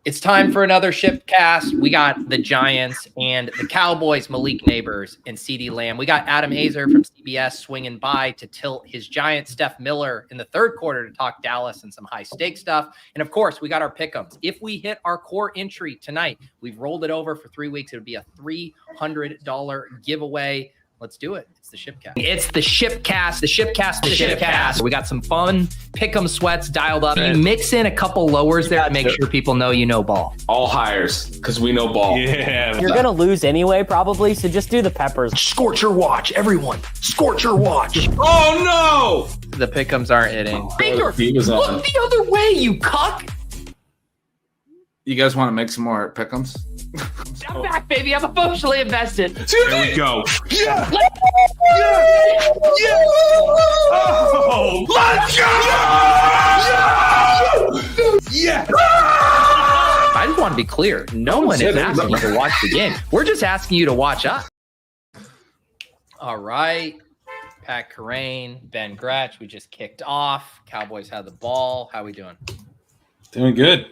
It's time for another ship cast. We got the Giants and the Cowboys, Malik, Nabers, and CeeDee Lamb. We got Adam Aizer from CBS swinging by to tilt his Giants, Steph Miller in the third quarter to talk Dallas and some high stake stuff. And of course, we got our pick 'ems. If we hit our core entry tonight, we've rolled it over for 3 weeks. It would be a $300 giveaway. Let's do it. It's the Shipcast. It's the Shipcast, the Shipcast, the Shipcast. We got some fun pick'em sweats dialed up. You mix in a couple lowers there to make sure people know you know ball. All hires, because we know ball. Yeah. You're going to lose anyway, probably, so just do the peppers. Scorcher watch, everyone. Scorcher watch. Oh, no! The pick'ems aren't hitting. Baker, look the other way, you cuck. You guys want to make some more pick'ems? I'm back, baby. I'm emotionally invested. Here we go. Yeah! Yeah! Oh! Let's go! Yeah! I just want to be clear. No one is asking you to watch the game. We're just asking you to watch us. All right. Pat Kerrane, Ben Gretsch. We just kicked off. Cowboys had the ball. How we doing? Doing good.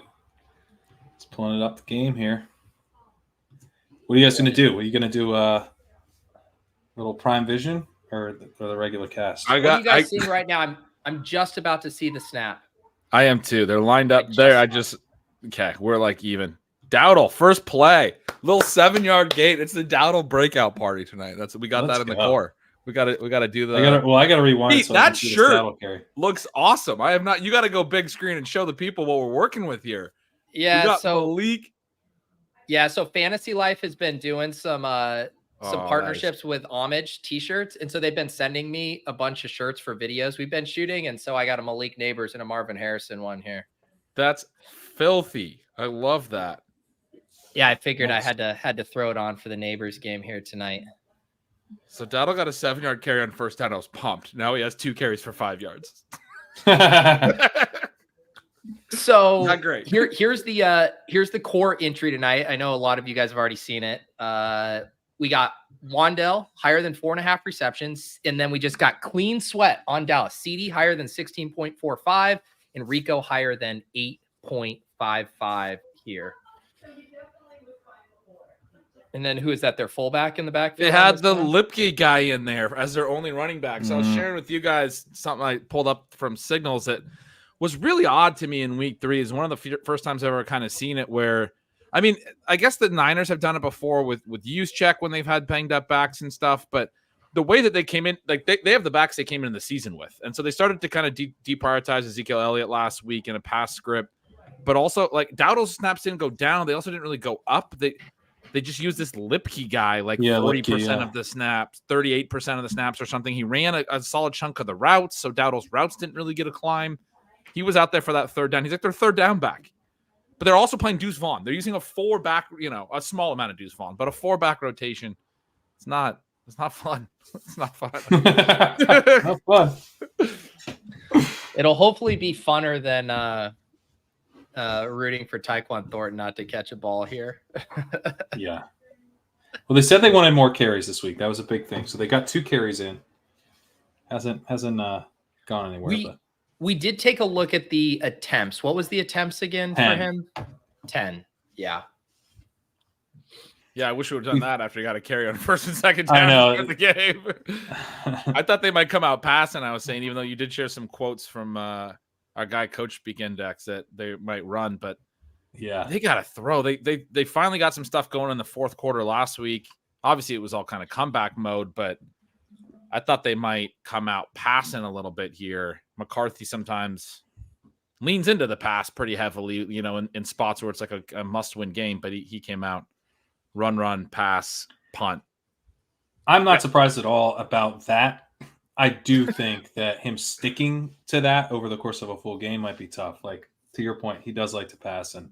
Just pulling it up the game here. What are you guys going to do? Are you going to do a little Prime Vision or the regular cast? What are you guys seeing right now? I'm just about to see the snap. I am too. They're lined up there. Okay, we're like even. Dowdle, first play. Little 7-yard gate. It's the Dowdle breakout party tonight. We got that in the core. We got to do the I got to rewind. Pete, so that shirt looks awesome. I have not. You got to go big screen and show the people what we're working with here. Yeah, so Malik. Yeah, so Fantasy Life has been doing some partnerships with Homage t-shirts, and so they've been sending me a bunch of shirts for videos we've been shooting, and so I got a Malik Nabers and a Marvin Harrison one here. That's filthy. I love that. Yeah, I figured I had to throw it on for the Nabers game here tonight. So Dowdle got a 7-yard carry on first down. I was pumped. Now he has 2 carries for 5 yards. So not great. Here's the core entry tonight. I know a lot of you guys have already seen it. We got Wandell higher than 4.5 receptions, and then we just got clean sweat on Dallas. CeeDee higher than 16.45, and Rico higher than 8.55 here. And then who is that? Their fullback in the backfield? They had the Lipke guy in there as their only running back. So I was sharing with you guys something I pulled up from Signals that was really odd to me in week 3. Is one of the first times I've ever kind of seen it where, I mean, I guess the Niners have done it before with Juszczyk when they've had banged up backs and stuff, but the way that they came in, like they have the backs they came in the season with. And so they started to kind of deprioritize Ezekiel Elliott last week in a pass script, but also like Dowdle's snaps didn't go down. They also didn't really go up. They just used this Lipke guy, like 40% of the snaps, 38% of the snaps or something. He ran a solid chunk of the routes. So Dowdle's routes didn't really get a climb. He was out there for that third down. He's like their third down back. But they're also playing Deuce Vaughn. They're using a 4-back, a small amount of Deuce Vaughn, but a 4-back rotation. It's not fun. It's not fun. Not fun. It'll hopefully be funner than rooting for Tyquan Thornton not to catch a ball here. Yeah. Well, they said they wanted more carries this week. That was a big thing. So they got 2 carries in. Hasn't gone anywhere. We did take a look at the attempts. What was the attempts again 10. for him? 10. Yeah. Yeah, I wish we would have done that after he got a carry on first and second down. I know. Of the game. I thought they might come out passing. I was saying, even though you did share some quotes from our guy Coach Speak Index that they might run, but yeah, they got to throw. They finally got some stuff going in the fourth quarter last week. Obviously, it was all kind of comeback mode, but I thought they might come out passing a little bit here. McCarthy sometimes leans into the pass pretty heavily, in spots where it's like a must-win game, but he came out run, pass, punt. I'm not surprised at all about that. I do think that him sticking to that over the course of a full game might be tough. Like, to your point, he does like to pass, and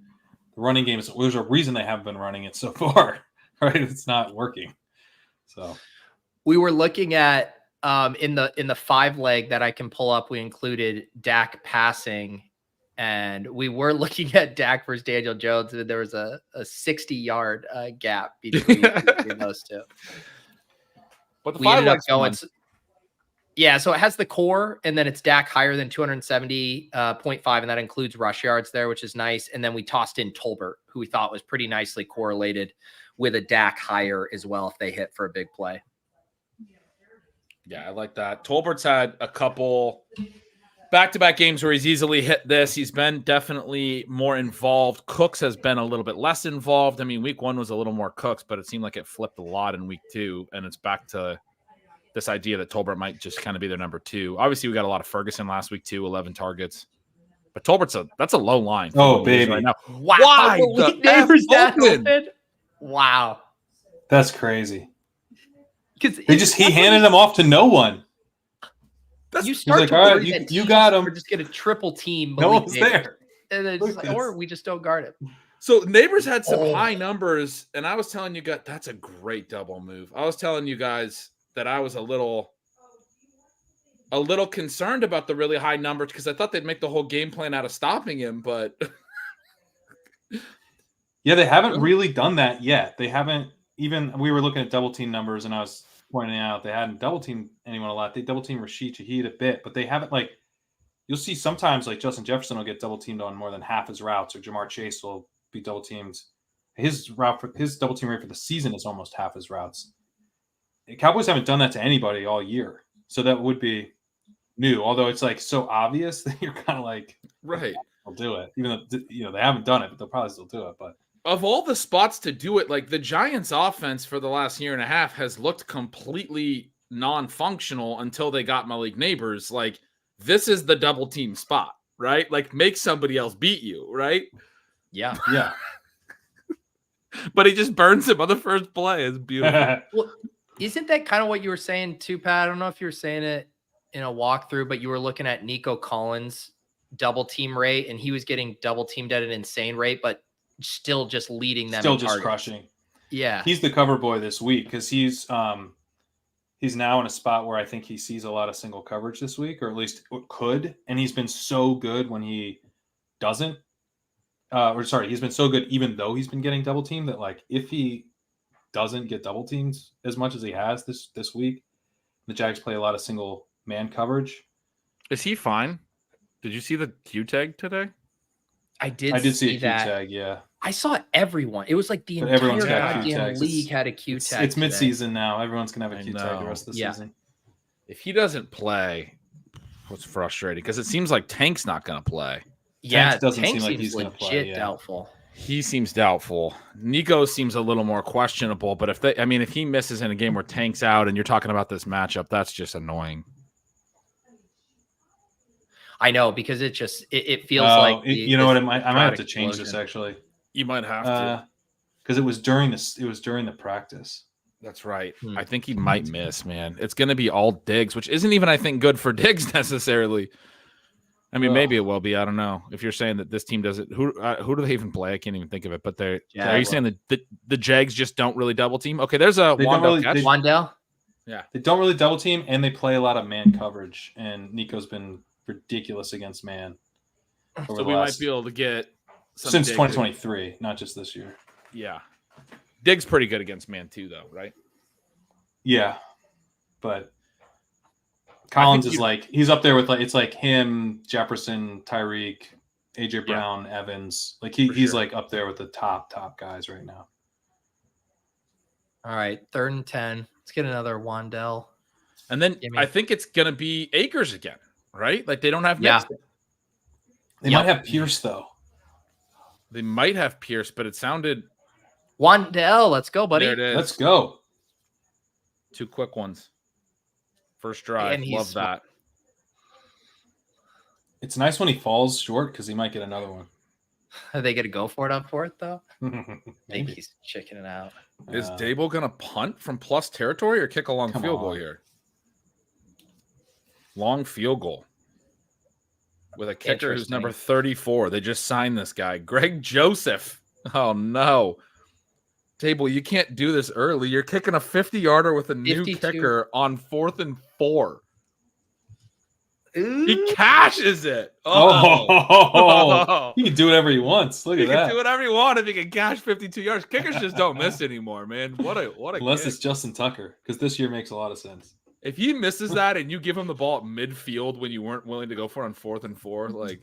the running game there's a reason they haven't been running it so far, right? It's not working. So we were looking at in the 5 leg that I can pull up, we included Dak passing, and we were looking at Dak versus Daniel Jones, and there was a 60-yard gap between those two. But the we ended up going. Yeah, so it has the core, and then it's Dak higher than 270.5, and that includes rush yards there, which is nice. And then we tossed in Tolbert, who we thought was pretty nicely correlated with a Dak higher as well if they hit for a big play. Yeah, I like that. Tolbert's had a couple back-to-back games where he's easily hit this. He's been definitely more involved. Cooks has been a little bit less involved. I mean, week 1 was a little more Cooks, but it seemed like it flipped a lot in week 2, and it's back to this idea that Tolbert might just kind of be their number 2. Obviously, we got a lot of Ferguson last week too, 11 targets. But Tolbert's that's a low line. Oh, baby. Right now. Wow. Why The the F Nabers that open? open? Wow. That's crazy. Because He handed him off to no one. you start like, to all right, worry that you got him. We're just going to triple team. No Malik one's Nabers. there. And then it's Look like, at or this. we just don't guard him. So Nabers had some Oh. high numbers, and I was telling you guys that's a great double move. I was telling you guys that I was a little concerned about the really high numbers because I thought they'd make the whole game plan out of stopping him, but Yeah, they haven't really done that yet. They haven't even. We were looking at double team numbers, and I was pointing out they hadn't double teamed anyone a lot. They double team Rashid Shaheed a bit, but they haven't like. You'll see sometimes like Justin Jefferson will get double teamed on more than half his routes, or Jamar Chase will be double teamed. His double team rate for the season is almost half his routes. The Cowboys haven't done that to anybody all year, so that would be new. Although it's like so obvious that you're kind of like, right. they'll do it, even though they haven't done it, but they'll probably still do it. But Of all the spots to do it, like the Giants' offense for the last year and a half has looked completely non-functional until they got Malik Nabers. Like, this is the double team spot, right? Like, make somebody else beat you, right? Yeah. yeah, But he just burns him on the first play. It's beautiful. Well, isn't that kind of what you were saying too, Pat? I don't know if you were saying it in a walkthrough, but you were looking at Nico Collins' double team rate, and he was getting double teamed at an insane rate, but still just leading them. still in just targets. crushing. Yeah. He's the cover boy this week because he's now in a spot where I think he sees a lot of single coverage this week, or at least could. And he's been so good when he doesn't. He's been so good even though he's been getting double teamed that like if he doesn't get double teamed as much as he has this week, the Jags play a lot of single man coverage. Is he fine? Did you see the Q tag today? I did see a Q that. tag, yeah. I saw everyone. It was like the But entire everyone's got Q goddamn tags. league had a Q tag. It's today. midseason now. Everyone's gonna have a I Q tag the know. rest of the Yeah. season. If he doesn't play, what's frustrating because it seems like Tank's not going to play. Yeah, Tank doesn't Tank seem like seems he's gonna legit play, yeah. doubtful. He seems doubtful. Nico seems a little more questionable, but if he misses in a game where Tank's out and you're talking about this matchup, that's just annoying. I know because it feels like you know what? I might have to crowd change this explosion. actually. You might have to. Because it was during the practice. That's right. Hmm. I think he might miss, man. It's going to be all Diggs, which isn't even, I think, good for Diggs necessarily. I mean, maybe it will be. I don't know. If you're saying that this team doesn't, who do they even play? I can't even think of it. But are you saying that the Jags just don't really double team? Okay, there's a Wandell catch. Wandell? Yeah. They don't really double team, and they play a lot of man coverage. And Nico's been ridiculous against man. So we might be able to get some since Diggs. 2023, not just this year. Yeah. Diggs pretty good against man too, though, right? Yeah, but Collins is like he's up there with it's like him, Jefferson, Tyreek, AJ Brown, Evans. Like he's like up there with the top guys right now. All right, 3rd and 10. Let's get another Wandell. And then I think it's gonna be Akers again, right? Like they don't have Mixon. They might have Pierce though. They might have Pierce, but it sounded Wandell, let's go, buddy. there it is. Let's go. 2 quick ones. First drive. And Love that. It's nice when he falls short because he might get another one. Are they going to go for it up for it, though? I think Maybe. he's chickening out. Is Dable going to punt from plus territory or kick a long Come field goal on. here? Long field goal. With a kicker who's Interesting. number 34. They just signed this guy. Greg Joseph. Oh, no. Dable, you can't do this early. You're kicking a 50-yarder with a new 52. kicker on 4th and 4. Ooh. He cashes it. Oh, he can do whatever he wants. Look He at can that. do whatever he wants if he can cash 52 yards. Kickers just don't miss anymore, man. What a Unless kick. it's Justin Tucker, because this year makes a lot of sense. If he misses that and you give him the ball at midfield when you weren't willing to go for on 4th and 4, like,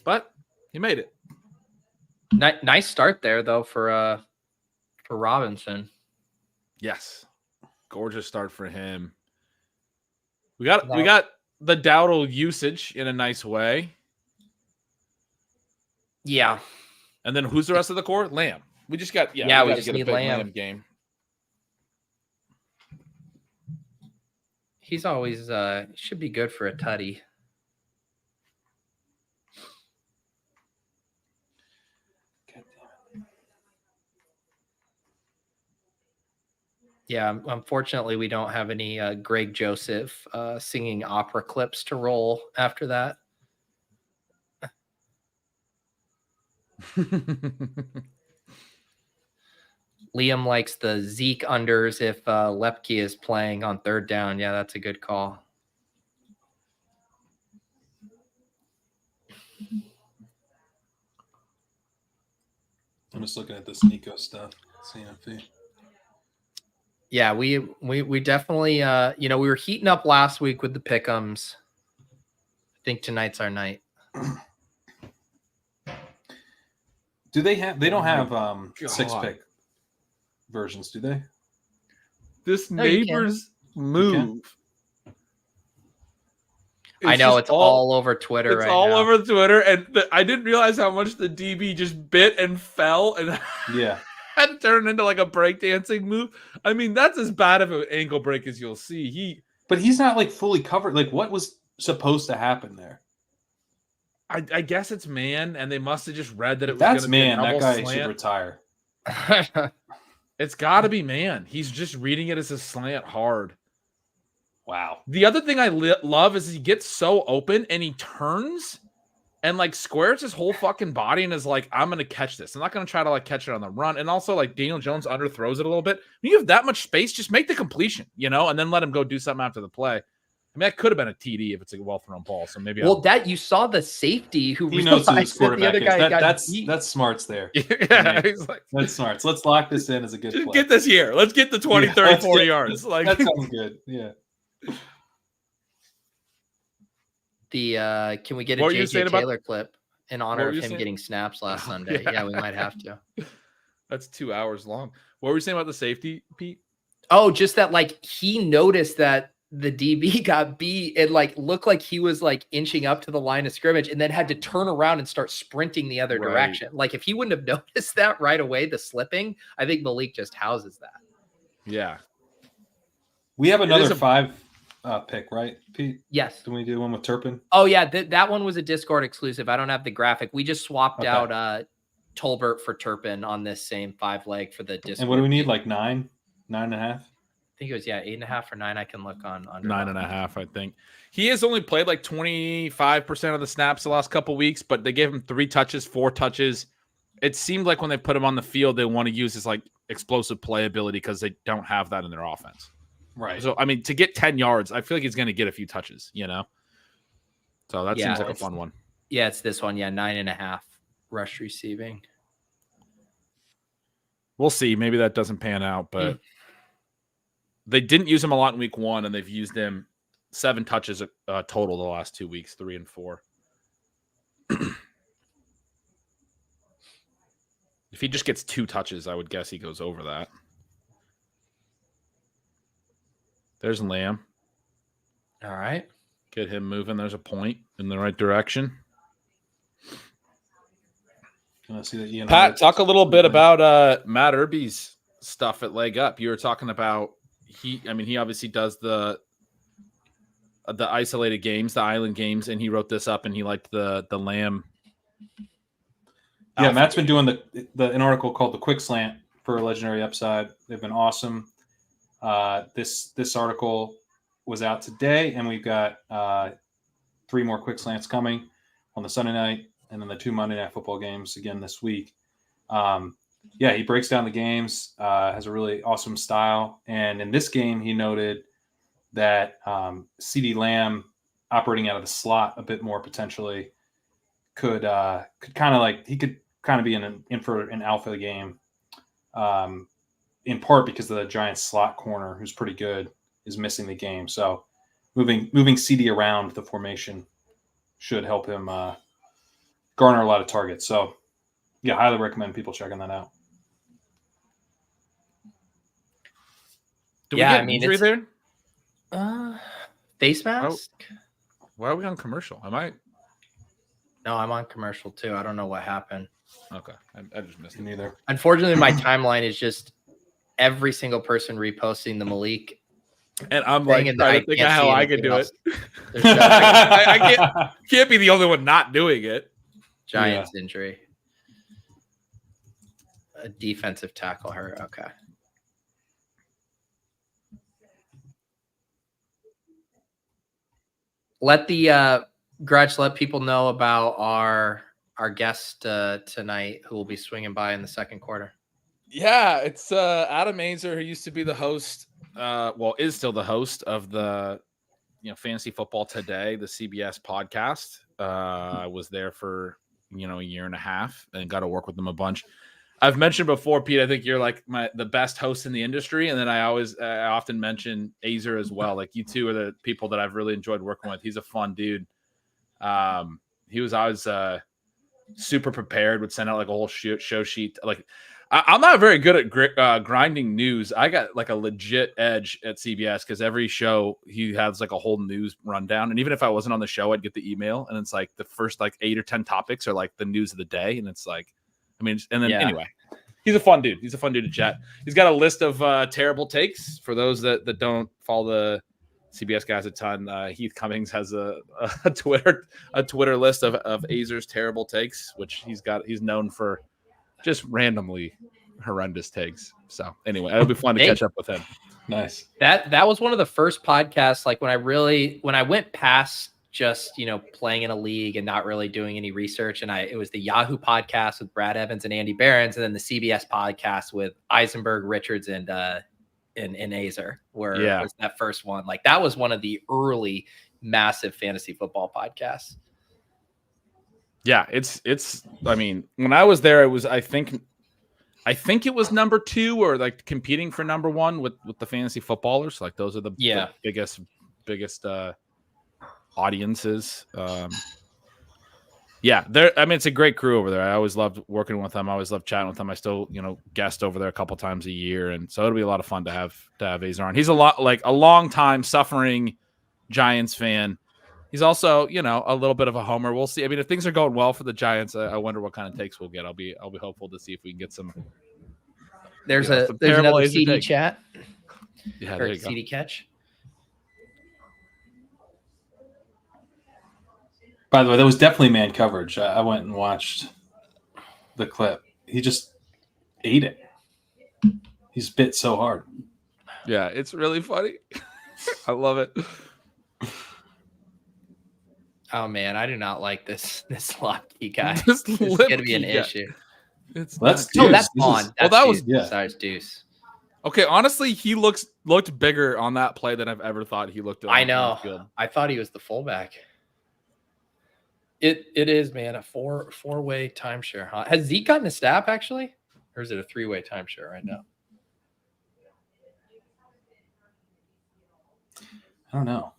but he made it. Nice start there though for Robinson. Yes, gorgeous start for him. We got the Dowdle usage in a nice way. Yeah. And then who's the rest of the core? Lamb. We just got we just get a need big Lamb. game. He's always should be good for a tutty. Yeah, unfortunately, we don't have any Greg Joseph singing opera clips to roll after that. Liam likes the Zeke unders if Lepke is playing on 3rd down. Yeah, that's a good call. I'm just looking at this Nico stuff. CNFP. Yeah, we definitely we were heating up last week with the pick ems. I think tonight's our night. Do they have? They don't have 6-pick versions, do they? This No, you Nabers move. I know it's all over Twitter. It's all over Twitter, and I didn't realize how much the DB just bit and fell, and Yeah, had to turn into like a breakdancing move. I mean, that's as bad of an ankle break as you'll see. but he's not like fully covered. Like, what was supposed to happen there? I guess it's man, and they must have just read that it was. That's gonna be a man. That double guy slant. should retire. It's got to be man. He's just reading it as a slant hard. Wow. The other thing I love is he gets so open and he turns and like squares his whole fucking body and is like, I'm going to catch this. I'm not going to try to like catch it on the run. And also like Daniel Jones underthrows it a little bit. When you have that much space, just make the completion, and then let him go do something after the play. I mean, that could have been a TD if it's a well-thrown ball. So maybe you saw the safety who He knows who his realized that the other quarterback guy is. got beat. That's smarts there. yeah, he's like, That's smarts. Let's lock this in as a good play. get this here. Let's get the 20, 30, 40 yards. Like that sounds good. Yeah. Can we get a What were you saying JJ about- Taylor clip in honor were of you him saying? getting snaps last Sunday? yeah. Yeah, we might have to. That's 2 hours long. What were you saying about the safety, Pete? Oh, just that like he noticed that the DB got beat and like looked like he was like inching up to the line of scrimmage and then had to turn around and start sprinting the other Right. direction. Like if he wouldn't have noticed that right away, the slipping, I think Malik just houses that. Yeah. We have another is a- 5 pick, right, Pete? Yes. Do we do one with Turpin? Oh yeah, that one was a Discord exclusive. I don't have the graphic. We just swapped Okay. out Tolbert for Turpin on this same 5 leg for the Discord. And what do we need? Like 9.5? I think it was 8.5 or 9. I can look on under 9.5, I think. He has only played like 25% of the snaps the last couple weeks, but they gave him 3 touches, 4 touches. It seemed like when they put him on the field, they want to use his like explosive playability because they don't have that in their offense. Right. So I mean, to get 10 yards, I feel like he's going to get a few touches, So that Yeah, seems like a fun one. Yeah, it's this one. Yeah, 9.5 rush receiving. We'll see. Maybe that doesn't pan out, but they didn't use him a lot in week 1, and they've used him 7 touches total the last 2 weeks, 3 and 4. If he just gets 2 touches, I would guess he goes over that. There's Lamb. All right. Get him moving. There's a point in the right direction. Can I see that Ian? Pat, talk a little bit about Matt Irby's stuff at Leg Up. You were talking about he obviously does the isolated games, the island games, and he wrote this up and he liked the Lamb. Yeah, Matt's been doing an article called The Quick Slant for Legendary Upside. They've been awesome. This article was out today, and we've got 3 more quick slants coming on the Sunday night, and then the 2 Monday Night Football games again this week. He breaks down the games, has a really awesome style, and in this game, he noted that CeeDee Lamb operating out of the slot a bit more potentially could kind of be in for an alpha game. In part because of the Giants slot corner, who's pretty good, is missing the game. So moving CD around the formation should help him garner a lot of targets. So, yeah, highly recommend people checking that out. Do we get an injury there? Face mask? Why are we on commercial? No, I'm on commercial too. I don't know what happened. Okay. I just missed it. Neither. Unfortunately, my timeline is just every single person reposting the Malik. And I'm like, trying to think of how I could do it. There's no I can't be the only one not doing it. Giants injury. A defensive tackle hurt. Okay. Let the Gretch let people know about our guest tonight who will be swinging by in the second quarter. Yeah, it's Adam Aizer, who used to be the host, is still the host of the Fantasy Football Today, the CBS podcast. I was there for a year and a half and got to work with them a bunch. I've mentioned before, Pete, I think you're like the best host in the industry. And then I often mention Aizer as well. Like, you two are the people that I've really enjoyed working with. He's a fun dude. He was always super prepared, would send out like a whole show sheet. Like, I'm not very good at grinding news. I got like a legit edge at CBS because every show he has like a whole news rundown. And even if I wasn't on the show, I'd get the email and it's like the first like 8 or 10 topics are like the news of the day. And it's like, anyway, he's a fun dude. He's a fun dude to chat. He's got a list of terrible takes for those that don't follow the CBS guys a ton. Heath Cummings has a Twitter list of Aizer's terrible takes, which he's known for just randomly horrendous takes. So anyway, it'll be fun to catch up with him. Nice. That was one of the first podcasts. Like when I went past just, playing in a league and not really doing any research. And it was the Yahoo podcast with Brad Evans and Andy Behrens, and then the CBS podcast with Eisenberg, Richards, and Aizer, where was that first one. Like that was one of the early massive fantasy football podcasts. Yeah, it's when I was there, it was I think it was number 2 or like competing for number 1 with the fantasy footballers. Like those are the biggest audiences. It's a great crew over there. I always loved working with them. I always loved chatting with them. I still, guest over there a couple times a year, and so it'll be a lot of fun to have Aizer on. He's a long time suffering Giants fan. He's also, a little bit of a homer. We'll see. I mean, if things are going well for the Giants, I wonder what kind of takes we'll get. I'll be hopeful to see if we can get some. There's another CD chat. Yeah, or there you CD go. catch. By the way, that was definitely man coverage. I went and watched the clip. He just ate it. He's bit so hard. Yeah, it's really funny. I love it. Oh man, I do not like this lock key guy. This is going to be an guy. issue. That's That's on. That was Deuce. Deuce. Okay, honestly, he looked bigger on that play than I've ever thought he looked. I know. I thought he was the fullback. It is, man, a four-way timeshare. Huh? Has Zeke gotten a snap actually, or is it a 3-way timeshare right now? I don't know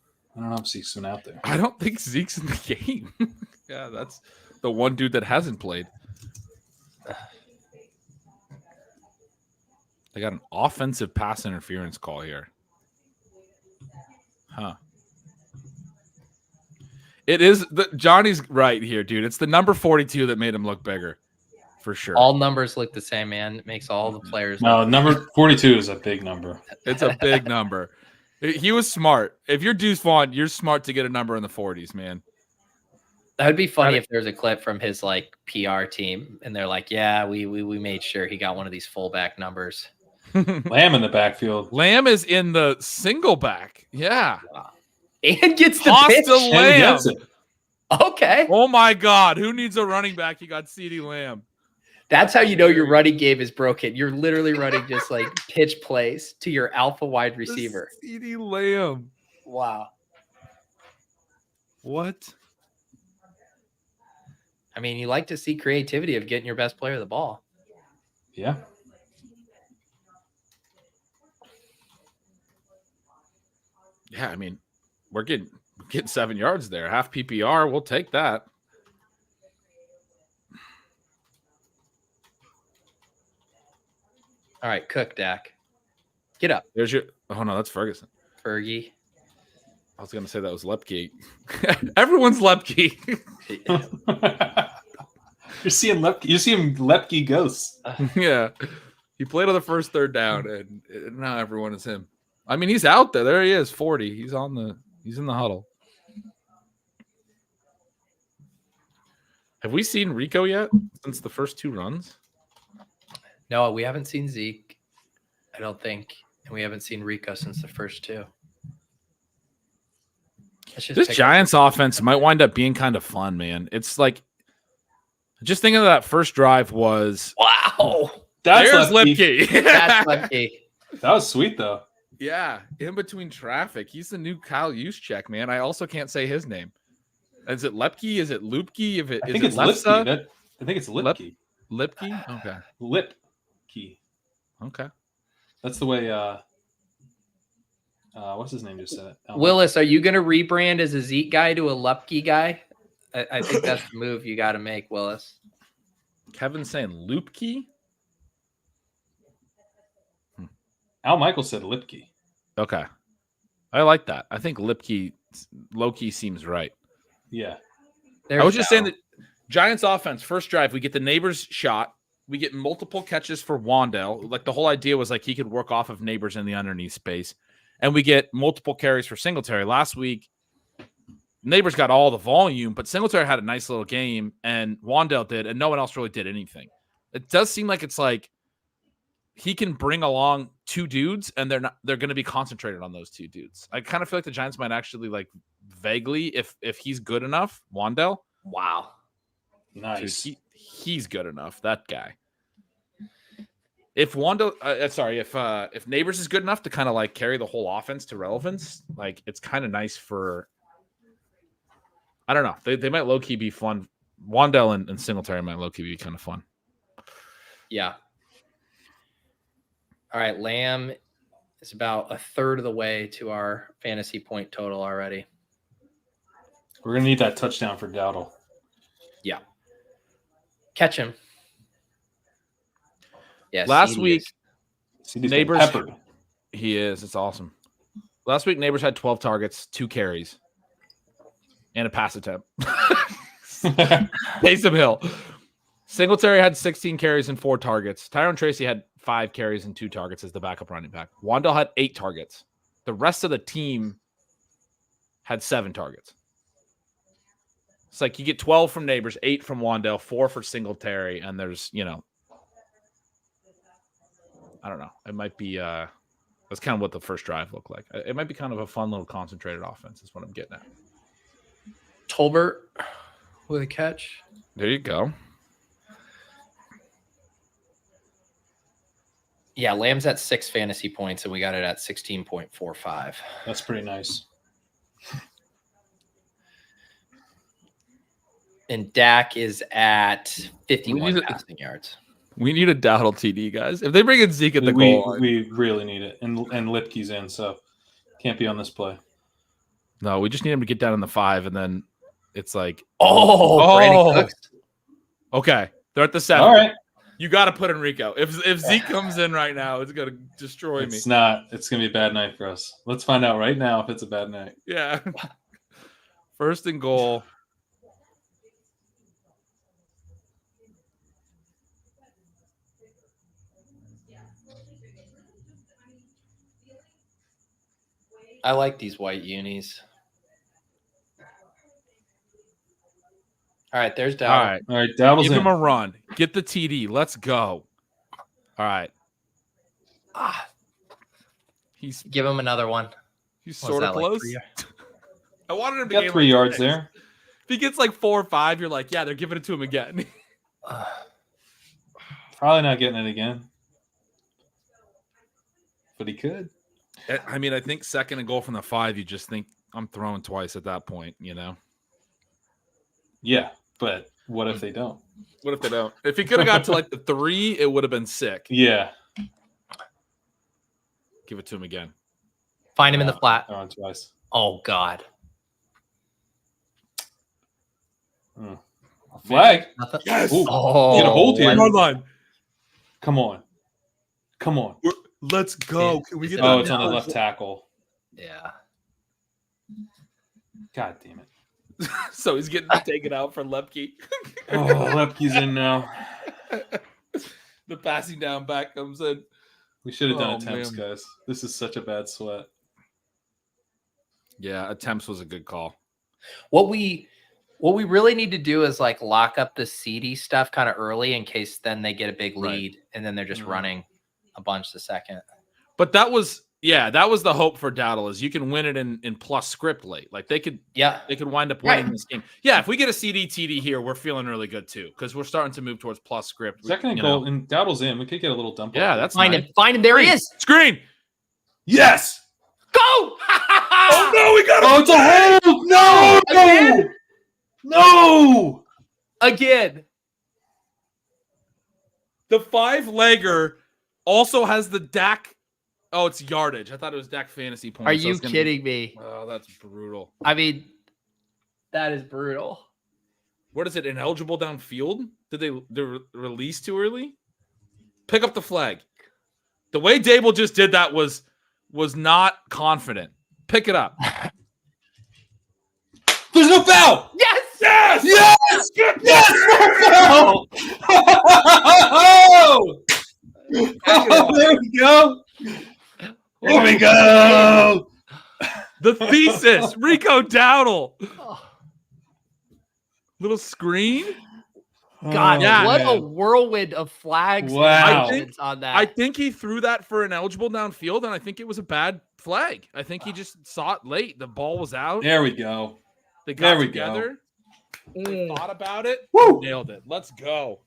if Zeke's been out there. I don't think Zeke's in the game. Yeah, that's the one dude that hasn't played. They got an offensive pass interference call here. Huh. It is Johnny's right here, dude. It's the number 42 that made him look bigger, for sure. All numbers look the same, man. It makes all the players. No, number 42 is a big number. It's a big number. He was smart. If you're Deuce Vaughn, you're smart to get a number in the 40s, man. That would be funny if there's a clip from his like PR team, and they're like, "Yeah, we made sure he got one of these fullback numbers." Lamb in the backfield. Lamb is in the single back. Yeah. Wow. And gets the Toss pitch. to Lamb. Okay. Oh my God. Who needs a running back? You got CeeDee Lamb. That's how you know your running game is broken. You're literally running just like pitch plays to your alpha wide receiver. CeeDee Lamb. Wow. What? I mean, you like to see creativity of getting your best player the ball. Yeah. Yeah, I mean, we're getting 7 yards there. Half PPR, we'll take that. All right, cook, Dak. Get up. There's your. Oh no, that's Ferguson. Fergie. I was gonna say that was Lepke. Everyone's Lepke. You're seeing Lepke ghosts. Yeah, he played on the first third down, and now everyone is him. I mean, he's out there. There he is, 40. He's in the huddle. Have we seen Rico yet since the first 2 runs? No, we haven't seen Zeke, I don't think. And we haven't seen Rico since the first 2. This Giants offense might wind up being kind of fun, man. It's like, just thinking of that first drive was, wow. There's Lepke. That's Lepke. That was sweet, though. Yeah, in between traffic. He's the new Kyle Juszczyk, man. I also can't say his name. Is it Lepke? Is it Lupke? I think it's Lipke. I think it's Lipke. Lipke? Okay. Lipke. Okay. That's the way what's his name just said it? Willis, are you going to rebrand as a Zeke guy to a Lupke guy? I think that's the move you got to make, Willis. Kevin's saying Lupke? Al Michael said Lipke. Okay. I like that. I think Lipke, low-key seems right. Yeah. I was just saying that Giants offense, first drive, we get the Nabers shot. We get multiple catches for Wandell. Like the whole idea was like he could work off of Nabers in the underneath space. And we get multiple carries for Singletary. Last week, Nabers got all the volume, but Singletary had a nice little game, and Wandell did, and no one else really did anything. It does seem like it's like he can bring along 2 dudes, and they're going to be concentrated on those 2 dudes. I kind of feel like the Giants might actually like vaguely, if he's good enough, Wandell. Wow. Nice. Dude, he's good enough, that guy. If Wandell, if Nabers is good enough to kind of like carry the whole offense to relevance, like it's kind of nice for, I don't know. They might low key be fun. Wandell and Singletary might low key be kind of fun. Yeah. All right, Lamb is about a third of the way to our fantasy point total already. We're gonna need that touchdown for Dowdle. Yeah. Catch him. Yeah. Last week, Nabers peppered. He is. It's awesome. Last week, Nabers had 12 targets, 2 carries, and a pass attempt. Taysom Hill. Singletary had 16 carries and 4 targets. Tyrone Tracy had 5 carries and 2 targets as the backup running back. Wandell had 8 targets. The rest of the team had 7 targets. It's like you get 12 from Nabers, 8 from Wandell, 4 for Singletary, and there's, I don't know. It might be that's kind of what the first drive looked like. It might be kind of a fun little concentrated offense is what I'm getting at. Tolbert with a catch. There you go. Yeah, Lamb's at 6 fantasy points, and we got it at 16.45. That's pretty nice. And Dak is at 51 passing yards. We need a Dowdle TD, guys. If they bring in Zeke at the goal line. We really need it. And Lipke's in, so can't be on this play. No, we just need him to get down in the 5, and then it's like, Brandon Cooks. Okay, they're at the 7. All right. You got to put Enrico. If Zeke comes in right now, it's going to destroy me. It's not. It's going to be a bad night for us. Let's find out right now if it's a bad night. Yeah. First and goal. I like these white unis. All right, there's Dowdle. All right, Dowdle's Give in. him a run. Get the TD. Let's go. All right. Give him another one. He's sort of close. Like I wanted him to Got get 3 yards there. If he gets like 4 or 5, you're like, yeah, they're giving it to him again. Probably not getting it again. But he could. I mean, I think second and goal from the 5, you just think I'm throwing twice at that point, Yeah, but what if they don't? What if they don't? If he could have got to like the 3, it would have been sick. Yeah. Give it to him again. Find him in the flat. They're on twice. Oh, God. Flag. Nothing. Yes. Ooh, Oh, get a hold here. Run line. Come on. Let's go. Can we get Oh, that it's on the now? left tackle. Yeah. God damn it. So he's getting taken out for Lepke. Oh, Lepke's in now. The passing down back comes in. We should have done Oh, attempts, man. guys. This is such a bad sweat. Yeah, attempts was a good call. What we really need to do is like lock up the CD stuff kind of early in case then they get a big lead and then they're just running a bunch the second. But that was the hope for Dowdle is you can win it in plus script late. Like they could wind up winning this game. Yeah, if we get a CD TD here, we're feeling really good too because we're starting to move towards plus script. Second and goal, and Dowdle's in. We could get a little dump. Yeah, off. that's Find nice. him. Find him. There he is. Screen. Yes. Go. Oh no, we got Oh, it's a hold. No. Again? No. Again. The 5-legger also has the Dak. Oh, it's yardage. I thought it was Dak fantasy points. Are you kidding me? Oh, that's brutal. I mean, that is brutal. What is it? Ineligible downfield? Did they release too early? Pick up the flag. The way Dable just did that was not confident. Pick it up. There's no foul. Yes. Yes! Yes. Yes. No foul. Oh, there we go. There we go. The thesis. Rico Dowdle. Little screen. God, Yeah, what a man. whirlwind of flags Wow. on that. I think he threw that for ineligible downfield, and I think it was a bad flag. I think he just saw it late. The ball was out. There we go. They got There we together. They thought about it. Woo. Nailed it. Let's go.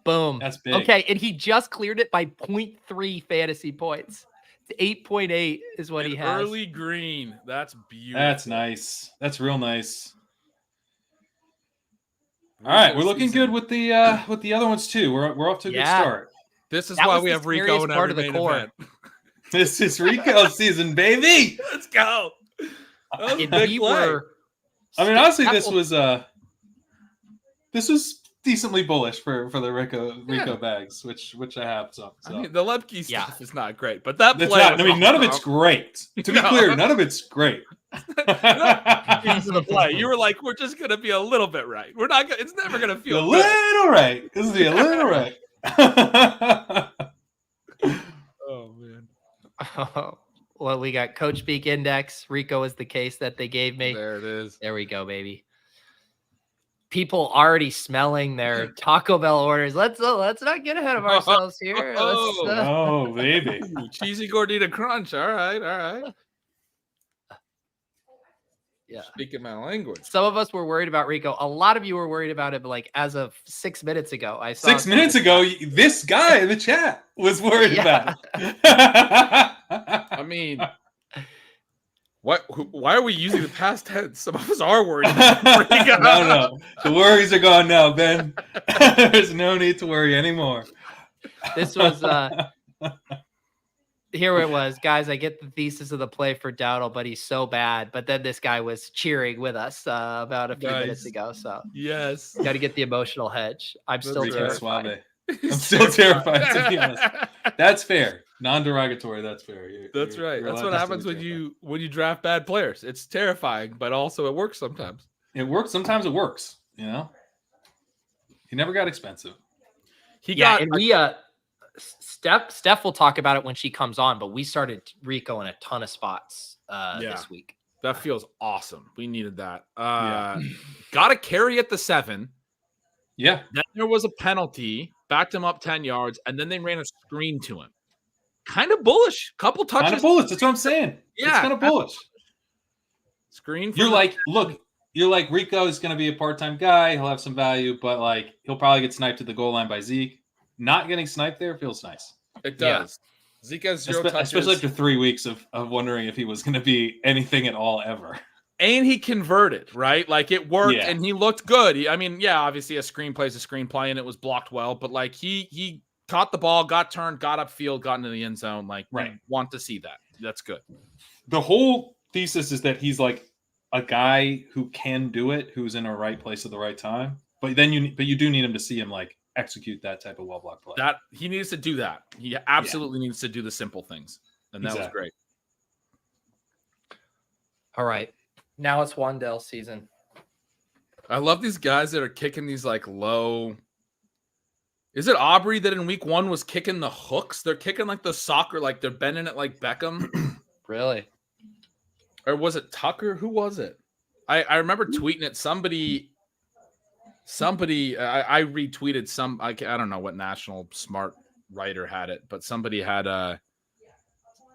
Boom. That's big. Okay, and he just cleared it by 0.3 fantasy points. It's 8.8 is what he has. Early green. That's beautiful. That's nice. That's real nice. All right, we're looking good with the other ones too. We're off to a good start. This is That why was we the have Rico scariest in part every of the main core. event. This is Rico season, baby. Let's go. That was a If big we play. were, I mean, honestly, that this will- was decently bullish for the Rico bags, which I have. So I mean, the Lepke stuff Yeah. is not great, but that that's play. not. I was mean, none of it's awesome. great. To be No. clear, none of it's great. Piece of the play. You were like, we're just gonna be a little bit right. We're not. It's never gonna A feel good. little right. This is a little right. Oh man. well, we got Coach Speak Index. Rico is the case that they gave me. There it is. There we go, baby. People already smelling their Taco Bell orders. Let's not get ahead of ourselves here. Oh, baby. Ooh, cheesy gordita crunch. All right. Yeah. Speaking my language. Some of us were worried about Rico. A lot of you were worried about it, but like as of 6 minutes ago, I saw 6 minutes ago, this guy in the chat was worried Yeah. about it. I mean, what? Why are we using the past tense? Some of us are worried. About Rico. No. The worries are gone now, Ben. There's no need to worry anymore. This was here it was, guys. I get the thesis of the play for Dowdle, but he's so bad. But then this guy was cheering with us about a few minutes ago. So Yes. got to get the emotional hedge. I'm still Rico terrified. Suave. I'm still terrified, to be honest. That's fair. Non-derogatory, that's fair. That's right. That's what happens when you draft bad players. It's terrifying, but also it works sometimes. It works. Sometimes it works, you know? He never got expensive. And we Steph will talk about it when she comes on, but we started Rico in a ton of spots this week. That feels awesome. We needed that. Got a carry at the 7. Yeah. Then there was a penalty, backed him up 10 yards, and then they ran a screen to him. Kind of bullish. Couple touches. Kind of bullish. That's what I'm saying. Yeah. It's kind of bullish. Screen. You're like Rico is going to be a part-time guy. He'll have some value, but like he'll probably get sniped at the goal line by Zeke. Not getting sniped there feels nice. It does. Yeah. Zeke has 0 touches. Especially after 3 weeks of wondering if he was going to be anything at all ever. And he converted, right? Like it worked and he looked good. Obviously a screenplay is a screenplay and it was blocked well, but like he caught the ball, got turned, got upfield, got into the end zone. Like, right. Want to see that. That's good. The whole thesis is that he's like a guy who can do it, who's in the right place at the right time. But then you do need him to see him like execute that type of well block play. That he needs to do that. He absolutely needs to do the simple things, and that was great. All right, now it's Wandell season. I love these guys that are kicking these like low. Is it Aubrey that in week 1 was kicking the hooks? They're kicking like the soccer, like they're bending it like Beckham. Really? Or was it Tucker? Who was it? I remember tweeting it. Somebody I retweeted some. I don't know what national smart writer had it, but somebody had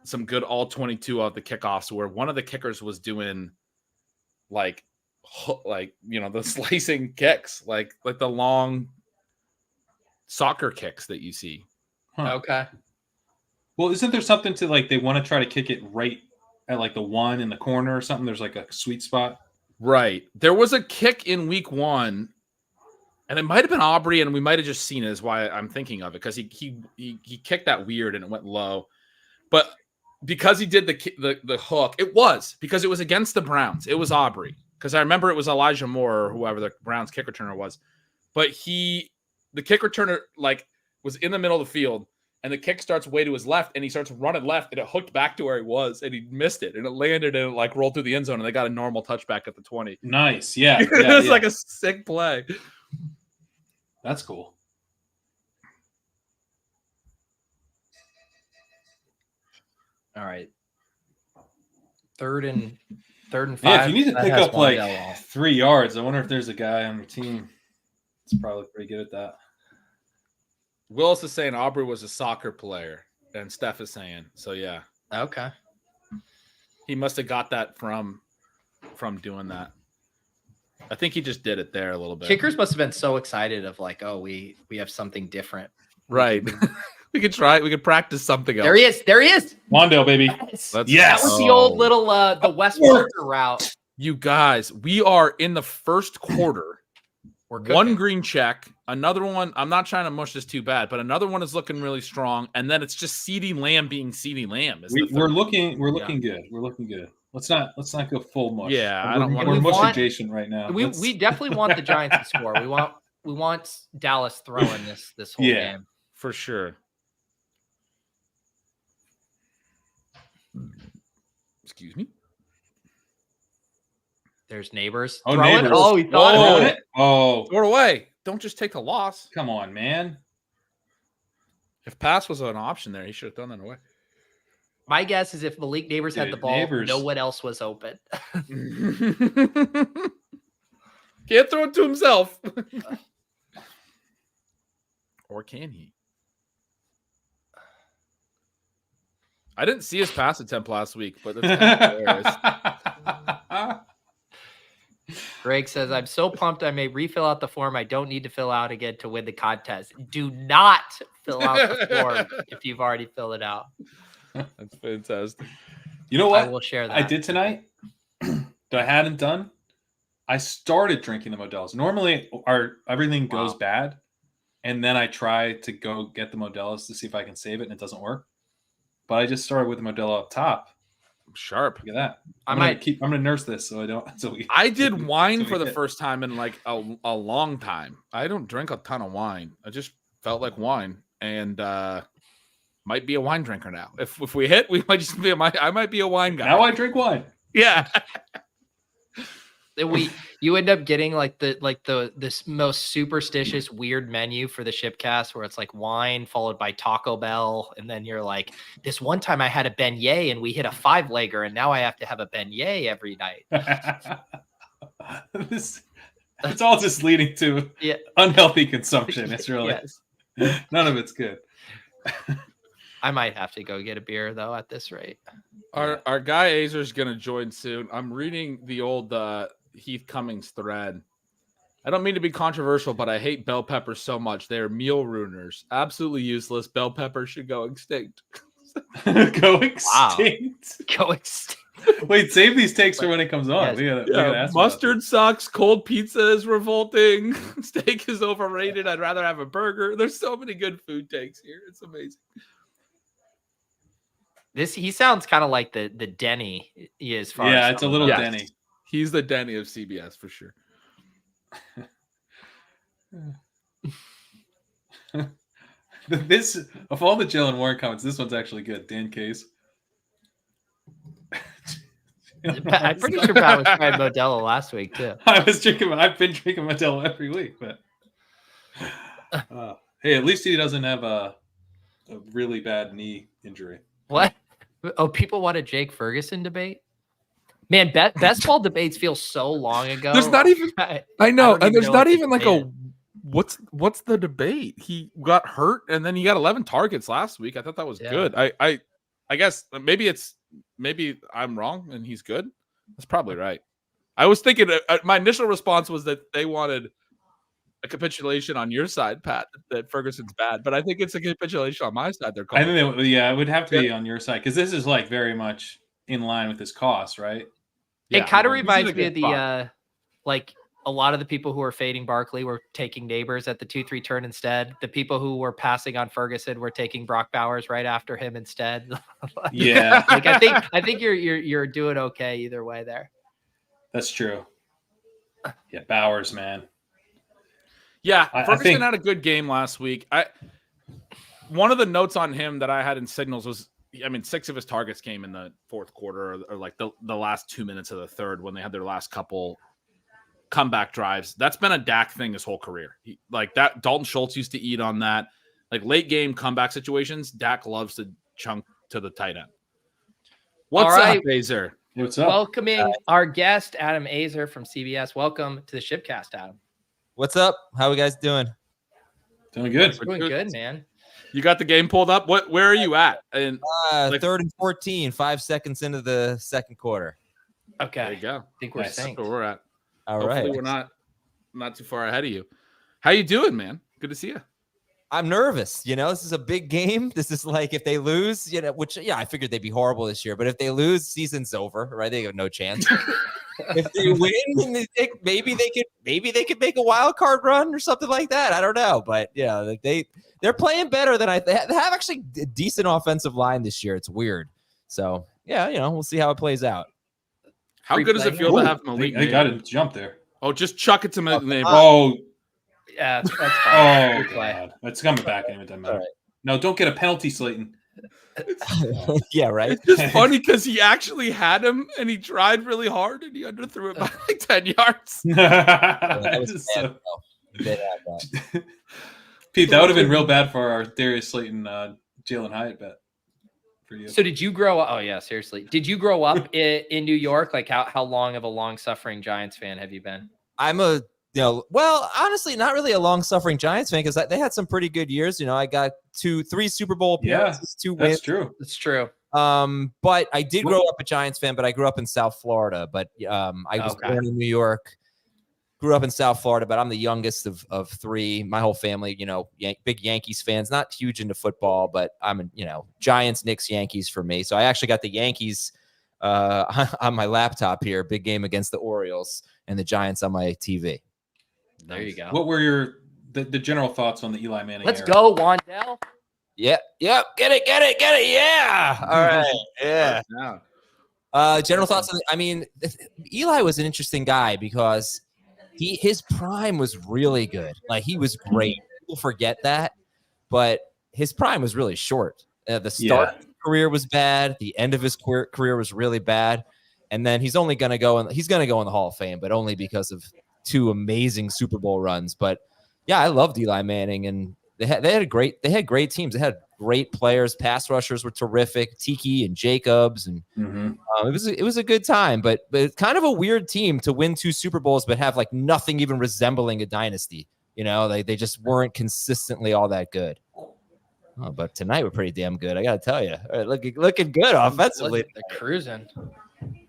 some good all 22 of the kickoffs where one of the kickers was doing like the slicing kicks, like the long soccer kicks that you see. Huh. Okay. Well, isn't there something to like they want to try to kick it right at like the 1 in the corner or something? There's like a sweet spot. Right. There was a kick in week 1, and it might have been Aubrey, and we might have just seen it. Is why I'm thinking of it, because he kicked that weird and it went low. But because he did the hook, it was because it was against the Browns. It was Aubrey, because I remember it was Elijah Moore or whoever the Browns kick returner was. But the kick returner like was in the middle of the field, and the kick starts way to his left, and he starts running left, and it hooked back to where he was, and he missed it, and it landed and it like rolled through the end zone, and they got a normal touchback at the 20. Nice, yeah. It was like a sick play. That's cool. All right. Third and 5. Yeah, if you need to that pick has up like Wandell off. 3 yards, I wonder if there's a guy on your team that's probably pretty good at that. Willis is saying Aubrey was a soccer player, and Steph is saying, so yeah. Okay. He must have got that from doing that. I think he just did it there a little bit. Kickers must have been so excited of like, oh, we have something different. Right. We could try it. We could practice something else. There he is. Wandell, baby. Yes. Yes. That was the old little the West Walker route. You guys, we are in the first quarter. We're cooking. One green check, another one. I'm not trying to mush this too bad, but another one is looking really strong. And then it's just CeeDee Lamb being CeeDee Lamb. We're looking good. We're looking good. Let's not go full mush. Yeah, I don't want we're to mush adjacent right now. We definitely want the Giants to score. We want Dallas throwing this whole game. For sure. Excuse me. There's Nabers. Oh, Throw it. Nabers. Oh, he thought it. Oh, Throw it away. Don't just take the loss. come on, man. If pass was an option there, he should have thrown that away. My guess is if Malik Nabers had the ball, Nabers. no one else was open. Can't throw it to himself. Or can he? I didn't see his pass attempt last week, but that's kind of hilarious. Greg says, I'm so pumped I may refill out the form I don't need to fill out again to win the contest. Do not fill out the form if you've already filled it out. That's fantastic. You know what? I will share that. I did tonight that I hadn't done. I started drinking the Modelo's. Normally, everything goes bad, and then I try to go get the Modelo's to see if I can save it, and it doesn't work. But I just started with the Modelo up top. Sharp. Look at that. I'm gonna nurse this so I don't. I did wine for the first time in like a long time. I don't drink a ton of wine. I just felt like wine, and might be a wine drinker now. If we hit, we might just be. I might be a wine guy. Now I drink wine. Yeah. You end up getting this most superstitious weird menu for the Shipcast where it's like wine followed by Taco Bell, and then you're like, this one time I had a beignet and we hit a 5-legger, and now I have to have a beignet every night. It's all just leading to unhealthy consumption. It's really none of it's good. I might have to go get a beer though at this rate. Our guy Aizer is gonna join soon. I'm reading the old Heath Cummings thread. I don't mean to be controversial, but I hate bell peppers so much. They are meal ruiners. Absolutely useless. Bell peppers should go extinct. Go extinct. Wow. Go extinct. Wait, save these takes for when it comes on. Yes. We gotta ask mustard sucks. Cold pizza is revolting. Steak is overrated. I'd rather have a burger. There's so many good food takes here. It's amazing. He sounds kind of like the Denny as far Yeah, as it's a little Yes. Denny. He's the Denny of CBS for sure. This of all the Jalen Warren comments, this one's actually good. Dan Case. I'm pretty sure Pat was trying Modelo last week too. I've been drinking Modelo every week, but hey, at least he doesn't have a really bad knee injury. What? Oh, people want a Jake Ferguson debate? Man, best ball debates feel so long ago. There's not even. I know, don't and even there's know not what to even like debate. what's the debate? He got hurt, and then he got 11 targets last week. I thought that was good. I guess maybe I'm wrong, and he's good. That's probably right. I was thinking my initial response was that they wanted a capitulation on your side, Pat, that Ferguson's bad, but I think it's a capitulation on my side. They're calling. I think it would have to be on your side because this is like very much in line with his cost, right? It kind of he's in reminds a me good of spot. like a lot of the people who were fading Barkley were taking Nabers at the 2-3 turn instead. The people who were passing on Ferguson were taking Brock Bowers right after him instead. Yeah, Like I think you're doing okay either way there. that's true. Yeah, Bowers, man. Yeah, I Ferguson think- had a good game last week. One of the notes on him that I had in signals was, 6 of his targets came in the fourth quarter or like the last 2 minutes of the third when they had their last couple comeback drives. That's been a Dak thing his whole career. Like that, Dalton Schultz used to eat on that. Like late game comeback situations, Dak loves to chunk to the tight end. What's All right. up, Aizer? Hey, what's up? Welcoming our guest, Adam Aizer from CBS. Welcome to the Shipcast, Adam. What's up? How we guys doing? Doing good. We're doing good, man. You got the game pulled up? Where are you at? And Like- 3rd and 14, 5 seconds into the second quarter. Okay. there you go. I think we're Nice. That's synced. where we're at. All Hopefully right. we're not too far ahead of you. How you doing, man? Good to see you. I'm nervous. This is a big game. This is like if they lose, which I figured they'd be horrible this year, but if they lose, season's over, right? They have no chance. If they win, maybe they could make a wild card run or something like that. I don't know, but they're playing better than they have actually a decent offensive line this year. It's weird. So we'll see how it plays out. How Free good does it play. feel to have I Malik? got Nabers? to jump there. Oh, just chuck it to Malik Nabers. Oh, Yeah, that's oh, fine. Free play. God. That's coming back. It doesn't matter. All right. No, don't get a penalty, Slayton. Yeah, right. It's just funny because he actually had him and he tried really hard and he underthrew it by like 10 yards. That was Just bad, so- though. They had that. Pete, that would have been real bad for our Darius Slayton, Jalen Hyatt bet for you. So did you grow up? Oh yeah, seriously. Did you grow up in New York? Like how long of a long-suffering Giants fan have you been? I'm honestly, not really a long-suffering Giants fan because they had some pretty good years. I got 3 Super Bowl appearances, 2 wins. That's true. It's true. But I did grow up a Giants fan, but I grew up in South Florida. But I was Okay. born in New York, grew up in South Florida, but I'm the youngest of 3. My whole family, big Yankees fans, not huge into football, but I'm, Giants, Knicks, Yankees for me. So I actually got the Yankees on my laptop here, big game against the Orioles, and the Giants on my TV. There you go. What were the general thoughts on the Eli Manning Let's era? go, Wandell. Yep. Get it. Yeah. All right. Yeah. Yeah. General thoughts on Eli was an interesting guy because his prime was really good. Like he was great. People forget that, but his prime was really short. The start of his career was bad. The end of his career was really bad. And then he's going to go in the Hall of Fame, but only because of 2 amazing Super Bowl runs. But yeah, I loved Eli Manning, and they had great teams. They had great players. Pass rushers were terrific. Tiki and Jacobs, and it was a good time. But it's kind of a weird team to win 2 Super Bowls, but have like nothing even resembling a dynasty. They just weren't consistently all that good. Oh, but tonight we're pretty damn good. I gotta tell you, looking good offensively. They're cruising.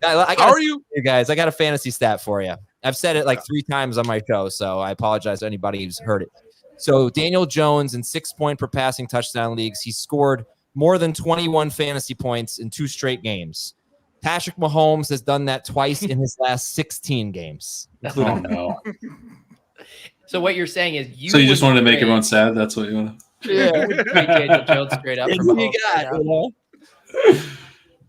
I How are you? you guys, I got a fantasy stat for you. I've said it like 3 times on my show, so I apologize to anybody who's heard it. So Daniel Jones in 6-point per passing touchdown leagues, he scored more than 21 fantasy points in 2 straight games. Patrick Mahomes has done that twice in his last 16 games. Oh no! So what you're saying is So you just wanted to make trade- everyone sad? That's what you want to? you would trade Daniel Jones straight up. And for who you Mahomes right got? now.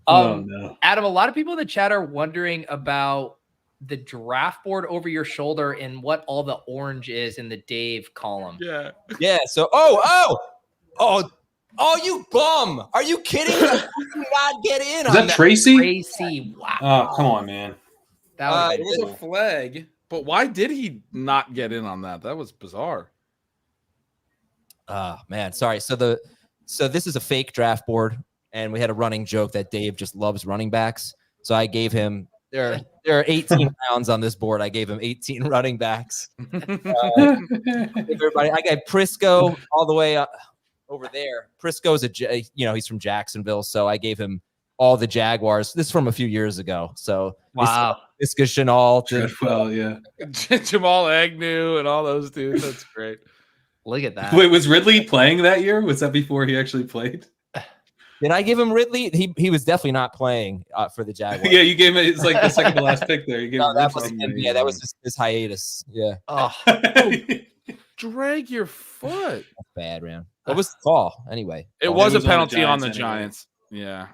Oh no. Adam, a lot of people in the chat are wondering about the draft board over your shoulder and what all the orange is in the Dave column. Yeah. Yeah. So, you bum. Are you kidding? How did you not get in Is that Tracy? Tracy, wow. Oh, come on, man. That It was a flag, but why did he not get in on that? That was bizarre. Man, sorry. So this is a fake draft board, and we had a running joke that Dave just loves running backs. So I gave him there are 18 rounds on this board. I gave him 18 running backs. Everybody, I got Prisco all the way up over there. Prisco's he's from Jacksonville, so I gave him all the Jaguars. This is from a few years ago. So wow. Iska Chenault. Well, yeah. Jamal Agnew and all those dudes. That's great. Look at that. Wait, was Ridley playing that year? Was that before he actually played? Did I give him Ridley? He was definitely not playing for the Jaguars. Yeah, you gave him. It's like the second to last pick there. You gave him that was his hiatus. Yeah. Oh, Drag your foot. That's bad, man. What was the call anyway? It It was a was on the penalty on Giants the anyway. Giants. Yeah.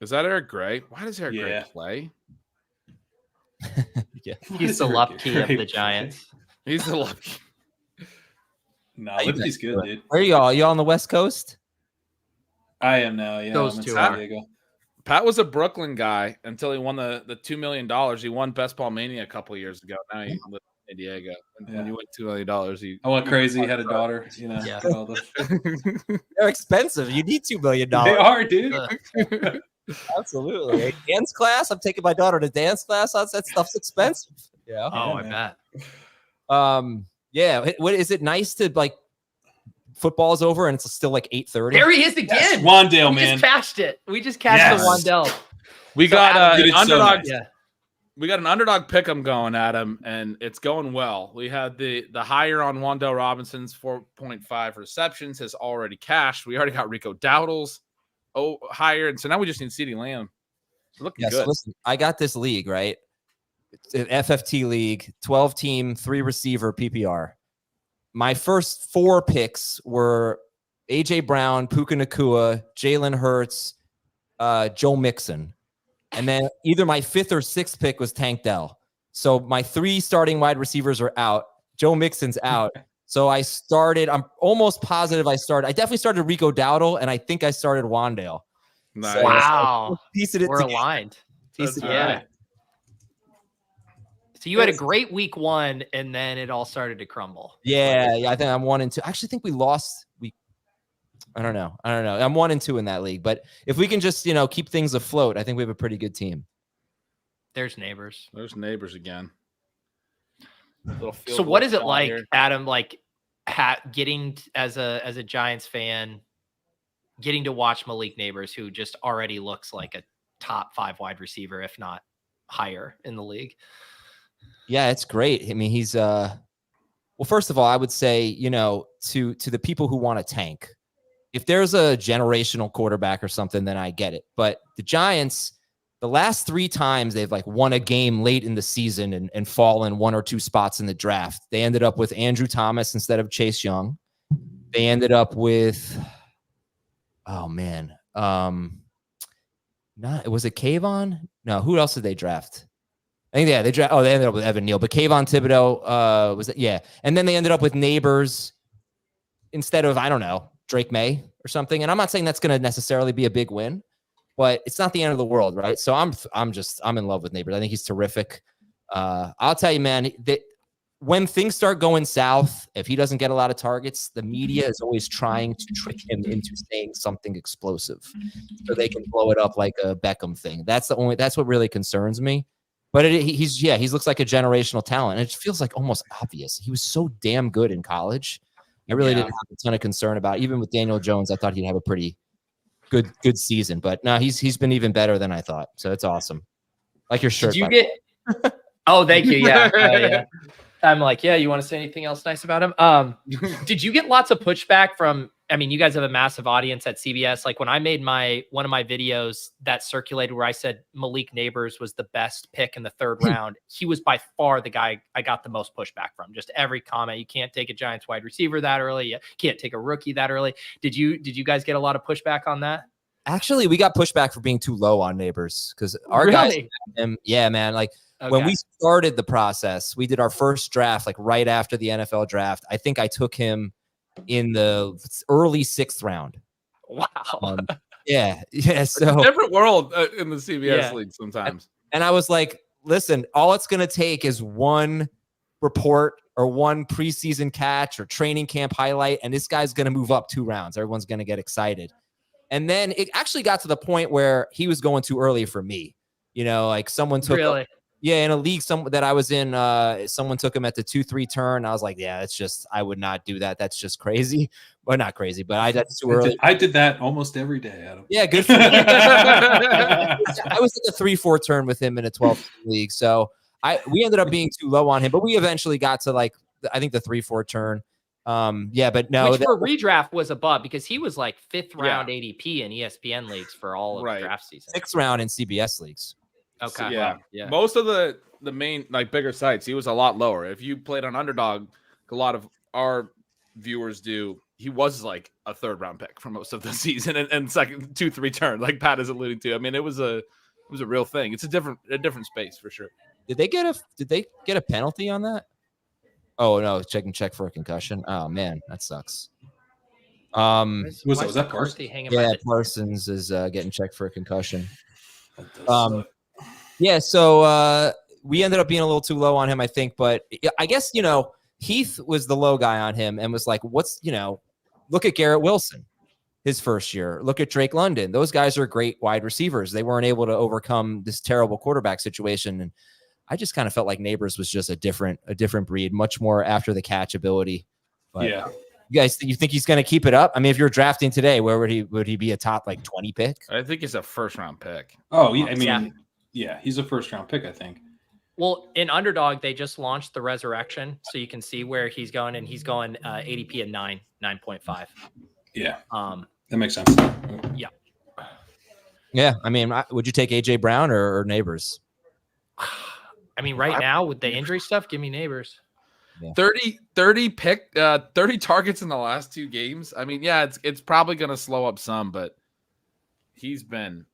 Is that Eric Gray? Why does Eric Gray Yeah. play? he's the love key of the Giants. He's the lucky. No, Lipsey's good, dude. Where are y'all? You on the West Coast? I am now. Yeah, Those I'm in two San are. Diego. Pat was a Brooklyn guy until he won the $2 million. He won Best Ball Mania a couple of years ago. Now he lives in San Diego. And when Yeah. you win $2 million, I went crazy. Had a daughter. You know. Yeah. did all the- They're expensive. You need $2 million. They are, dude. Absolutely. Dance class. I'm taking my daughter to dance class. That stuff's expensive. Yeah. Oh, I man. bet. Yeah. What is it nice to like? Football's over and it's still like 8:30. There he is again. Yes, Wandale, we man. just cashed it. We just cashed Yes. the Wandale. we got Adam, you an did so underdog. nice. Yeah. We got an underdog pick 'em going, Adam, and it's going well. We had the higher on Wandale Robinson's 4.5 receptions has already cashed. We already got Rico Dowdle's higher, and so now we just need CeeDee Lamb. Looking Yeah. good. So listen, I got this league, right? It's an FFT league, 12 team, 3 receiver PPR. My first 4 picks were AJ Brown, Puka Nacua, Jalen Hurts, Joe Mixon. And then either my 5th or 6th pick was Tank Dell. So my 3 starting wide receivers are out. Joe Mixon's out. So I'm almost positive I definitely started Rico Dowdle, and I think I started Wandale. Nice. So, Wow. piecing it We're together. aligned. That's Yeah. right. So you had a great week 1, and then it all started to crumble. Yeah, I think I'm 1 and 2. I actually think we lost. I don't know. I'm 1 and 2 in that league. But if we can just, keep things afloat, I think we have a pretty good team. There's Neighbors. There's Neighbors again. So what is it like, Adam? Like getting as a Giants fan, getting to watch Malik Neighbors, who just already looks like a top 5 wide receiver, if not higher in the league. Yeah, it's great. I mean, he's well, first of all, I would say, to the people who want to tank, if there's a generational quarterback or something, then I get it. But the Giants, the last 3 times they've like won a game late in the season and fallen 1 or 2 spots in the draft, they ended up with Andrew Thomas instead of Chase Young. They ended up with, was it Kayvon? No, who else did they draft? I think they ended up with Evan Neal, but Kayvon Thibodeau was it? Yeah. And then they ended up with Neighbors instead of, I don't know, Drake May or something. And I'm not saying that's going to necessarily be a big win, but it's not the end of the world, right? So I'm in love with Neighbors. I think he's terrific. I'll tell you, man, that when things start going south, if he doesn't get a lot of targets, the media is always trying to trick him into saying something explosive so they can blow it up like a Beckham thing. That's what really concerns me. But he looks like a generational talent. And it feels like almost obvious. He was so damn good in college. I really didn't have a ton of concern about it. Even with Daniel Jones, I thought he'd have a pretty good season. But no, he's been even better than I thought. So it's awesome. Like your shirt. Did you get? Oh, thank you. Yeah. Yeah. I'm like, yeah, you want to say anything else nice about him? Did you get lots of pushback from, you guys have a massive audience at CBS. Like when I made one of my videos that circulated where I said Malik Neighbors was the best pick in the 3rd round, he was by far the guy I got the most pushback from. Just every comment, you can't take a Giants wide receiver that early. You can't take a rookie that early. Did you guys get a lot of pushback on that? Actually, we got pushback for being too low on Nabers because our guys, yeah, man. Like when we started the process, we did our first draft like right after the NFL draft. I think I took him in the early 6th round. Wow. Yeah. So it's a different world in the CBS league sometimes. And I was like, listen, all it's going to take is one report or one preseason catch or training camp highlight, and this guy's going to move up 2 rounds. Everyone's going to get excited. And then it actually got to the point where he was going too early for me. You know, like someone took him, in a league that I was in, someone took him at the 2-3 turn. I was like, yeah, it's just, I would not do that. That's just crazy. Well, not crazy, but that's too early. I did that almost every day, Adam. Yeah, good for me. I was at the 3-4 turn with him in a 12 league. So we ended up being too low on him, but we eventually got to like, I think the 3-4 turn. But no. Which for redraft was above because he was like 5th round ADP in ESPN leagues for all of the draft season. 6th round in CBS leagues. Okay. So, yeah. Most of the main like bigger sites, he was a lot lower. If you played on Underdog, a lot of our viewers do. He was like a 3rd round pick for most of the season and second 2-3 turn, like Pat is alluding to. I mean, it was a real thing. It's a different space for sure. Did they get a penalty on that? Oh no, check for a concussion. Oh man, that sucks. Was that Parsons? Yeah, Parsons is getting checked for a concussion. Yeah, so we ended up being a little too low on him, I think. But I guess, Heath was the low guy on him and was like, look at Garrett Wilson, his first year. Look at Drake London. Those guys are great wide receivers. They weren't able to overcome this terrible quarterback situation. And I just kind of felt like Nabers was just a different breed, much more after the catch ability. But yeah. You guys, you think he's going to keep it up? I mean, if you're drafting today, where would he be a top like 20 pick? I think he's a 1st round pick. Oh, yeah. I mean, yeah, he's a 1st round pick, I think. Well, in Underdog, they just launched the Resurrection, so you can see where he's going, and he's going ADP at 9.5. Yeah, that makes sense. Yeah. Yeah, I mean, would you take AJ Brown or Nabers? I mean, right now with the injury stuff, give me Nabers. Yeah. 30 targets in the last 2 games. I mean, yeah, it's probably going to slow up some, but he's been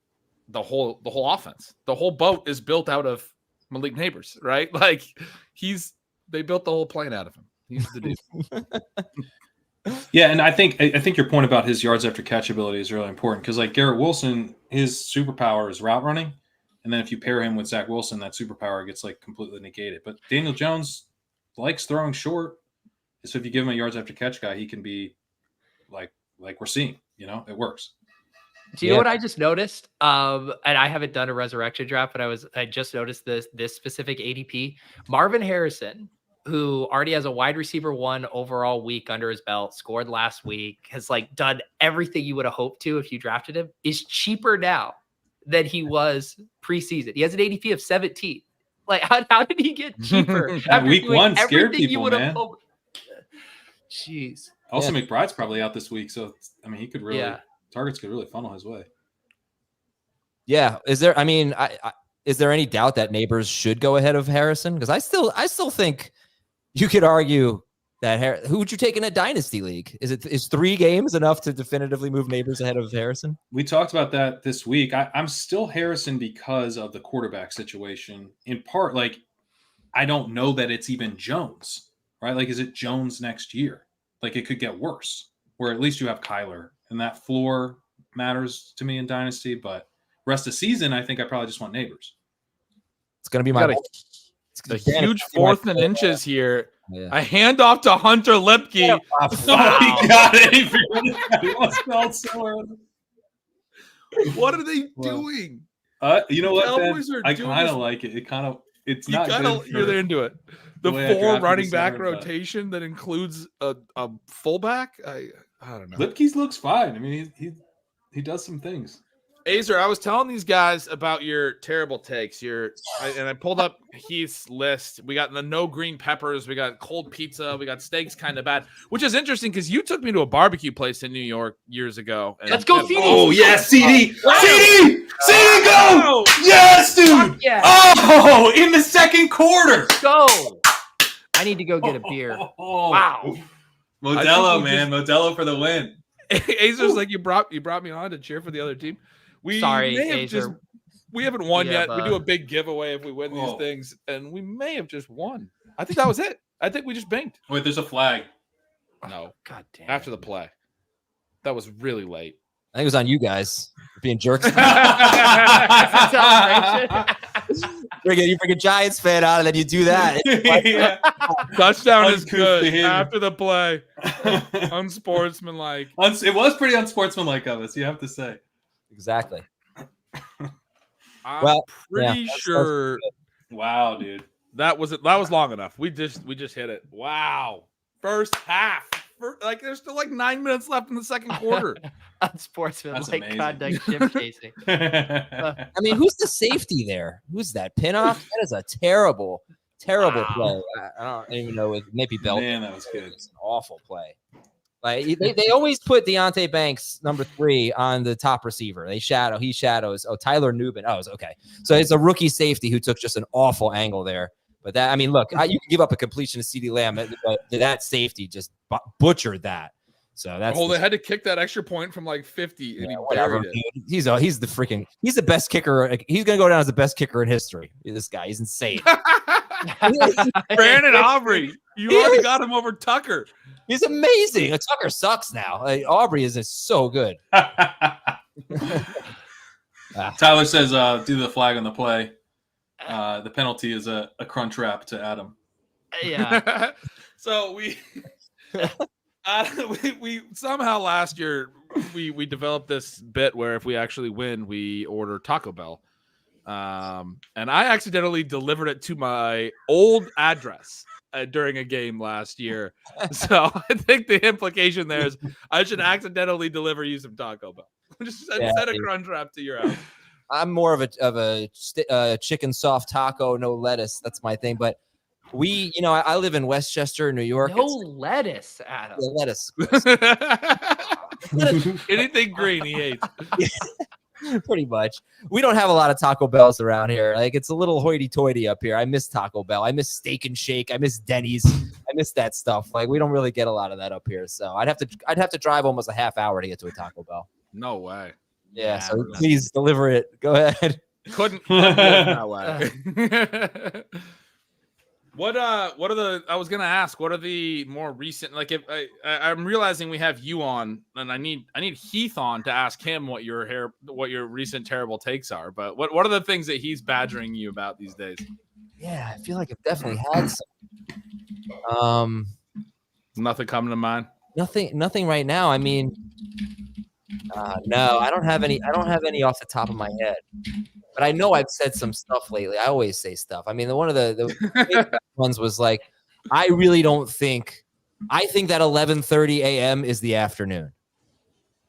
the whole offense. The whole boat is built out of Malik Nabers, right? Like they built the whole plane out of him. He's the dude. Yeah, and I think your point about his yards after catch ability is really important because like Garrett Wilson, his superpower is route running, and then if you pair him with Zach Wilson, that superpower gets like completely negated. But Daniel Jones likes throwing short, so if you give him a yards after catch guy, he can be like we're seeing. It works. Do you know what I just noticed? And I haven't done a resurrection draft, but I just noticed this specific ADP. Marvin Harrison, who already has a wide receiver 1 overall week under his belt, scored last week, has like done everything you would have hoped to if you drafted him, is cheaper now than he was preseason. He has an ADP of 17. Like, how did he get cheaper? Week 1 scared people, man. Jeez. Also, McBride's probably out this week, so I mean, he could really. Yeah. Targets could really funnel his way. Yeah. Is there any doubt that Nabers should go ahead of Harrison? Because I still think you could argue that who would you take in a dynasty league? Is 3 games enough to definitively move Nabers ahead of Harrison? We talked about that this week. I'm still Harrison because of the quarterback situation. In part, like, I don't know that it's even Jones, right? Like, is it Jones next year? Like, it could get worse, where at least you have Kyler. And that floor matters to me in Dynasty, but rest of season, I think I probably just want Nabers. It's going to be my a huge 4th and inches here. Yeah. A handoff to Hunter Lipke. Yeah. Wow. He got it. What are they doing? You know what? I kind of like it. It's not good. You're into it. The 4 running back rotation that includes a fullback. I don't know. Lipke's looks fine. I mean, he does some things. Aizer, I was telling these guys about your terrible takes. And I pulled up Heath's list. We got the no green peppers. We got cold pizza. We got steaks kind of bad, which is interesting because you took me to a barbecue place in New York years ago. Let's go, CD. Oh, yeah, CD. Wow. CD, go. Yes, dude. Yeah. Oh, in the second quarter. Let's go. I need to go get a beer. Wow. Modelo, man. Modelo for the win. Aizer's like, you brought me on to cheer for the other team. Sorry, may have Aizer. we haven't won We yet. have, We do a big giveaway if we win these things, and we may have just won. I think that was it. I think we just banked. Wait, there's a flag. No, God damn. after the play. That was really late. I think it was on you guys for being jerks. You freaking Giants fan out, and then you do that. Yeah. Touchdown is Uncouth good behavior. after the play. Unsportsmanlike. It was pretty unsportsmanlike of us, you have to say. Exactly. I'm Well, pretty yeah, sure Wow, dude. that was long enough. We just hit it. Wow. First half. There's still like 9 minutes left in the second quarter. Unsportsmanlike amazing. conduct, Jim Casey. I mean, who's the safety there? Who's that? Pinoff? That is a terrible play. I don't even know. It may be Belton. Man, that was good. It's an awful play. Like they always put Deontay Banks number 3 on the top receiver. He shadows. Oh, Tyler Nubin. Oh, it's okay. So it's a rookie safety who took just an awful angle there. But that, I mean, look, you can give up a completion to CeeDee Lamb, but that safety just butchered that. So that's they had to kick that extra point from like 50, and he whatever. buried it. Dude. He's the best kicker. He's gonna go down as the best kicker in history. This guy, he's insane. Brandon Aubrey, you already got him over Tucker. He's amazing. Tucker sucks now. Aubrey is so good. Tyler says, do the flag on the play. The penalty is a crunch wrap to Adam. Yeah. So we somehow last year we developed this bit where if we actually win, we order Taco Bell. And I accidentally delivered it to my old address during a game last year. So I think the implication there is I should accidentally deliver you some Taco Bell. Just send a crunch wrap to your house. I'm more of a chicken soft taco, no lettuce. That's my thing. But I live in Westchester, New York. No lettuce, Adam. Yeah, lettuce. Anything green he hates. Pretty much. We don't have a lot of Taco Bells around here. Like, it's a little hoity-toity up here. I miss Taco Bell. I miss Steak and Shake. I miss Denny's. I miss that stuff. Like, we don't really get a lot of that up here. So I'd have to drive almost a half hour to get to a Taco Bell. No way. Yeah, so please deliver it. Go ahead. Couldn't live that way. What are the? I was gonna ask. What are the more recent? Like, if I'm realizing we have you on, and I need Heath on to ask him what your recent terrible takes are. But what are the things that he's badgering you about these days? Yeah, I feel like I've definitely had some. Nothing coming to mind. Nothing right now. I mean, no, I don't have any off the top of my head. But I know I've said some stuff lately. I always say stuff. I mean, one of the ones was like, I really don't think. I think that 11:30 a.m. is the afternoon.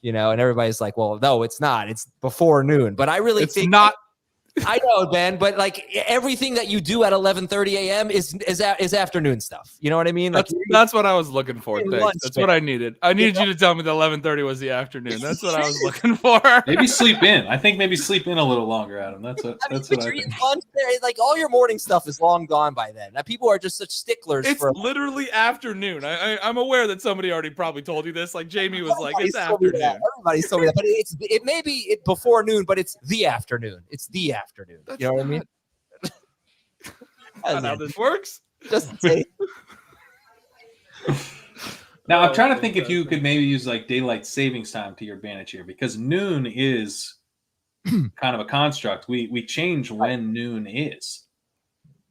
And everybody's like, well, no, it's not. It's before noon. But I really think not. I know, Ben, but like everything that you do at 11:30 a.m. is afternoon stuff. You know what I mean? Like, that's what I was looking for. Lunch, that's what I needed. I needed you to tell me that 11:30 was the afternoon. That's what I was looking for. Maybe sleep in. I think maybe sleep in a little longer, Adam. That's what I think. Lunch there, like all your morning stuff is long gone by then. Now, people are just such sticklers. It's literally afternoon. I'm aware that somebody already probably told you this. Like Jamie was like, it's afternoon. Everybody's told me that, but it may be before noon, but it's the afternoon. It's the afternoon. You know what I mean? That's how this works. Just say. Now I'm trying to think if you could maybe use like daylight savings time to your advantage here, because noon is kind of a construct. We change when noon is.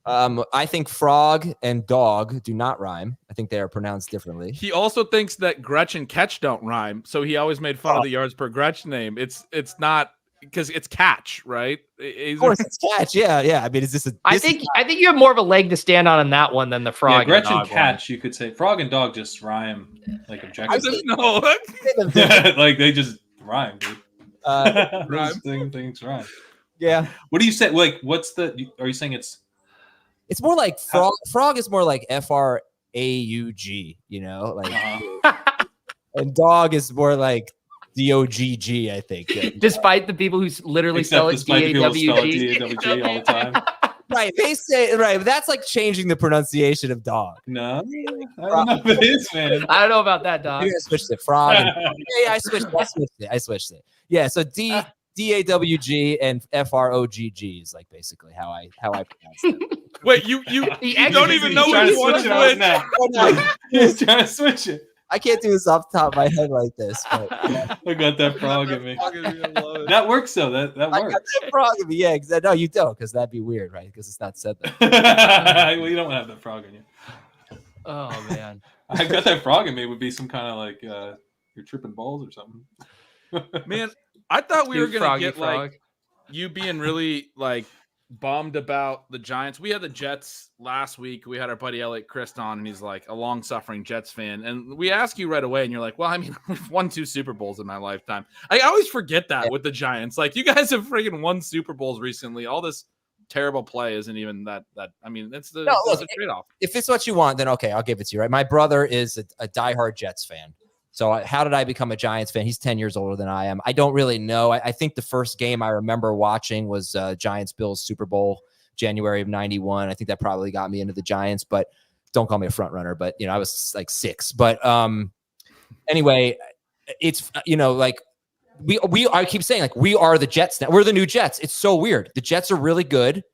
I think frog and dog do not rhyme. I think they are pronounced differently. He also thinks that Gretchen catch don't rhyme, so he always made fun of the yards per Gretchen name. It's not. Because it's catch, right? Of course, it's catch. Yeah. I mean, is this a? I think you have more of a leg to stand on that one than the frog. Yeah, Gretchen and dog catch. You could say frog and dog just rhyme like objectively. No, like they just rhyme, dude. Things rhyme. Yeah. What do you say? Like, what's the? Are you saying it's? It's more like frog. Frog is more like FRAUG. Like, and dog is more like DOGG, I think. Despite the people who literally spell it DAWG all the time. Right. They say right. That's like changing the pronunciation of dog. No, I don't know if it is, man. I don't know about that, dog. Maybe I switched it. Frog. I switched it. Yeah. So DAWG and FROGG is like basically how I pronounce it. Wait, you don't even know which one is which. He's trying to switch it. I can't do this off the top of my head like this. But, yeah. I got that frog in me. That works though. That I works. got that frog in me. Yeah, no, you don't, because that'd be weird, right? Because it's not said that. Well, you don't have that frog in you. Oh man, I got that frog in me would be some kind of like you're tripping balls or something. Man, I thought we were gonna Froggy get frog. like you being really like bummed about the Giants. We had the Jets last week. We had our buddy Elliot Christ on, and he's like a long-suffering Jets fan. And we ask you right away, and you're like, well, I mean, we've won 2 Super Bowls in my lifetime. I always forget that with the Giants. Like, you guys have freaking won Super Bowls recently. All this terrible play isn't even that I mean, it's the trade-off. If it's what you want, then okay, I'll give it to you, right? My brother is a diehard Jets fan. So how did I become a Giants fan? He's 10 years older than I am. I don't really know. I think the first game I remember watching was Giants-Bills Super Bowl, January of 91. I think that probably got me into the Giants, but don't call me a front runner. But, I was like 6. But anyway, it's, like I keep saying, like, we are the Jets now. We're the new Jets. It's so weird. The Jets are really good,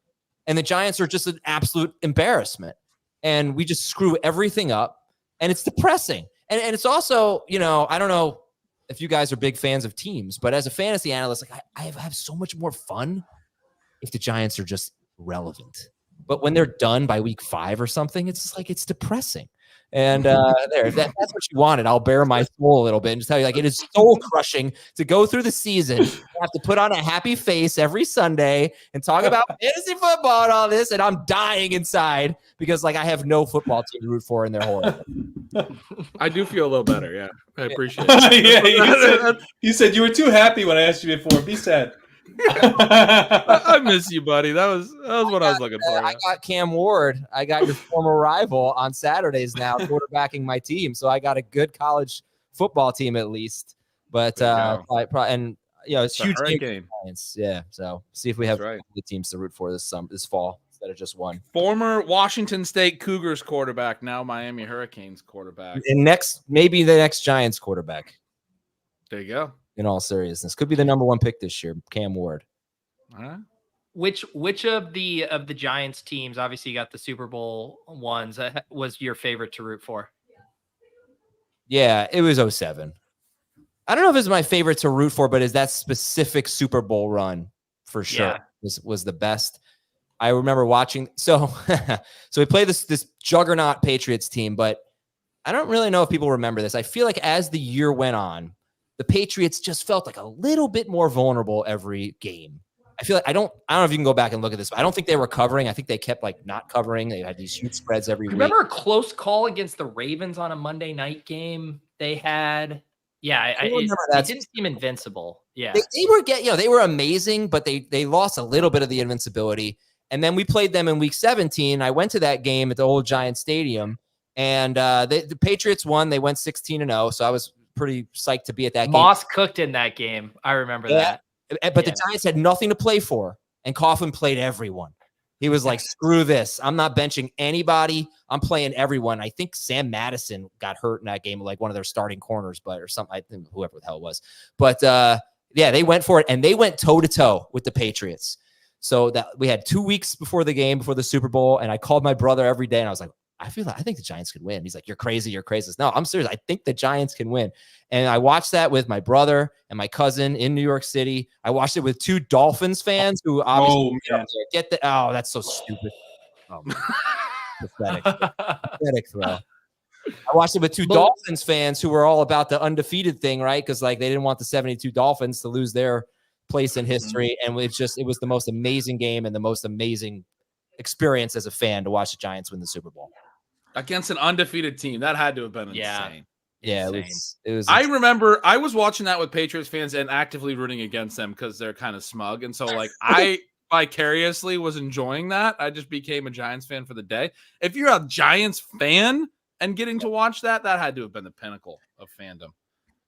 and the Giants are just an absolute embarrassment. And we just screw everything up, and it's depressing. And it's also, I don't know if you guys are big fans of teams, but as a fantasy analyst, like I have so much more fun if the Giants are just relevant. But when they're done by week 5 or something, it's just like it's depressing. And if that's what you wanted, I'll bare my soul a little bit and just tell you, like, it is soul crushing to go through the season. You have to put on a happy face every Sunday and talk about fantasy football and all this, and I'm dying inside because, like, I have no football team to root for in their whole life. I do feel a little better. Yeah, I appreciate it. Yeah, you said you were too happy when I asked you before. Be sad. I miss you, buddy. That was what I was looking for. I got Cam Ward. I got your former rival on Saturdays now quarterbacking my team. So I got a good college football team at least. But it's huge game. Yeah. So see if we have the teams to root for this fall instead of just one. Former Washington State Cougars quarterback, now Miami Hurricanes quarterback. And maybe the next Giants quarterback. There you go. In all seriousness, could be the number 1 pick this year, Cam Ward. All right. Which of the Giants teams, obviously you got the Super Bowl ones, was your favorite to root for? Yeah, it was 07. I don't know if it's my favorite to root for, but is that specific Super Bowl run for sure was the best. I remember watching. So we play this juggernaut Patriots team, but I don't really know if people remember this. I feel like as the year went on, the Patriots just felt like a little bit more vulnerable every game. I feel like I don't know if you can go back and look at this, but I don't think they were covering. I think they kept like not covering. They had these huge spreads every week. Remember a close call against the Ravens on a Monday night game they had? Yeah, it didn't seem invincible. Yeah, they were amazing, but they lost a little bit of the invincibility. And then we played them in week 17. I went to that game at the old Giant Stadium, and the Patriots won. They went 16-0, so I was pretty psyched to be at that game. Moss cooked in that game. I remember that. But the Giants had nothing to play for, and Coughlin played everyone. He was like, screw this. I'm not benching anybody. I'm playing everyone. I think Sam Madison got hurt in that game, like one of their starting corners, or something. I think whoever the hell it was. But they went for it, and they went toe-to-toe with the Patriots. So that we had 2 weeks before the game, before the Super Bowl, and I called my brother every day, and I was like, I think the Giants could win. He's like, you're crazy. No, I'm serious. I think the Giants can win. And I watched that with my brother and my cousin in New York City. I watched it with 2 Dolphins fans who obviously that's so stupid. Oh, pathetic throw. I watched it with 2 Dolphins fans who were all about the undefeated thing, right? Because like they didn't want the 72 Dolphins to lose their place in history. And it was the most amazing game and the most amazing experience as a fan to watch the Giants win the Super Bowl. Against an undefeated team. That had to have been insane. Yeah, it was. I remember I was watching that with Patriots fans and actively rooting against them because they're kind of smug. And so like I vicariously was enjoying that. I just became a Giants fan for the day. If you're a Giants fan and getting to watch that had to have been the pinnacle of fandom.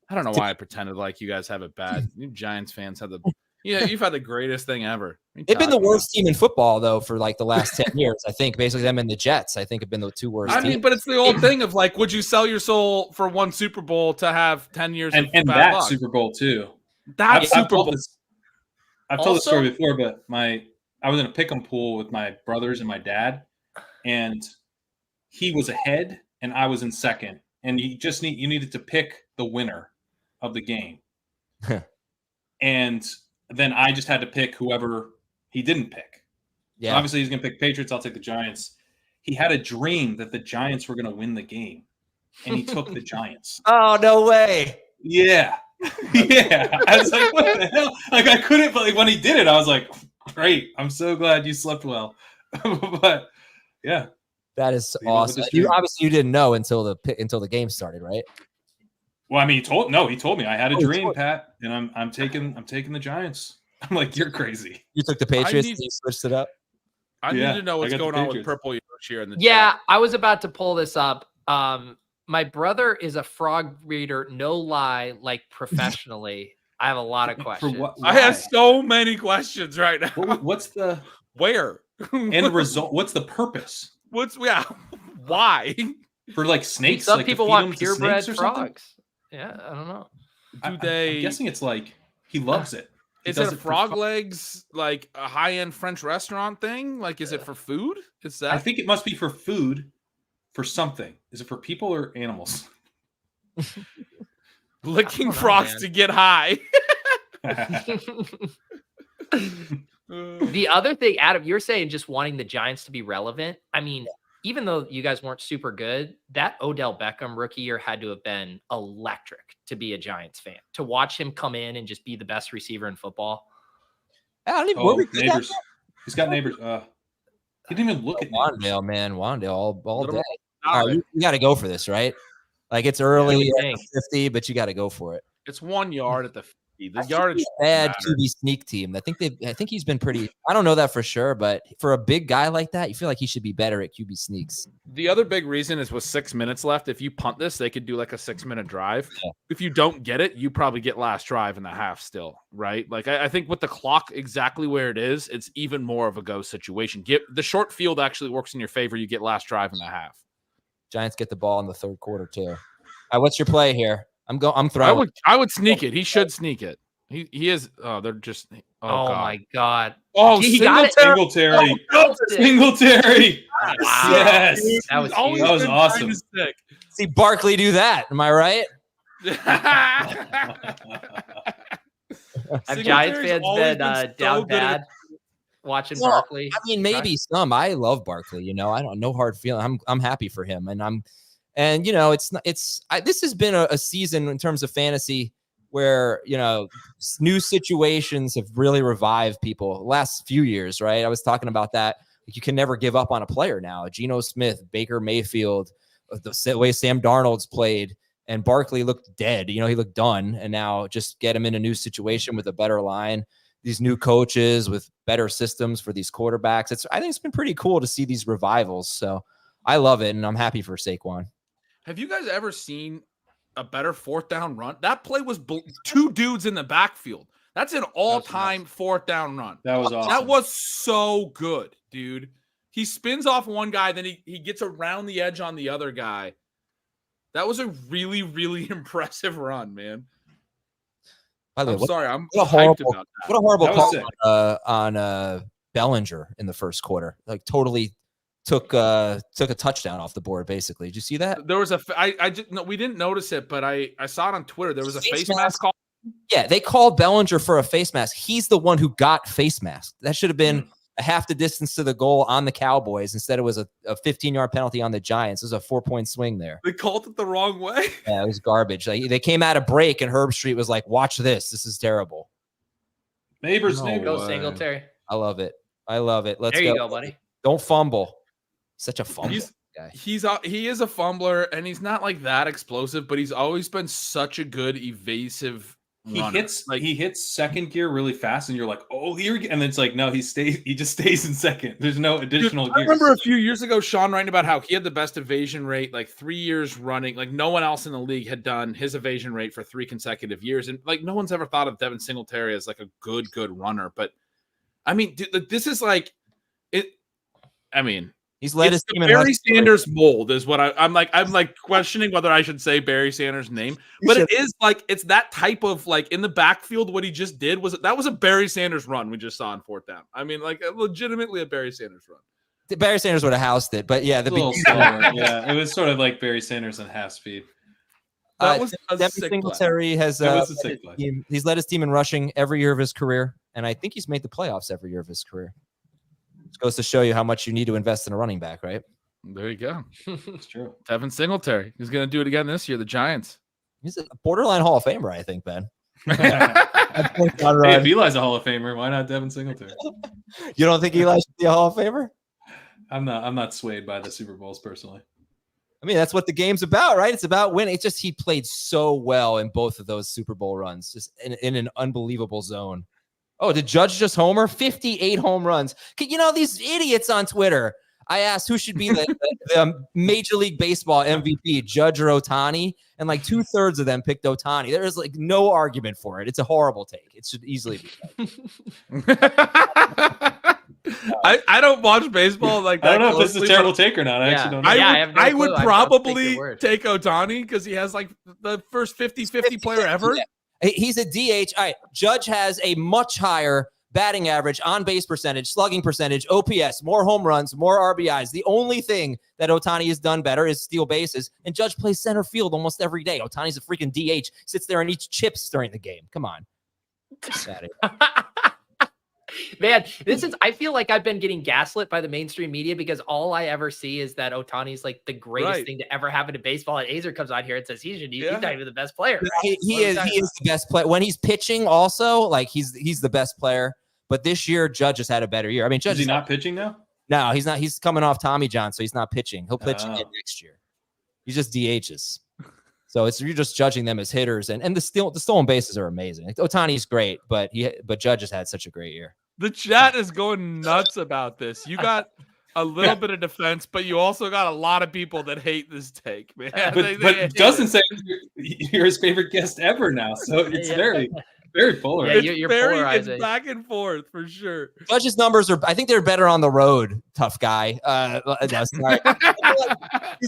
I don't know why I pretended like you guys have it bad. You Giants fans have the Yeah, you've had the greatest thing ever. They've been the worst team in football, though, for like the last 10 years. I think basically them and the Jets, I think, have been the two worst teams. But it's the old thing of like, would you sell your soul for one Super Bowl to have 10 years and of bad that luck? Super Bowl too? That Super Bowl. I've told this story before, but I was in a pick 'em pool with my brothers and my dad, and he was ahead and I was in second, and you needed to pick the winner of the game, and then I just had to pick whoever he didn't pick. Yeah, so obviously he's going to pick Patriots. I'll take the Giants. He had a dream that the Giants were going to win the game, and he took the Giants. Oh, no way. Yeah. Yeah. I was like, what the hell? Like, I couldn't, but like, when he did it, I was like, great. I'm so glad you slept well. But yeah. That is awesome. Obviously you didn't know until the game started, right? Well, I mean, he told me I had a dream, Pat, and I'm taking the Giants. I'm like, you're crazy. You took the Patriots and you switched it up. I need to know what's going on with Purple here in the chat. chat. I was about to pull this up. My brother is a frog breeder, no lie, like professionally. I have a lot of questions. I have so many questions right now. What's the where end result? What's the purpose? Why? For like snakes? Some like people want purebred frogs. Yeah, I don't know. I'm guessing it's like he loves it. Is it a frog legs, like a high-end French restaurant thing? Like, is it for food? Is that? I think it must be for food, for something. Is it for people or animals? Licking frogs to get high. The other thing, Adam, you're saying just wanting the Giants to be relevant. I mean, even though you guys weren't super good, that Odell Beckham rookie year had to have been electric to be a Giants fan. To watch him come in and just be the best receiver in football. I don't even Nabers. He's got Nabers. He didn't even look at Wandale, man. Wandale all day. All right, you got to go for this, right? Like it's early at 50, but you got to go for it. It's 1 yard at the 50. The yardage bad QB sneak team. I think he's been pretty. I don't know that for sure, but for a big guy like that, you feel like he should be better at QB sneaks. The other big reason is with 6 minutes left. If you punt this, they could do like a 6-minute drive. Yeah. If you don't get it, you probably get last drive in the half still, right? Like I think with the clock exactly where it is, it's even more of a go situation. The short field actually works in your favor. You get last drive in the half. Giants get the ball in the third quarter too. All right, what's your play here? I'm throwing. I would sneak it. He should sneak it. He is. Oh, they're just. Oh my God. Oh, he got it. Singletary. Singletary. Wow. Yes. That was awesome. See Barkley do that. Am I right? Have Giants fans been down bad watching Barkley? I mean, maybe some. I love Barkley. You know, I don't no hard feeling. I'm happy for him, and you know, this has been a season in terms of fantasy where, you know, new situations have really revived people last few years, right? I was talking about that. Like, you can never give up on a player now. Geno Smith, Baker Mayfield, the way Sam Darnold's played, and Barkley looked dead. You know, he looked done. And now just get him in a new situation with a better line, these new coaches with better systems for these quarterbacks. I think it's been pretty cool to see these revivals. So I love it, and I'm happy for Saquon. Have you guys ever seen a better fourth down run? That play was two dudes in the backfield. That's an all-time fourth down run. That was awesome. That was so good, dude. He spins off one guy, then he gets around the edge on the other guy. That was a really, really impressive run, man. I'm sorry. I'm hyped about that. What a horrible call on Bellinger in the first quarter. Like, totally took a touchdown off the board, basically. Did you see that? There was we didn't notice it, but I saw it on Twitter. There was a face mask call. Yeah, they called Bellinger for a face mask. He's the one who got face masked. That should have been a half the distance to the goal on the Cowboys. Instead, it was a 15-yard penalty on the Giants. It was a 4-point swing there. They called it the wrong way. Yeah, it was garbage. Like, they came out of break, and Herb Street was like, watch this. This is terrible. Nabers. Go Singletary. I love it. Let's go. There you go, buddy. Don't fumble. Such a fumble guy. He is a fumbler, and he's not like that explosive, but he's always been such a good evasive runner. He hits second gear really fast, and you're like, oh, here, and it's like, no, he just stays in second. There's no additional gears. I remember a few years ago, Sean writing about how he had the best evasion rate, like 3 years running. Like no one else in the league had done his evasion rate for 3 consecutive years, and like no one's ever thought of Devin Singletary as like a good runner. But I mean, dude, this is like it. I mean. He's led his team in Barry Sanders mold is what I'm like questioning whether I should say Barry Sanders' name, but it is like it's that type of like in the backfield. What he just did was a Barry Sanders run we just saw on 4th down. I mean, like legitimately a Barry Sanders run. Barry Sanders would have housed it, but yeah, a little slower. Yeah, it was sort of like Barry Sanders in half speed. That was Devin Singletary has he's led his team in rushing every year of his career, and I think he's made the playoffs every year of his career. It goes to show you how much you need to invest in a running back, right? There you go. It's true. Devin Singletary. He's going to do it again this year. The Giants. He's a borderline Hall of Famer, I think, Ben. Hey, if Eli's a Hall of Famer, why not Devin Singletary? You don't think Eli should be a Hall of Famer? I'm not swayed by the Super Bowls personally. I mean, that's what the game's about, right? It's about winning. It's just he played so well in both of those Super Bowl runs, just in an unbelievable zone. Oh, did Judge just homer? 58 home runs. You know, these idiots on Twitter. I asked who should be the Major League Baseball MVP, Judge or Ohtani, and like 2/3 of them picked Ohtani. There is like no argument for it. It's a horrible take. It should easily be. I don't watch baseball like that. I don't know if this is a terrible take or not. I actually don't know. I would probably take Ohtani because he has like the first 50-50 player ever. Yeah. He's a DH. All right. Judge has a much higher batting average, on base percentage, slugging percentage, OPS, more home runs, more RBIs. The only thing that Ohtani has done better is steal bases. And Judge plays center field almost every day. Ohtani's a freaking DH, sits there and eats chips during the game. Come on. Man, I feel like I've been getting gaslit by the mainstream media because all I ever see is that Ohtani's like the greatest thing to ever happen to baseball. And Aizer comes out here and says he's not even the best player. Right? He is the best player. When he's pitching also, like he's the best player. But this year, Judge has had a better year. I mean, Judge is he not pitching now? No, he's not. He's coming off Tommy John, so he's not pitching. He'll pitch again next year. He's just DHs. So you're just judging them as hitters, and the stolen bases are amazing. Like, Ohtani's great, but Judge has had such a great year. The chat is going nuts about this. You got a little bit of defense, but you also got a lot of people that hate this take, man. But Justin said you're his favorite guest ever now, so it's very polarizing. Yeah, you're polarizing. It's back and forth for sure. Judge's numbers are, I think they're better on the road. Tough guy. No, sorry.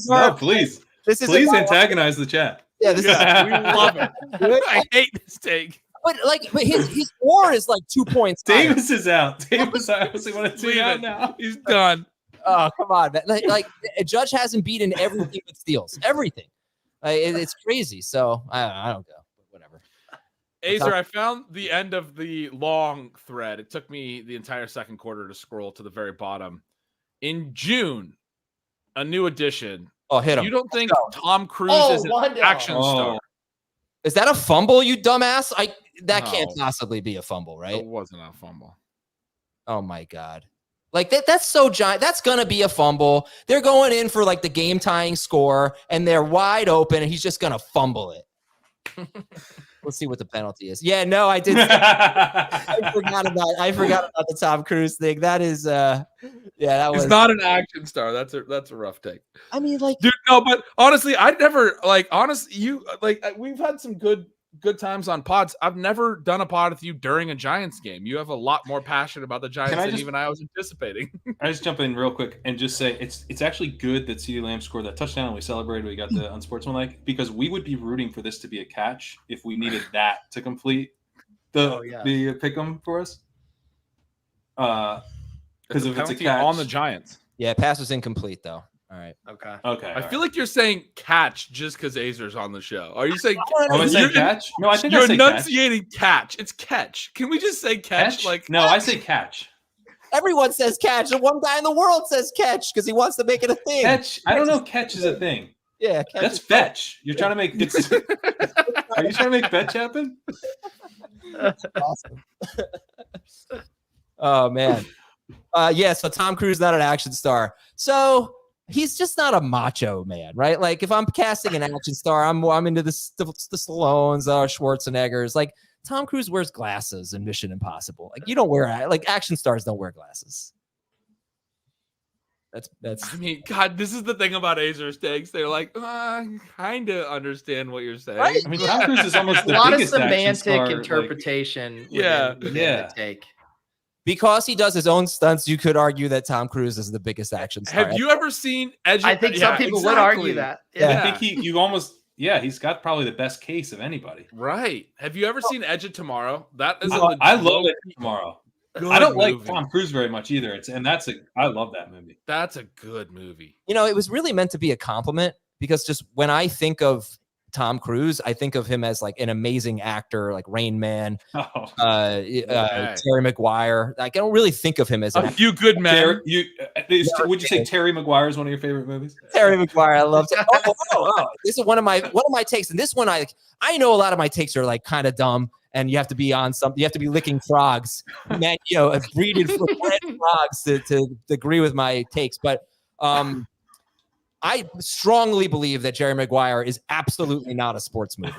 No, please antagonize the chat. Yeah, this is we love it. I hate this take. But his WAR is like 2 points. Davis is out. Davis, I honestly want to see out now. He's done. Oh, come on, man. Like Judge hasn't beaten everything but steals. Everything. It's crazy. So I don't go. But whatever. Aizer, I found the end of the long thread. It took me the entire second quarter to scroll to the very bottom. In June, a new addition. Oh, hit him. You don't think Tom Cruise is an action star? Is that a fumble, you dumbass? That can't possibly be a fumble, right? It wasn't a fumble. Oh my God. Like that's so giant. That's gonna be a fumble. They're going in for like the game tying score and they're wide open and he's just gonna fumble it. Let's see what the penalty is. Yeah, no, I did. I forgot about the Tom Cruise thing. That is that was. It's not an action star. That's a rough take. I mean, like, dude, no, but honestly, I'd never we've had some good times on pods. I've never done a pod with you during a Giants game. You have a lot more passion about the Giants than even I was anticipating. I just jump in real quick and just say it's actually good that CeeDee Lamb scored that touchdown and we celebrated. We got the unsportsmanlike because we would be rooting for this to be a catch if we needed that to complete the pick 'em for us. Because if it's a catch on the Giants, pass was incomplete though. All right. Okay. I feel like you're saying catch just because Azer's on the show. Are you saying? Am I saying catch? No, I think you're I say enunciating catch. It's catch. Can we just say catch? Like no, I say catch. Everyone says catch. The one guy in the world says catch because he wants to make it a thing. Catch. I don't know. Catch is a thing. Yeah, that's fetch. You're trying to make. Are you trying to make fetch happen? That's awesome. Oh man. So Tom Cruise not an action star. So he's just not a macho man, right? Like if I'm casting an action star, I'm into the Stallones, Schwarzeneggers. Like Tom Cruise wears glasses in Mission Impossible. Like you don't wear like action stars don't wear glasses. That's. I mean, God, this is the thing about Aizer's takes. They're like, I kind of understand what you're saying. Right? I mean, Tom Cruise is almost A the lot of biggest action semantic star, interpretation. Yeah. within the take. Because he does his own stunts, you could argue that Tom Cruise is the biggest action star. Have you ever seen Edge? I think some people would argue that. I think he's got probably the best case of anybody. Right. Have you ever seen Edge of Tomorrow? That is I love it tomorrow. Good I don't movie. like Tom Cruise very much either. I love that movie. That's a good movie. You know, it was really meant to be a compliment because just when I think of Tom Cruise, I think of him as like an amazing actor, like Rain Man, Terry Maguire. Like I don't really think of him as A Few Good Men. Would you say Terry Maguire is one of your favorite movies? Terry Maguire. I love. This is one of my takes, and this one I know a lot of my takes are like kind of dumb. And you have to be on something. You have to be licking frogs, man. You know, breeded for frogs to agree with my takes. But I strongly believe that Jerry Maguire is absolutely not a sports movie.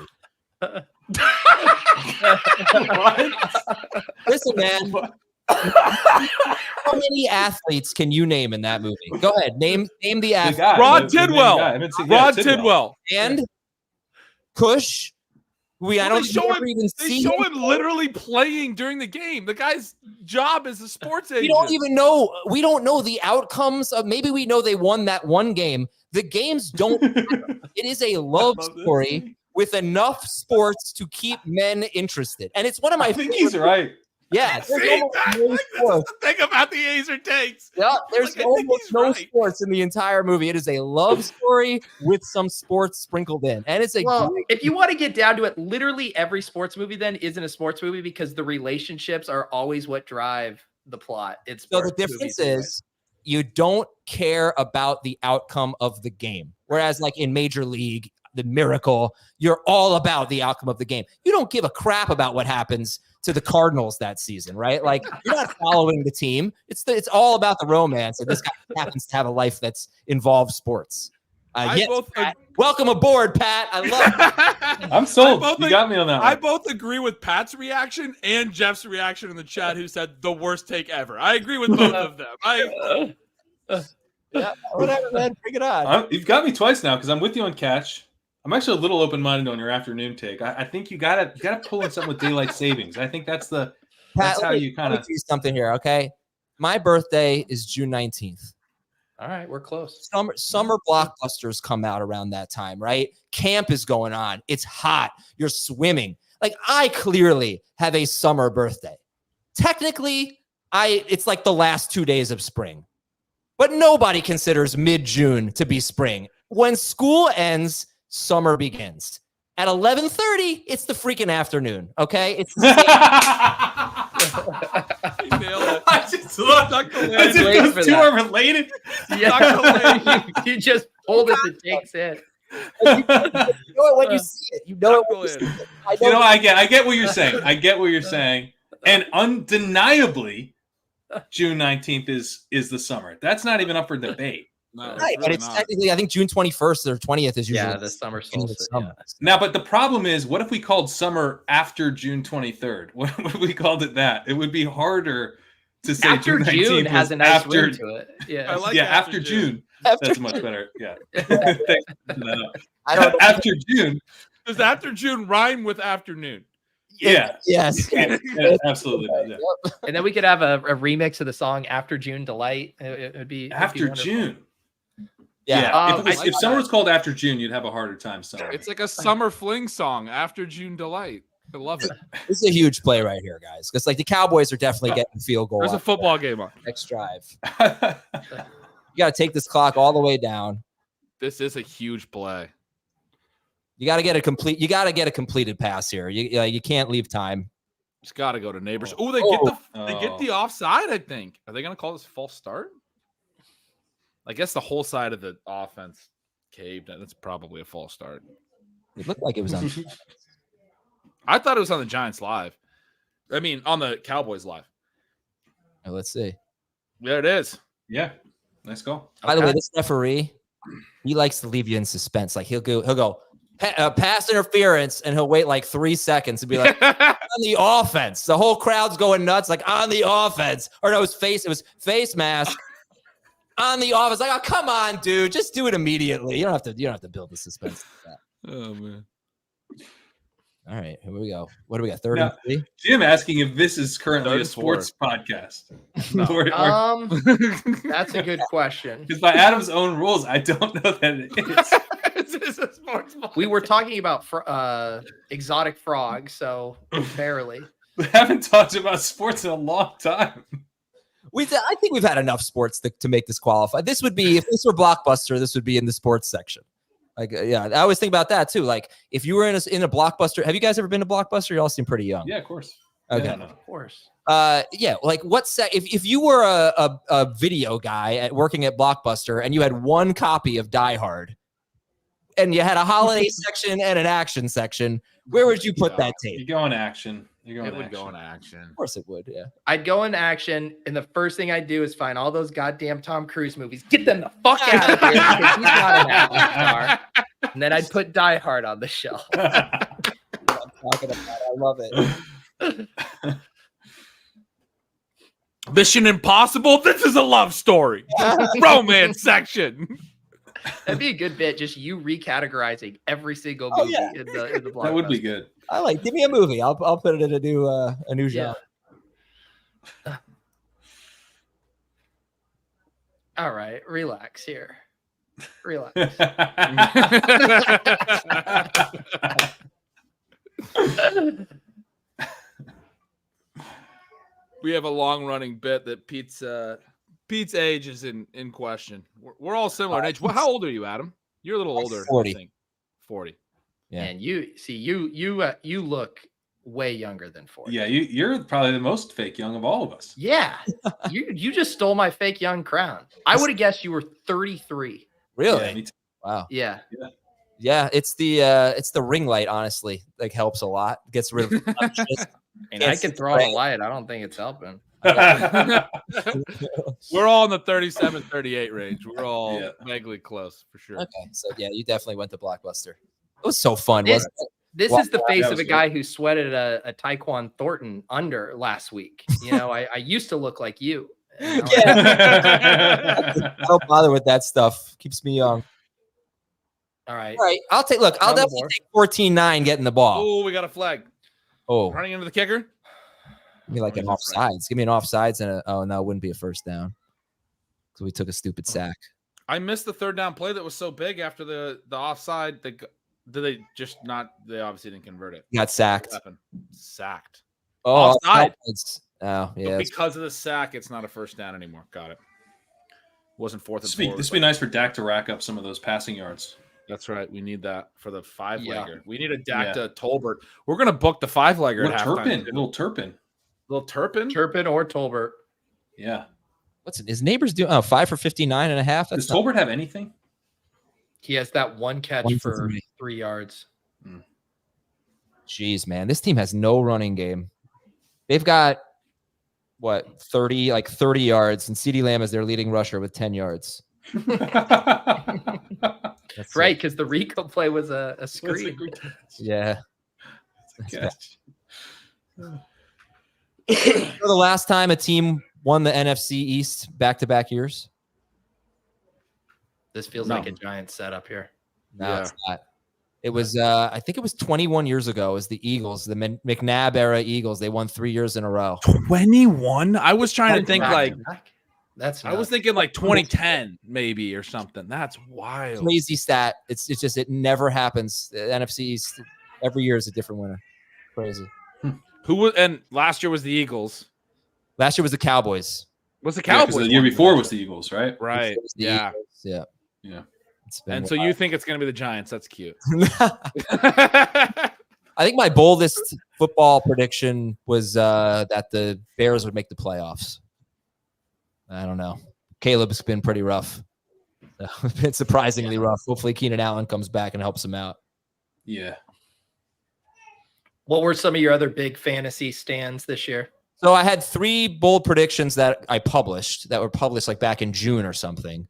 Listen, man. How many athletes can you name in that movie? Go ahead, name the athlete. Rod Tidwell. Rod Tidwell And Kush. I don't even see him literally playing during the game. The guy's job is a sports agent. We don't know the outcomes of. Maybe we know they won that one game. The games don't matter. It is a love story with enough sports to keep men interested, and it's one of my. I think he's right. Yeah, this is the thing about the Aizer takes. Yeah, there's almost no sports in the entire movie. It is a love story with some sports sprinkled in, and it's if you want to get down to it, literally every sports movie then isn't a sports movie because the relationships are always what drive the plot. So the difference is you don't care about the outcome of the game, whereas like in Major League, the Miracle, you're all about the outcome of the game. You don't give a crap about what happens to the Cardinals that season, right? Like you're not following the team. It's all about the romance. And this guy happens to have a life that's involved sports. Welcome aboard, Pat. I love it. I'm sold. You got me on that one. I both agree with Pat's reaction and Jeff's reaction in the chat, who said the worst take ever. I agree with both of them. Yeah, whatever, man. Bring it on. You've got me twice now because I'm with you on catch. I'm actually a little open-minded on your afternoon take. I think you gotta pull in something with daylight savings. I think that's how you kind of do something here. Okay, my birthday is June 19th. All right, we're close. Summer blockbusters come out around that time, right? Camp is going on. It's hot. You're swimming. Like I clearly have a summer birthday. Technically, it's like the last 2 days of spring, but nobody considers mid-June to be spring. When school ends, summer begins. At 11:30, it's the freaking afternoon. Okay, it's the You nailed it. I just looked. As if those two are related. Yeah, you just pulled it. The takes in. You know it when you see it. You know it when you see it. I get what you're saying. I get what you're saying. And undeniably, June 19th is the summer. That's not even up for debate. No, right, but it's technically, I think June 21st or 20th is usually the summer solstice. Summer. Yeah. Now, but the problem is, what if we called summer after June 23rd? What if we called it that? It would be harder to say After June has a nice ring to it. Yeah, I like after June. That's much better. Yeah. I don't. After June. Does after June rhyme with afternoon? Yeah. Yes. Yeah, absolutely. Yeah. And then we could have a remix of the song "After June Delight." It would be After June. Yeah. If summer was called After June, you'd have a harder time. Summer. It's like a summer fling song. After June Delight. I love it. This is a huge play right here, guys. Because like the Cowboys are definitely getting field goal. There's a football game on. Next drive. You got to take this clock all the way down. This is a huge play. You got to get a complete. You got to get a completed pass here. You can't leave time. Just got to go to Nabers. Oh, they get the offside. I think. Are they going to call this false start? I guess the whole side of the offense caved, and it's probably a false start. It looked like it was on. I thought it was on the Giants live. I mean, on the Cowboys live. Let's see. There it is. Yeah. Nice call. By the way, this referee, he likes to leave you in suspense. Like he'll go pass interference, and he'll wait like 3 seconds and be like, on the offense. The whole crowd's going nuts, like on the offense. Or no, it was face mask on the offense. Like, oh, come on, dude, just do it immediately. You don't have to build the suspense like that. Oh man. All right, here we go. What do we got? 33? Jim asking if this is currently a sports podcast. No. That's a good question. Because by Adam's own rules, I don't know that it is. This is a sports podcast. We were talking about exotic frogs, so barely. We haven't talked about sports in a long time. I think we've had enough sports to make this qualify. This would be, if this were Blockbuster, this would be in the sports section. Like, yeah, I always think about that too. Like, if you were in a Blockbuster, have you guys ever been to Blockbuster? You all seem pretty young. Yeah, of course. Okay. Yeah, no. Of course. Yeah. Like, if you were a video guy working at Blockbuster and you had one copy of Die Hard, and you had a holiday section and an action section, where would you put that tape? You go in action. It would go in action. Of course it would. Yeah. I'd go in action, and the first thing I'd do is find all those goddamn Tom Cruise movies, get them the fuck out of here because he's not an action star. And then I'd put Die Hard on the shelf. I'm talking about. I love it. Mission Impossible. This is a love story. Romance section. That'd be a good bit. Just you recategorizing every single movie in the Blockbuster. That would be good. Give me a movie. I'll put it in a new genre. All right, relax here. Relax. We have a long-running bit that Pete's age is in question. We're all similar in age. Well, how old are you, Adam? You're a little older. 40. I think. 40. Yeah. And you look way younger than 40. Yeah, you're probably the most fake young of all of us. Yeah. you just stole my fake young crown. I would have guessed you were 33. Really? Yeah, me too. Wow. Yeah. Yeah, it's the ring light, honestly. Like, helps a lot. Gets rid of And I can throw out a light. I don't think it's helping. We're all in the 37, 38 range. We're all vaguely close for sure. Okay, so yeah, you definitely went to Blockbuster. It was so fun, wasn't it? This is the face of a guy who sweated a Taekwon Thornton under last week. You know, I used to look like you. Yeah. Don't bother with that stuff. Keeps me young. All right. I'll definitely take 14-9 getting the ball. Oh, we got a flag. Oh, Running into the kicker. Give me like an offsides. Give me an offsides and no, it wouldn't be a first down. So we took a stupid sack. I missed the third down play that was so big after the offside. Did they just not? They obviously didn't convert it. Got sacked. Sacked. Oh, offside. Yeah. But because of the sack, it's not a first down anymore. Got it. Wasn't fourth and four. This would be nice for Dak to rack up some of those passing yards. That's right. We need that for the 5-legger. Yeah. We need a Dak to Tolbert. We're gonna book the 5-legger at halftime. Little Turpin. Turpin or Tolbert. Yeah. Is Nabers doing? 5 for 59.5. Does Tolbert have anything? He has that one catch for 3 yards. Jeez, man, this team has no running game. They've got 30 yards, and CeeDee Lamb is their leading rusher with 10 yards. That's right, because the Rico play was a screen. Yeah. The last time a team won the NFC East back-to-back years? This feels like a giant setup here. No, it's not. It was, I think it was 21 years ago. It was the Eagles, the McNabb era Eagles. They won 3 years in a row. 21? I was trying to think I was thinking like 2010 maybe or something. That's wild. Crazy stat. It's just, it never happens. The NFC East every year is a different winner. Crazy. And last year was the Eagles. Last year was the Cowboys. Was the Cowboys? The year before was the Eagles, right? Right. Yeah. Eagles. Yeah. And so you think it's going to be the Giants. That's cute. I think my boldest football prediction was that the Bears would make the playoffs. I don't know. Caleb's been pretty rough. It's been surprisingly rough. Hopefully Keenan Allen comes back and helps him out. Yeah. What were some of your other big fantasy stands this year? So I had 3 bold predictions that I published that were published like back in June or something.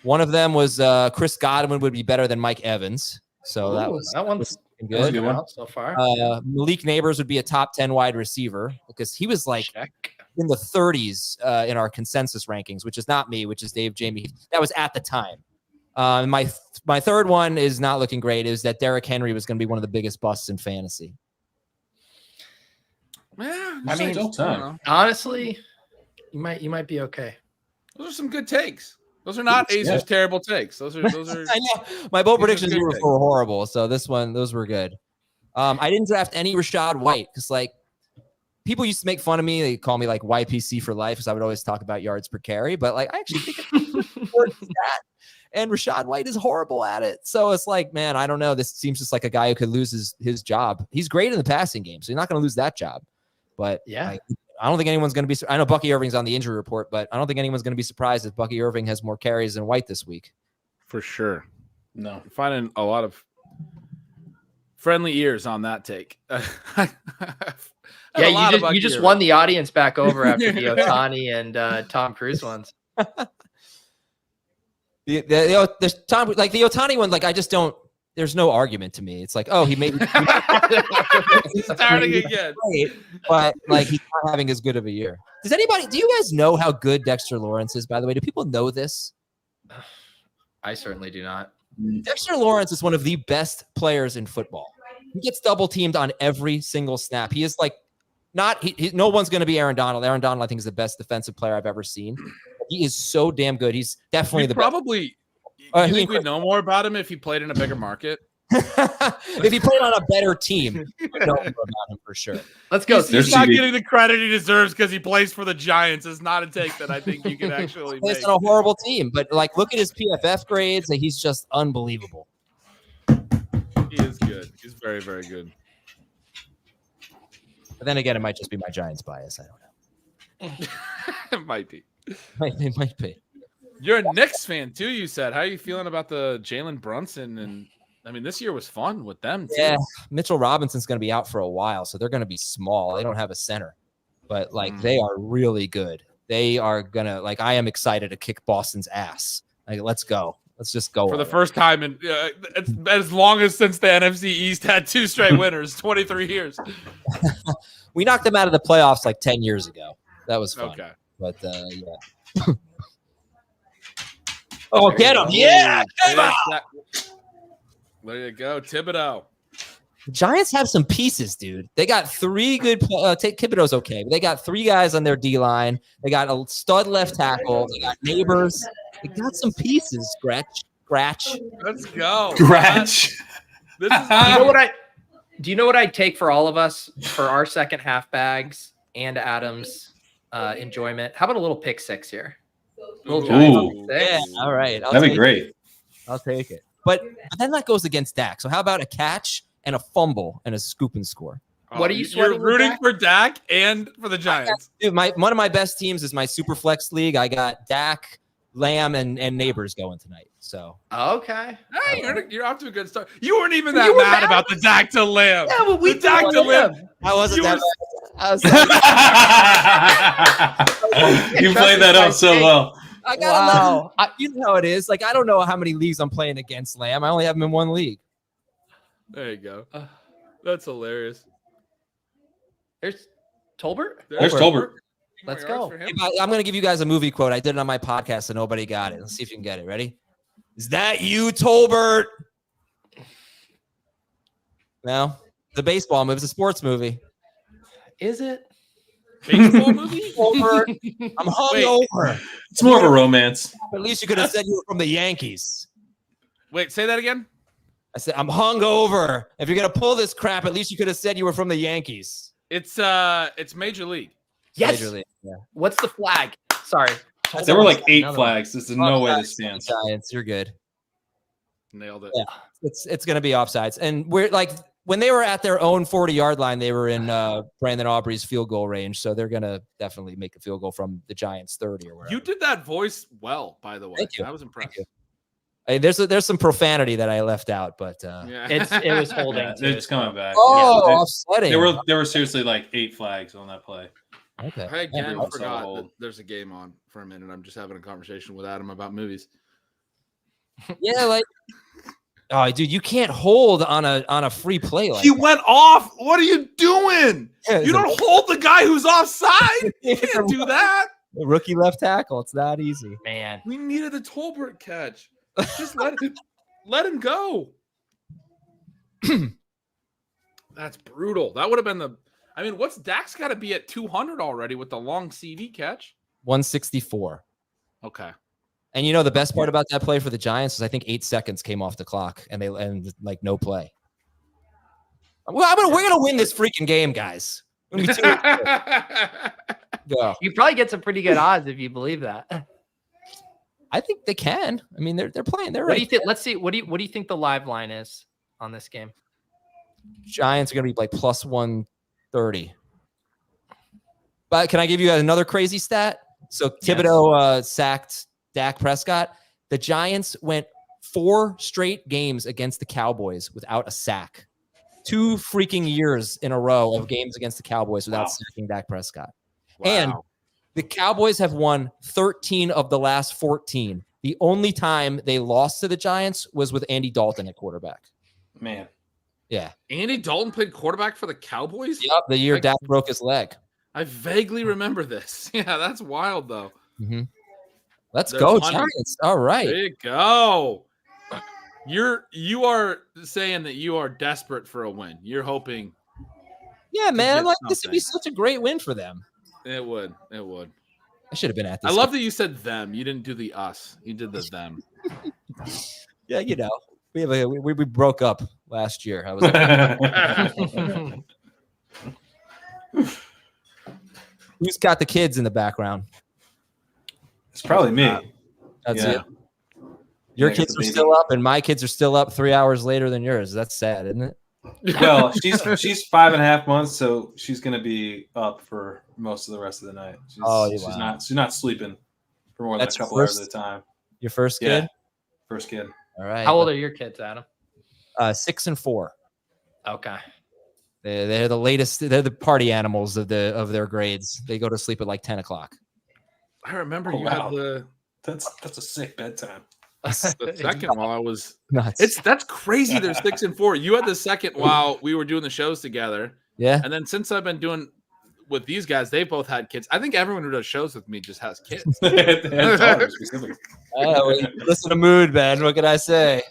One of them was Chris Godwin would be better than Mike Evans. So that one's good. Good one. So far. Malik Nabers would be a top 10 wide receiver because he was like in the 30s in our consensus rankings, which is not me, which is Dave Jamie. That was at the time. My third one is not looking great. Is that Derrick Henry was going to be one of the biggest busts in fantasy. Yeah, I mean, don't know. Honestly, you might be okay. Those are some good takes. Those are not Aizer's terrible takes. Those are. I know my bold predictions were horrible, so those were good. I didn't draft any Rashad White because like people used to make fun of me. They call me like YPC for life because I would always talk about yards per carry, but like I actually think it's an important stat. And Rashad White is horrible at it. So it's like, man, I don't know. This seems just like a guy who could lose his job. He's great in the passing game, so you're not going to lose that job. But yeah, I don't think anyone's going to be. I know Bucky Irving's on the injury report, but I don't think anyone's going to be surprised if Bucky Irving has more carries than White this week. For sure. No. I'm finding a lot of friendly ears on that take. Yeah, you just won the audience back over after the Ohtani and Tom Cruise ones. The Tom, like the Ohtani one, like I just don't. There's no argument to me. It's like, oh, he made he's starting again, but like he's not having as good of a year. Do you guys know how good Dexter Lawrence is? By the way, do people know this? I certainly do not. Dexter Lawrence is one of the best players in football. He gets double teamed on every single snap. He is like no one's going to be Aaron Donald. Aaron Donald, I think, is the best defensive player I've ever seen. He is so damn good. He's definitely the probably. best. You think we'd know more about him if he played in a bigger market? If he played on a better team, we'd know more about him for sure. Let's go. He's not getting the credit he deserves because he plays for the Giants. It's not a take that I think you can actually make. He's on a horrible team, but like look at his PFF grades. And he's just unbelievable. He is good. He's very, very good. But then again, it might just be my Giants bias. I don't know. It might be. It might be. You're a Knicks fan too, you said. How are you feeling about the Jalen Brunson? And I mean, this year was fun with them too. Yeah, Mitchell Robinson's going to be out for a while, so they're going to be small. They don't have a center, but like they are really good. They are going to like. I am excited to kick Boston's ass. Like, let's go. Let's just go for the first time in as long as since the NFC East had 2 straight winners, 23 years. We knocked them out of the playoffs like 10 years ago. That was fun. Okay, but yeah. Oh, get him! Yeah, there you go, Thibodeau. The Giants have some pieces, dude. They got 3 good. Take Thibodeau's okay, but they got 3 guys on their D line. They got a stud left tackle. They got Nabers. They got some pieces. Scratch. Let's go. Scratch. This is do you know what I'd take for all of us for our second half bags and Adam's enjoyment? How about a little pick 6 here? Yeah, all right. That'd be great. I'll take it. But then that goes against Dak. So how about a catch and a fumble and a scoop and score? What are you You're rooting for Dak and for the Giants. Dude, one of my best teams is my super flex league. I got Dak, Lamb, and Nabers going tonight. So okay. Hey, you're off to a good start. You weren't even that mad about the Dak to Lamb. Yeah, well, we Dak to Lamb. I wasn't that bad. You played that up so well. I got you know how it is. Like I don't know how many leagues I'm playing against Lamb. I only have him in 1 league. There you go. That's hilarious. There's Tolbert. There's Tolbert. Let's go. I'm going to give you guys a movie quote. I did it on my podcast and nobody got it. Let's see if you can get it. Ready? Is that you, Tolbert? No, the baseball movie. It's a sports movie. Is it? Baseball movie? Tolbert. I'm hungover. It's more of a romance. At least you could have said you were from the Yankees. Wait, say that again. I said I'm hungover. If you're gonna pull this crap, at least you could have said you were from the Yankees. It's Major League. Yes. Major League. Yeah. What's the flag? Sorry. There were like 8 flags. There's no way this stands. Giants, you're good. Nailed it. Yeah, it's gonna be offsides, and we're like when they were at their own 40-yard line, they were in Brandon Aubrey's field goal range, so they're gonna definitely make a field goal from the Giants 30 or whatever. You did that voice well, by the way. Thank you. I was impressed. Hey, there's some profanity that I left out, but it was holding. It's coming back. Oh, offsetting. There were seriously like 8 flags on that play. Okay. I again Everyone's forgot so that old. there's a game on for a minute. I'm just having a conversation with Adam about movies. Yeah, like, oh, dude, you can't hold on a free play like He that. went off. What are you doing? Yeah, You don't hold the guy who's offside. You can't do that. Rookie left tackle. It's not easy. Man. We needed a Tolbert catch. Just let him go. That's brutal. That would have been what's Dak's got to be at 200 already with the long CD catch? 164. Okay. And you know the best part about that play for the Giants is I think 8 seconds came off the clock and like no play. Well, we're gonna win this freaking game, guys. We're gonna be yeah. You probably get some pretty good odds if you believe that. I think they can. I mean, they're playing. They're What right. do you think? Let's see. What do you think the live line is on this game? Giants are gonna be like plus 130. But can I give you another crazy stat? So Thibodeau sacked Dak Prescott. The Giants went 4 straight games against the Cowboys without a sack. 2 freaking years in a row of games against the Cowboys without sacking Dak Prescott. Wow. And the Cowboys have won 13 of the last 14. The only time they lost to the Giants was with Andy Dalton at quarterback. Man. Yeah. Andy Dalton played quarterback for the Cowboys? Yep. The year Dak broke his leg. I vaguely remember this. Yeah, that's wild, though. Mm-hmm. Let's They're go, funny. Giants. All right. There you go. You are saying that you are desperate for a win. You're hoping Yeah, man. get Like this would be something. such a great win for them. it would. It would. I should have been at this. I love that you said them. You didn't do the us. You did the them. Yeah, you know, we broke up last year. I was like, who's got the kids in the background? It's probably me. That's Yeah. it. Your Yeah, I got kids the are baby. still up, and my kids are still up 3 hours later than yours. That's sad, isn't it? Well, she's 5.5 months, so she's gonna be up for most of the rest of the night. She's not sleeping for more than That's a couple hours first- at a time. Your first Yeah. kid? First kid. All right. How old are your kids, Adam? 6 and 4. Okay. They're the latest. They're the party animals of their grades. They go to sleep at like 10 o'clock. I remember Oh, you wow. had the That's a sick bedtime. second while I was. Nuts. That's crazy. They're 6 and 4. You had the second while we were doing the shows together, Yeah. and then since I've been doing with these guys, they both had kids. I think everyone who does shows with me just has kids. Specifically. Listen to mood, man. What can I say?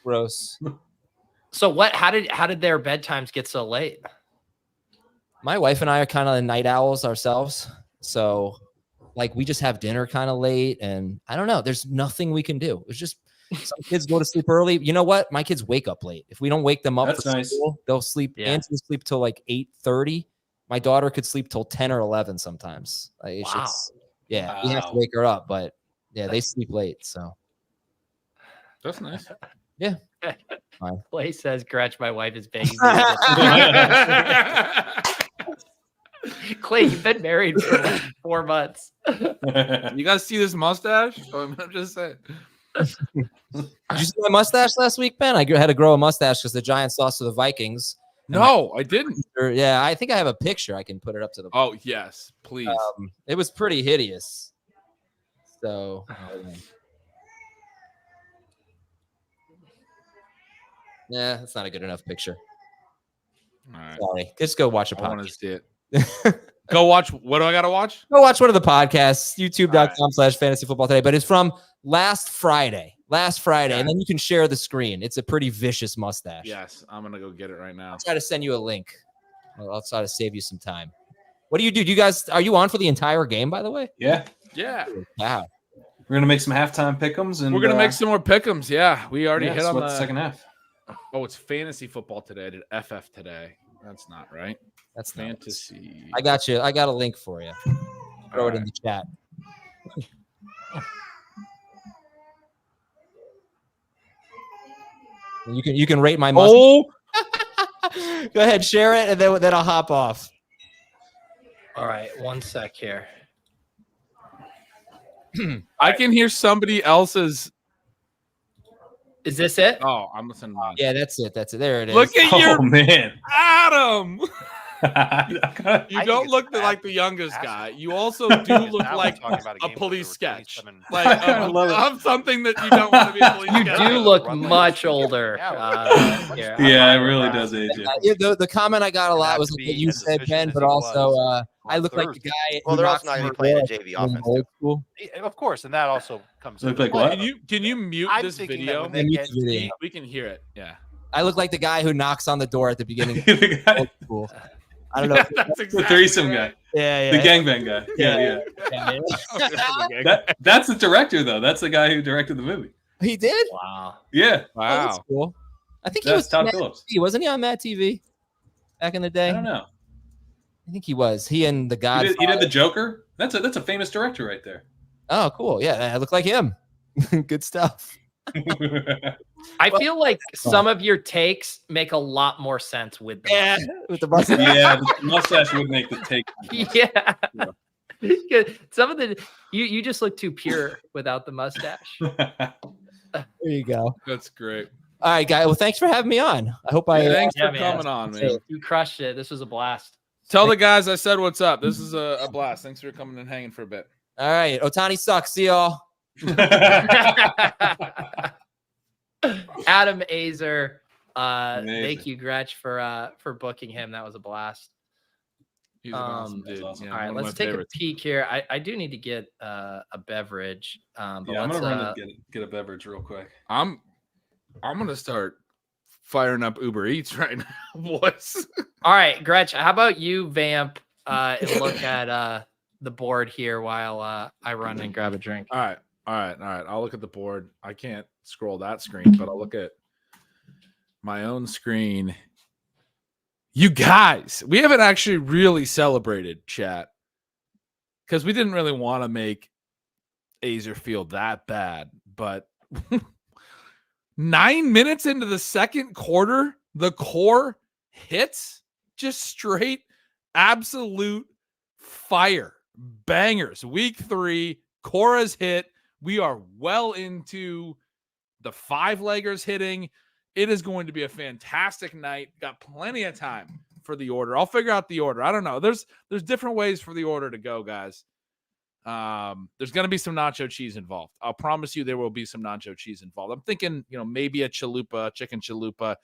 Gross. So how did their bedtimes get so late? My wife and I are kind of night owls ourselves. So like we just have dinner kind of late, and I don't know. There's nothing we can do. It's just some kids go to sleep early. You know what? My kids wake up late. If we don't wake them up That's for nice. school, they'll sleep. Yeah. Anthony sleep till like 8:30. My daughter could sleep till 10 or 11 sometimes. Like, it's Wow. just, yeah, we have to Wow. wake her up, but yeah, they sleep late. So That's nice. Clay says, Gretch, my wife is begging me. Clay, you've been married for like 4 months. You guys see this mustache? I'm just saying. Did you see my mustache last week, Ben? I had to grow a mustache because the Giants lost to the Vikings. No, I didn't. Yeah, I think I have a picture. I can put it up to the. Oh yes, please. It was pretty hideous. So. Yeah, that's not a good enough picture. All right. Sorry. Just go watch a I want to podcast. see it. Go watch. What do I got to watch? Go watch one of the podcasts, youtube.com/fantasy football today. But it's from last Friday. Okay. And then you can share the screen. It's a pretty vicious mustache. Yes, I'm gonna go get it right now. I'll try to send you a link. I'll try to save you some time. What do? You guys, are you on for the entire game, by the way? Yeah. Yeah, Wow. We're gonna make some halftime pick'ems, and we're gonna make some more pick'ems. Yeah, we already hit on the the second half. Oh, it's fantasy football today. I did FF today. That's not right. That's not Fantasy. I got you. I got a link for you. Throw it in the chat. You can rate my mustache. Oh, Go ahead, share it, and then I'll hop off. All right, 1 sec here. I can hear somebody else's. Is this it? Oh, I'm listening. To Yeah, that's it. There it is. Look at Oh your man, Adam. You don't look like the youngest guy. You also do look like a police sketch, like of something that you don't want to be a police You sketch. do look much older. Yeah, it really does age you. The comment I got a lot was like what you said, Ben, but also I look like the guy. Well, who they're also knocks not on even the playing a door JV in offense. old school. Of course, and that also comes. Look into like play. what? Can you mute I'm this thinking that video? when they get We can hear it. Yeah. I look like the guy who knocks on the door at the beginning of The guy- old school. I don't know. That's the exactly threesome right. guy, Yeah, the gangbang guy. Yeah. That's the director though. That's the guy who directed the movie. He did. Wow. Yeah, Oh, that's Wow. cool. I think he that's was Todd Mad Phillips. TV. Wasn't he on Mad TV back in the day? I don't know. I think he was. He and the guy. He did the Joker. That's a famous director right there. Oh, cool. Yeah, I look like him. Good stuff. I feel like some of your takes make a lot more sense with them. Yeah, with the mustache. Yeah, the mustache would make the take. Yeah. Some of the you just look too pure without the mustache. There you go. That's great. All right, guy. Well, thanks for having me on. I hope I. Thanks yeah, for man. coming on, man. You crushed it. This was a blast. Tell the guys I said what's up. This is a blast. Thanks for coming and hanging for a bit. All right, Otani sucks. See y'all. Adam Aizer, Amazing. thank you, Gretch, for booking him. That was a blast. He's an awesome dude. awesome. Yeah, All right, one of let's my take favorites. a peek here. I do need to get a beverage. But Yeah, I'm let's, gonna run and get a beverage real quick. I'm gonna start firing up Uber Eats right now, boys. all right, Gretch, how about you vamp and look at the board here while I run and grab a drink. All right. I'll look at the board. I can't scroll that screen, but I'll look at my own screen. You guys, we haven't actually really celebrated, chat, because we didn't really want to make Aizer feel that bad. But 9 minutes into the second quarter, the core hits, just straight absolute fire. Bangers. Week 3, Cora's hit. We are well into the 5-leggers hitting. It is going to be a fantastic night. Got plenty of time for the order. I'll figure out the order. I don't know. There's different ways for the order to go, guys. There's going to be some nacho cheese involved. I'll promise you there will be some nacho cheese involved. I'm thinking, maybe a chalupa, chicken chalupa,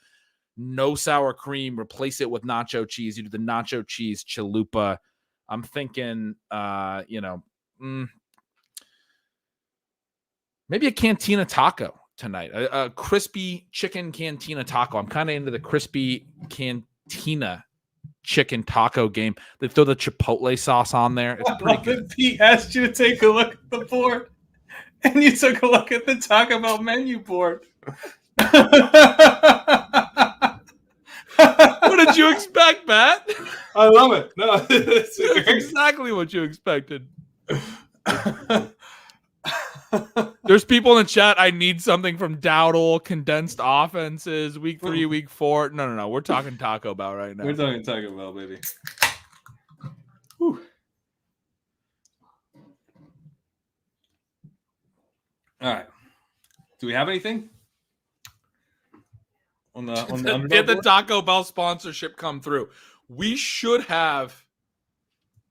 no sour cream, replace it with nacho cheese. You do the nacho cheese chalupa. I'm thinking, maybe a cantina taco tonight, a crispy chicken cantina taco. I'm kind of into the crispy cantina chicken taco game. They throw the chipotle sauce on there. It's pretty good. Pete asked you to take a look at the board, and you took a look at the Taco Bell menu board. What did you expect, Matt? I love it. No, That's exactly what you expected. There's people in the chat. I need something from Dowdle, condensed offenses, week 3, week 4. No. We're talking Taco Bell right now. We're talking Taco Bell, baby. Whew. All right. Do we have anything on the underdog Did the board? Taco Bell sponsorship come through? We should have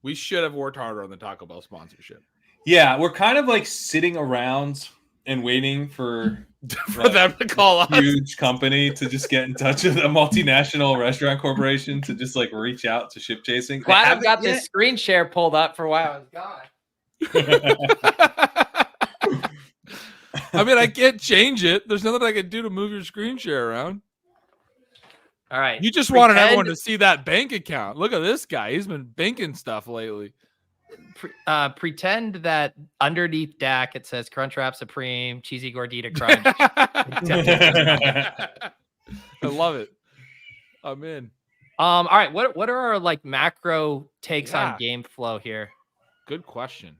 worked harder on the Taco Bell sponsorship. Yeah, we're kind of like sitting around and waiting for them to call us. Huge company to just get in touch with a multinational restaurant corporation to just like reach out to ship chasing. Glad I've got this screen share pulled up for while I was gone. I mean, I can't change it. There's nothing I can do to move your screen share around. All right. You just wanted everyone to see that bank account. Look at this guy. He's been banking stuff lately. Pretend that underneath DAC it says Crunchwrap Supreme, Cheesy Gordita Crunch. I love it. I'm in. All right. What are our like macro takes Yeah. on game flow here? Good question.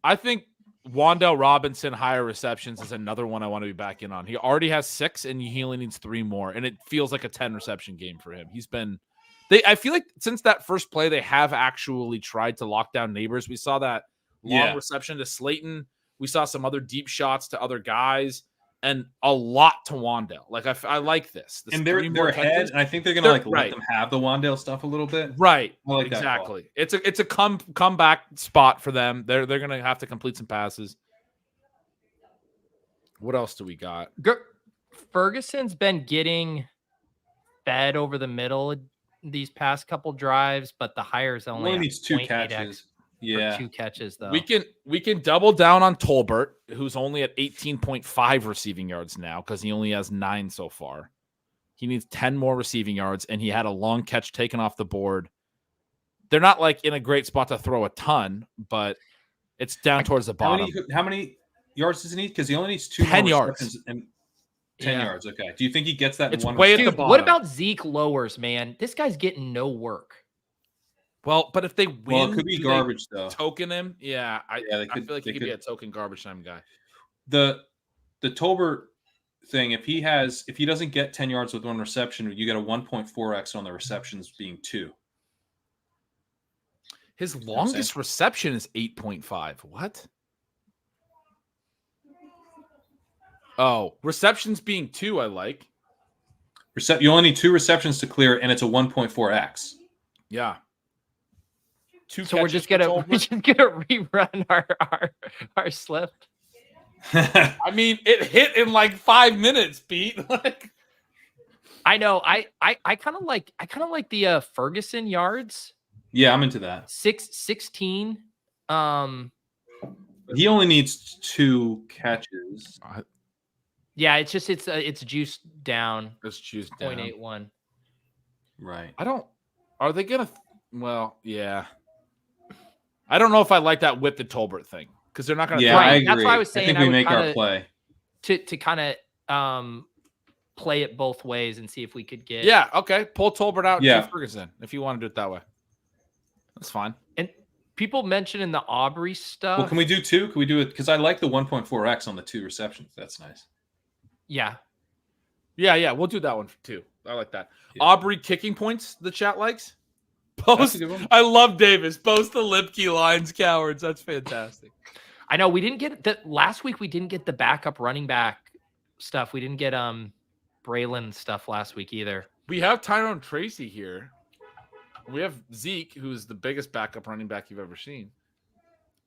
I think Wan'Dale Robinson higher receptions is another one I want to be back in on. He already has 6 and he only needs 3 more, and it feels like a 10 reception game for him. He's been I feel like since that first play, they have actually tried to lock down Nabers. We saw that long reception to Slayton. We saw some other deep shots to other guys. and a lot to Wandale. Like I like this. And they're ahead, catches. and I think they're gonna like right. let them have the Wandale stuff a little bit. Right. I like exactly. It's a comeback spot for them. They're gonna have to complete some passes. What else do we got? Ferguson's been getting fed over the middle these past couple drives, but the hire's only needs 2 catches. Yeah, 2 catches though. We can double down on Tolbert, who's only at 18.5 receiving yards now because he only has 9 so far. He needs 10 more receiving yards, and he had a long catch taken off the board. They're not like in a great spot to throw a ton, but it's down towards the bottom. How many yards does he need? Because he only needs 2 10 more yards. And 10 yards. Okay. Do you think he gets that? It's in one way reception? at the bottom. What about Zeke Lowers, man? This guy's getting no work. Well, but if they win, well, it could be garbage though. Token him, yeah. I feel like he could be a token garbage time guy. The Tolbert thing, if he doesn't get 10 yards with 1 reception, you get a 1.4x on the receptions being 2. His longest reception is 8.5. What? Oh, receptions being 2, I like. You only need 2 receptions to clear, and it's a 1.4x. Yeah. So we're just gonna rerun our slip. I mean, it hit in like 5 minutes, Pete. Like, I know. I kind of like the Ferguson yards. Yeah, I'm into that. 16. He only needs 2 catches. Yeah, it's juiced down. It's juiced down. 0.81. Right. Are they gonna? Well, yeah. I don't know if I like that with the Tolbert thing because they're not gonna. Yeah, I agree. That's why I was saying I think we make our play to kind of play it both ways and see if we could get. Yeah. Okay. Pull Tolbert out. Yeah. And Ferguson, if you want to do it that way, that's fine. And people mentioning the Aubrey stuff. Well, can we do 2? Can we do it? Because I like the 1.4x on the 2 receptions. That's nice. Yeah. Yeah. We'll do that one too. I like that. Yeah. Aubrey kicking points. The chat likes. Post. I love Davis. Post the Lipke lines, cowards. That's fantastic. I know we didn't get that last week. We didn't get the backup running back stuff. We didn't get Braylon stuff last week either. We have Tyrone Tracy here. We have Zeke, who's the biggest backup running back you've ever seen.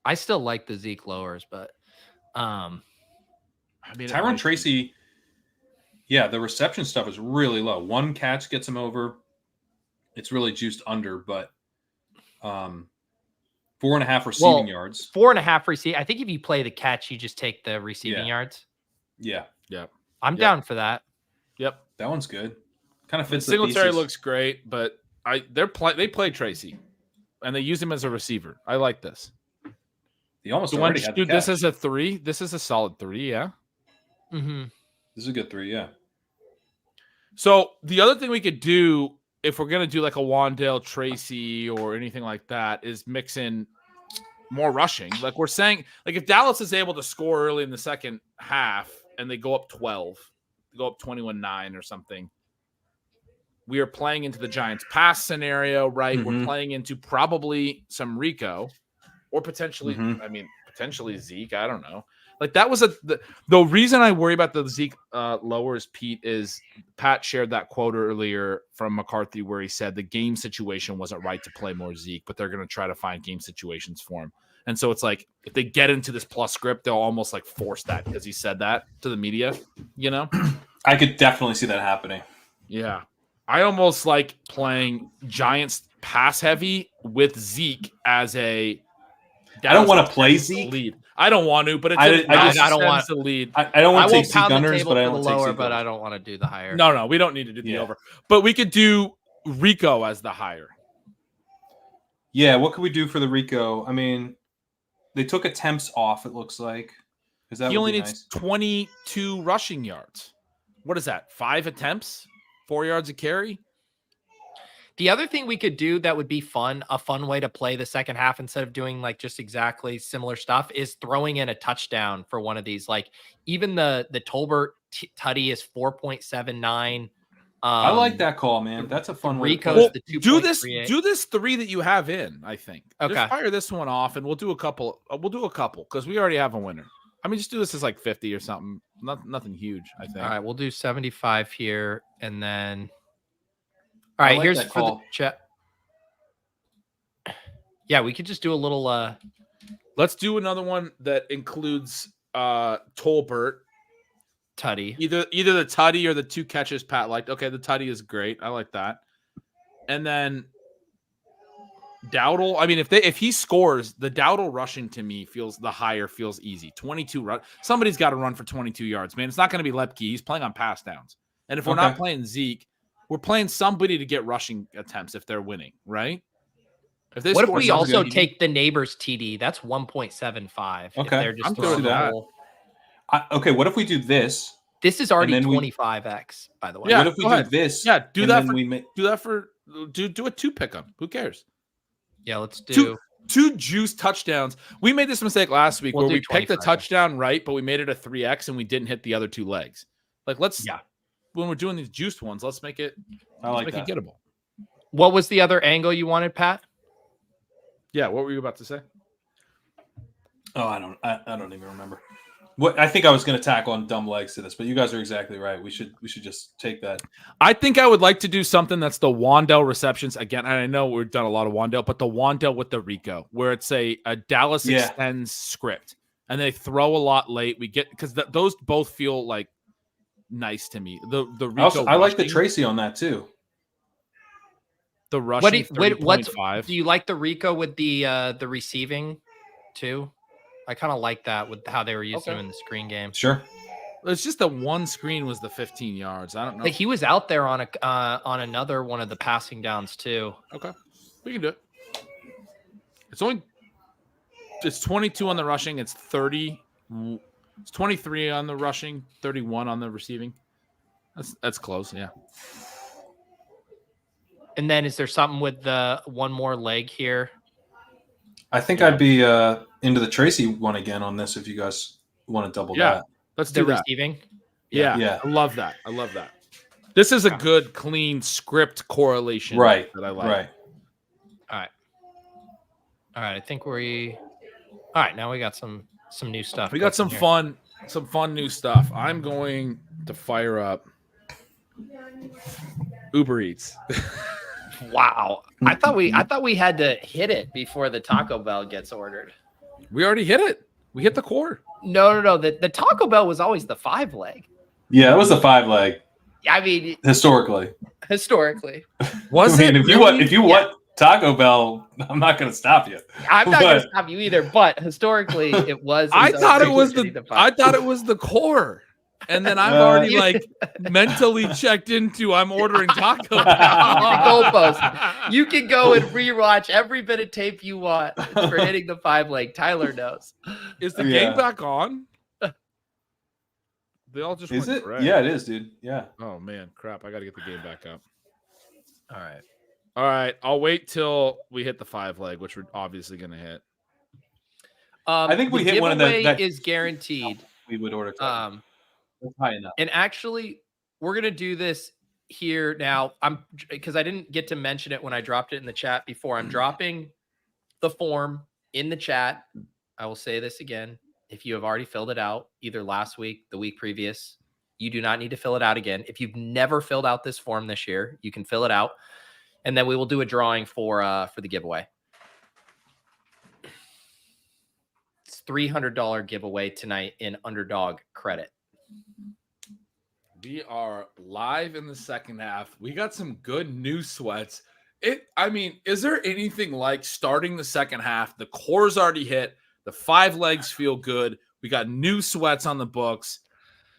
I still like the Zeke Lowers, but I mean, Tyrone Tracy. Yeah, the reception stuff is really low. 1 catch gets him over. It's really juiced under, but 4.5 receiving yards. 4.5 receiving. I think if you play the catch, you just take the receiving yards. Yeah. I'm down for that. Yep. That one's good. Kind of fits. Singletary looks great, but they play Tracy, and they use him as a receiver. I like this. He almost already had the catch. This is a 3. This is a solid 3. Yeah. Mm-hmm. This is a good 3. Yeah. So the other thing we could do, if we're going to do like a Wandale Tracy or anything like that, is mix in more rushing. Like we're saying, like if Dallas is able to score early in the second half and they go up 12, go up 21-9 or something, we are playing into the Giants pass scenario, right? Mm-hmm. We're playing into probably some Rico or potentially, potentially Zeke. I don't know. Like that was the reason I worry about the Zeke lowers, Pete, is Pat shared that quote earlier from McCarthy where he said the game situation wasn't right to play more Zeke, but they're going to try to find game situations for him. And so it's like if they get into this plus script, they'll almost like force that because he said that to the media, you know? I could definitely see that happening. Yeah. I almost like playing Giants pass heavy with Zeke as a I don't want to play Zeke. Lead. I don't want to, but I don't want to lead. I don't want to take Zeke unders, but I don't want the to take lower, Zeke but I don't want to do the higher. No, we don't need to do the over. But we could do Rico as the higher. Yeah, what could we do for the Rico? I mean, they took attempts off, it looks like. He only needs 22 rushing yards. What is that? 5 attempts? 4 yards a carry? The other thing we could do that would be fun, a fun way to play the second half instead of doing like just exactly similar stuff is throwing in a touchdown for one of these. Like even the Tolbert tutty is 4.79. I like that call, man. That's a fun way. The do this 3 that you have in, I think. Okay. Just fire this one off and we'll do a couple because we already have a winner. I mean, just do this as like 50 or something. Nothing huge, I think. All right, we'll do 75 here, and then. All right, like here's that for the call. chat. Yeah, we could just do a little. Let's do another one that includes Tolbert. Tutty. Either the tutty or the 2 catches Pat liked. Okay, the tutty is great. I like that. And then Dowdle. I mean, if he scores, the Dowdle rushing to me feels easy. 22 run. Somebody's got to run for 22 yards, man. It's not going to be Lepke. He's playing on pass downs. And if we're not playing Zeke, we're playing somebody to get rushing attempts if they're winning, right? If they What if score we something- also take the Nabers TD? That's 1.75. Okay. If they're just I'm good throwing with that. the whole- Okay, what if we do this? This is already And then we- 25x, by the way. Yeah, what if we go do ahead. this? Yeah, do and that then for we make do that for do a 2 pick 'em. Who cares? Yeah, let's do. Two juice touchdowns. We made this mistake last week We'll where do we picked the 25. touchdown right, but we made it a 3x and we didn't hit the other 2 legs. Like when we're doing these juiced ones, let's make it that. gettable. What was the other angle you wanted, Pat? Yeah, what were you about to say? Oh, I don't even remember. What I think I was going to tack on dumb legs to this, but you guys are exactly right. We should just take that. I think I would like to do something that's the Wandell receptions again. And I know we've done a lot of Wandell, but the Wandell with the Rico, where it's a Dallas extends script, and they throw a lot late. We get because those both feel like nice to me. The Rico, I like the Tracy on that too. The rushing What 30.5. do you like the Rico with the receiving too? I kind of like that with how they were using him in the screen game. Sure. It's just the one screen was the 15 yards. I don't know. Like he was out there on another one of the passing downs too. Okay, we can do it. It's 22 on the rushing. It's 30. It's 23 on the rushing, 31 on the receiving. That's close. Yeah. And then is there something with the one more leg here? I think I'd be into the Tracy one again on this if you guys want to double that. Let's The do that. receiving. Yeah. I love that. This is a good, clean script correlation. Right. That I like. Right. All right. I think all right. Now we got some new stuff. We got some fun new stuff. I'm going to fire up Uber Eats. Wow. I thought we had to hit it before the Taco Bell gets ordered. We already hit it. We hit the core. No. The Taco Bell was always the 5 leg. Yeah, it was the 5 leg I mean, historically. Was I mean, it? if you want Taco Bell, I'm not going to stop you. I'm not going to stop you either, but historically it was. I thought it was the core. And then I've already mentally checked into I'm ordering Taco Bell. Goalpost. You can go and rewatch every bit of tape you want for hitting the 5 leg. Tyler knows. Is the game back on? They all just Is went it? gray. Yeah, it is, dude. Yeah. Oh man, crap! I got to get the game back up. All right. I'll wait till we hit the 5 leg, which we're obviously going to hit. I think we hit one of that is guaranteed. We would order. That's high enough. And actually, we're gonna do this here now. Because I didn't get to mention it when I dropped it in the chat before. I'm dropping the form in the chat. I will say this again. If you have already filled it out, either last week, the week previous, you do not need to fill it out again. If you've never filled out this form this year, you can fill it out, and then we will do a drawing for the giveaway. It's $300 giveaway tonight in Underdog credit. We are live in the second half. We got some good new sweats. Is there anything like starting the second half? The core's already hit. The 5 legs feel good. We got new sweats on the books.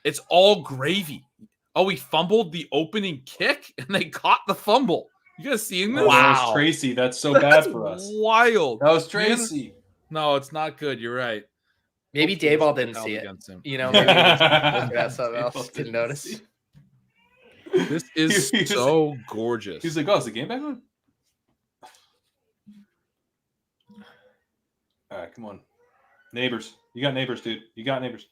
It's all gravy. Oh, we fumbled the opening kick and they caught the fumble. You guys seeing this? Wow. That was Tracy. That's so bad for us. Wild. That was Tracy. No, it's not good. You're right. Maybe Dayball didn't see it. You know, maybe he was looking at something else. Didn't notice. This is so gorgeous. He's like, oh, is the game back on? All right, come on. Neighbors. You got Neighbors, dude. You got Neighbors.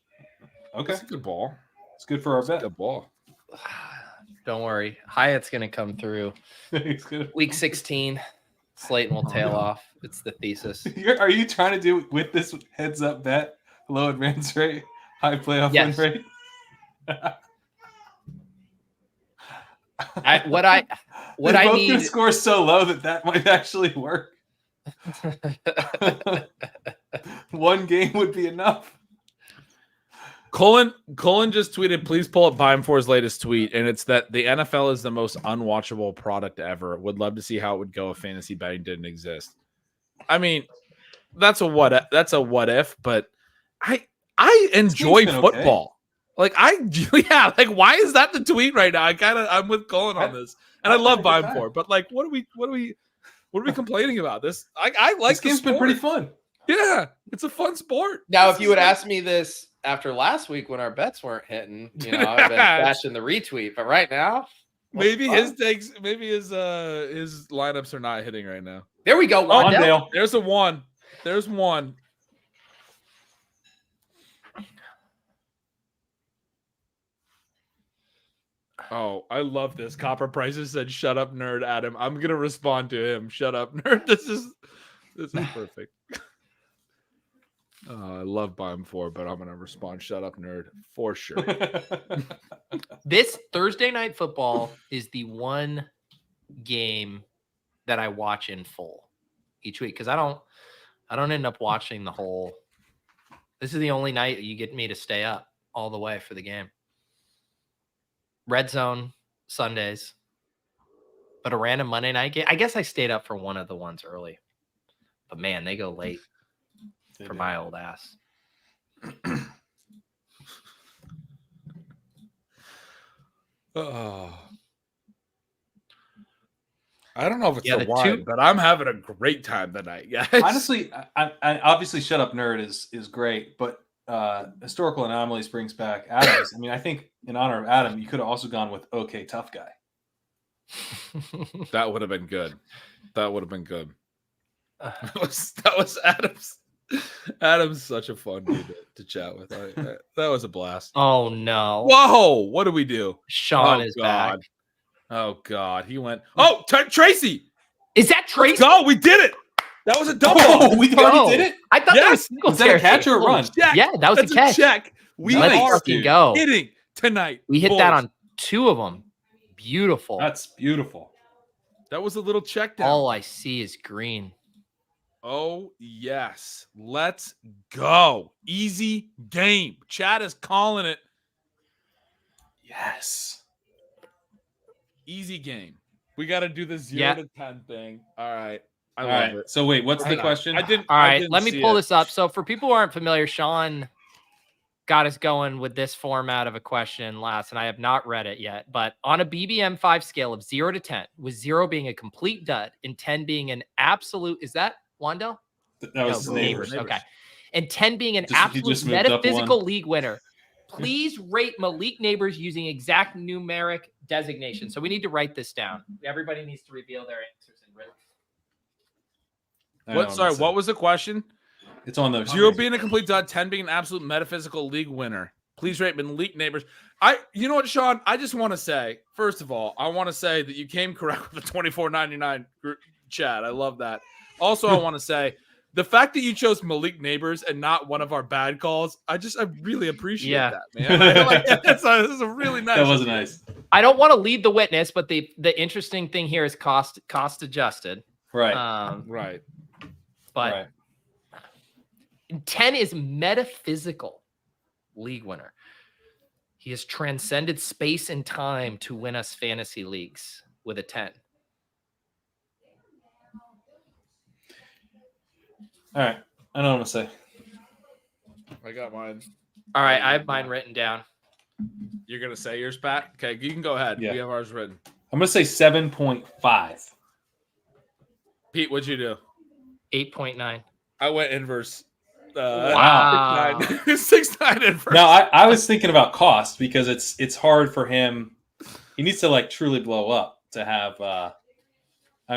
Okay. That's a good ball. It's good for our bet. Good ball. Don't worry. Hyatt's going to come through. Week 16. Slayton will tail off. It's the thesis. Are you trying to do with this heads up bet Low advance rate, high playoff Yes. win rate. What I They're both need gonna score so low that might actually work. One game would be enough. Cullen just tweeted, please pull up Bime4's latest tweet, and it's that the NFL is the most unwatchable product ever. Would love to see how it would go if fantasy betting didn't exist. I mean, that's a what if, but I enjoy football. Okay. Like why is that the tweet right now? I'm with Cullen on this. And I love Bime4, but like what are we complaining about? This I like this game's been pretty fun. Yeah, it's a fun sport. If you would ask me this after last week when our bets weren't hitting, I've been bashing the retweet. But right now, maybe his lineups are not hitting right now. There we go. Wandale. There's a one. There's one. Oh, I love this. Copper Prices said, "Shut up, nerd, Adam." I'm gonna respond to him. Shut up, nerd. This is perfect. I love Bime4, but I'm gonna respond. Shut up, nerd, for sure. This Thursday night football is the one game that I watch in full each week because I don't end up watching the whole. This is the only night you get me to stay up all the way for the game. Red Zone Sundays, but a random Monday night game. I guess I stayed up for one of the ones early, but man, they go late for my old ass. Oh, I don't know if it's Yeah, the the wine, but I'm having a great time tonight, guys. Honestly, I obviously shut up nerd is great, but historical anomalies brings back Adams. I mean, I think in honor of Adam, you could have also gone with okay tough guy. That would have been good. That would have been good. That was Adam's. Adam's such a fun dude to chat with. That was a blast. Oh no! Whoa! What do we do? Sean is God. back. Oh God! He went. Oh, Tracy! Is that Tracy? Go! We did it. That was a double. Oh, we already did it. I thought that was Was that a catch or a run? Yeah, that was That's a catch. check. We Let's are fucking go. hitting tonight. We hit boys. that on two of them. Beautiful. That's beautiful. That was a little check down. All I see is green. Oh, yes. Let's go. Easy game. Chad is calling it. Yes. Easy game. We got to do the 0 to 10 thing. All right. I love right. it. So wait, what's the question? All right, let me pull this up. So for people who aren't familiar, Sean got us going with this format of a question last, and I have not read it yet. But on a BBM 5 scale of 0 to 10, with 0 being a complete dud and 10 being an absolute, is that Wandale? That was Nabers. Okay. And 10 being an He absolute just moved up metaphysical one. league winner. Please rate Malik Nabers using exact numeric designation. So we need to write this down. Everybody needs to reveal their answers in written. What was the question? It's on the 0 being a complete dud, 10 being an absolute metaphysical league winner. Please rate Malik Nabers. You know what, Sean? I just want to say, first of all, I want to say that you came correct with the $24.99 chat. I love that. Also, I want to say the fact that you chose Malik Nabers and not one of our bad calls, I really appreciate that, man. This is a really nice. That was nice. I don't want to lead the witness, but the interesting thing here is cost adjusted. Right. Right. But 10 is metaphysical league winner. He has transcended space and time to win us fantasy leagues with a 10. All right. I know what I'm going to say. I got mine. All right. I have mine written down. You're going to say yours, Pat? Okay, you can go ahead. Yeah. We have ours written. I'm going to say 7.5. Pete, what'd you do? 8.9. I went inverse. Wow. 6.9 inverse. No, I was thinking about cost because it's hard for him. He needs to like truly blow up to have. I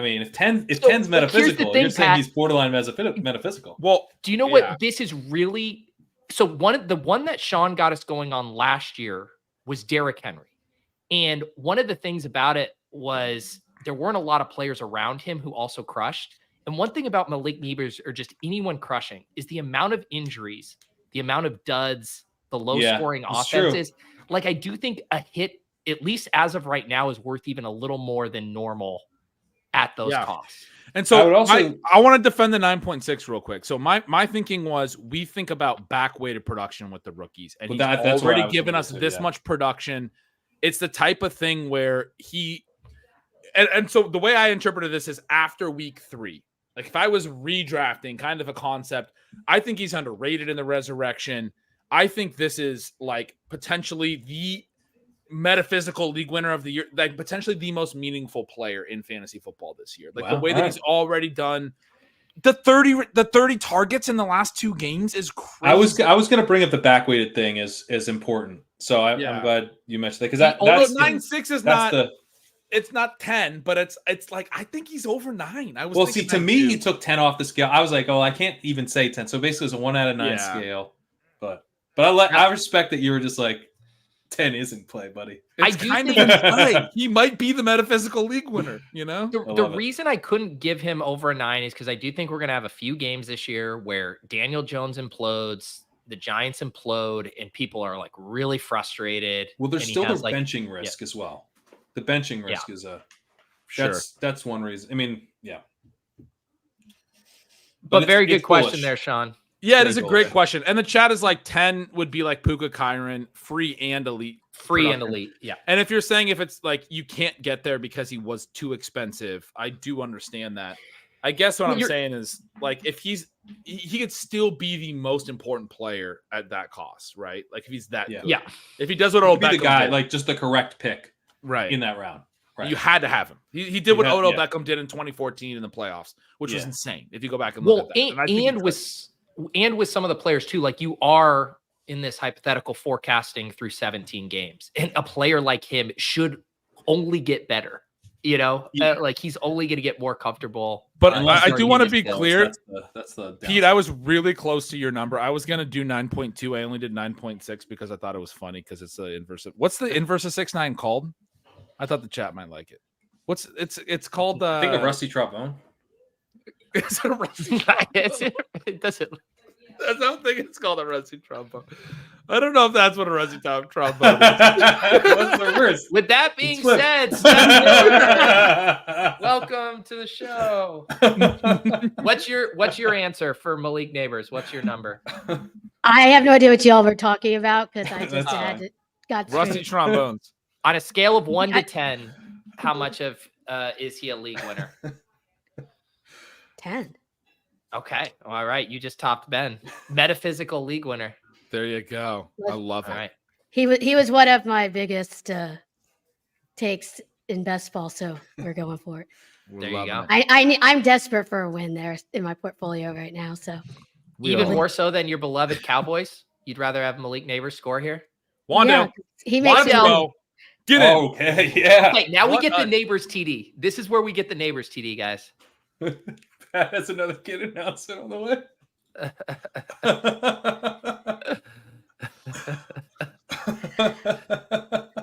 mean, if 10's metaphysical, you're saying he's borderline metaphysical. Well, do you know what this is really? So the one that Sean got us going on last year was Derrick Henry, and one of the things about it was there weren't a lot of players around him who also crushed. And one thing about Malik Nabers or just anyone crushing is the amount of injuries the amount of duds, the low scoring it's offenses. Like, I do think a hit, at least as of right now, is worth even a little more than normal at those costs. And so I would also- I want to defend the 9.6 real quick. So my thinking was, we think about back-weighted production with the rookies, and Well, he's that's what I already was given gonna us say, this much production. It's the type of thing where and so the way I interpreted this is after week 3. Like, if I was redrafting kind of a concept, I think he's underrated in the resurrection. I think this is like potentially the metaphysical league winner of the year, like potentially the most meaningful player in fantasy football this year. Like, the way that he's already done the 30 targets in the last 2 games is crazy. I was going to bring up the back-weighted thing as important. So I'm glad you mentioned that, because that's 9.6 is not it's not 10, but it's like, I think he's over 9. To me, he took 10 off the scale. I was like, I can't even say 10. So basically, it's a 1 out of 9 scale. But I respect that you were just like, 10 isn't play, buddy. It's kind of insane. He might be the metaphysical league winner, you know? The reason I couldn't give him over a 9 is because I do think we're going to have a few games this year where Daniel Jones implodes, the Giants implode, and people are like really frustrated. Well, there's still the benching risk as well. The benching risk is that's one reason. I mean, But very good question there, Sean. Yeah, it is a great question. And the chat is like 10 would be like Puka Kyron, free and elite. Yeah. And if you're saying if it's like you can't get there because he was too expensive, I do understand that. I guess what I'm saying is, like, if he could still be the most important player at that cost, right? Like, if he's that good. Yeah. If he does what Odell Beckham the guy, did, like, just the correct pick in that round. Right. You had to have him. He did what Odell Beckham did in 2014 in the playoffs, which was insane. If you go back and look at that. And with some of the players too, like, you are in this hypothetical forecasting through 17 games, and a player like him should only get better. You know, like, he's only going to get more comfortable. But I do want to be clear. That's the Pete, I was really close to your number. I was going to do 9.2. I only did 9.6 because I thought it was funny because it's the inverse of, what's the inverse of 6'9" called? I thought the chat might like it. It's called I think a rusty trombone. Is it a rusty trombone? It doesn't. I don't think it's called a rusty trombone. I don't know if that's what a rusty trombone is. What's the worst? With that being said, Steph Miller, welcome to the show. What's your answer for Malik Nabers? What's your number? I have no idea what y'all were talking about because I just got rusty trombones. On a scale of 1 to 10, how much of is he a league winner? 10. Okay. All right. You just topped Ben. Metaphysical league winner. There you go. I love it. All right. He was one of my biggest takes in best ball, so we're going for it. There you go. I'm desperate for a win there in my portfolio right now. So even more so than your beloved Cowboys, you'd rather have Malik Nabers score here? Wandale. He makes it. Get in. Okay, yeah. Okay, now we get the Nabers TD. This is where we get the Nabers TD, guys. That's another kid announcement on the way.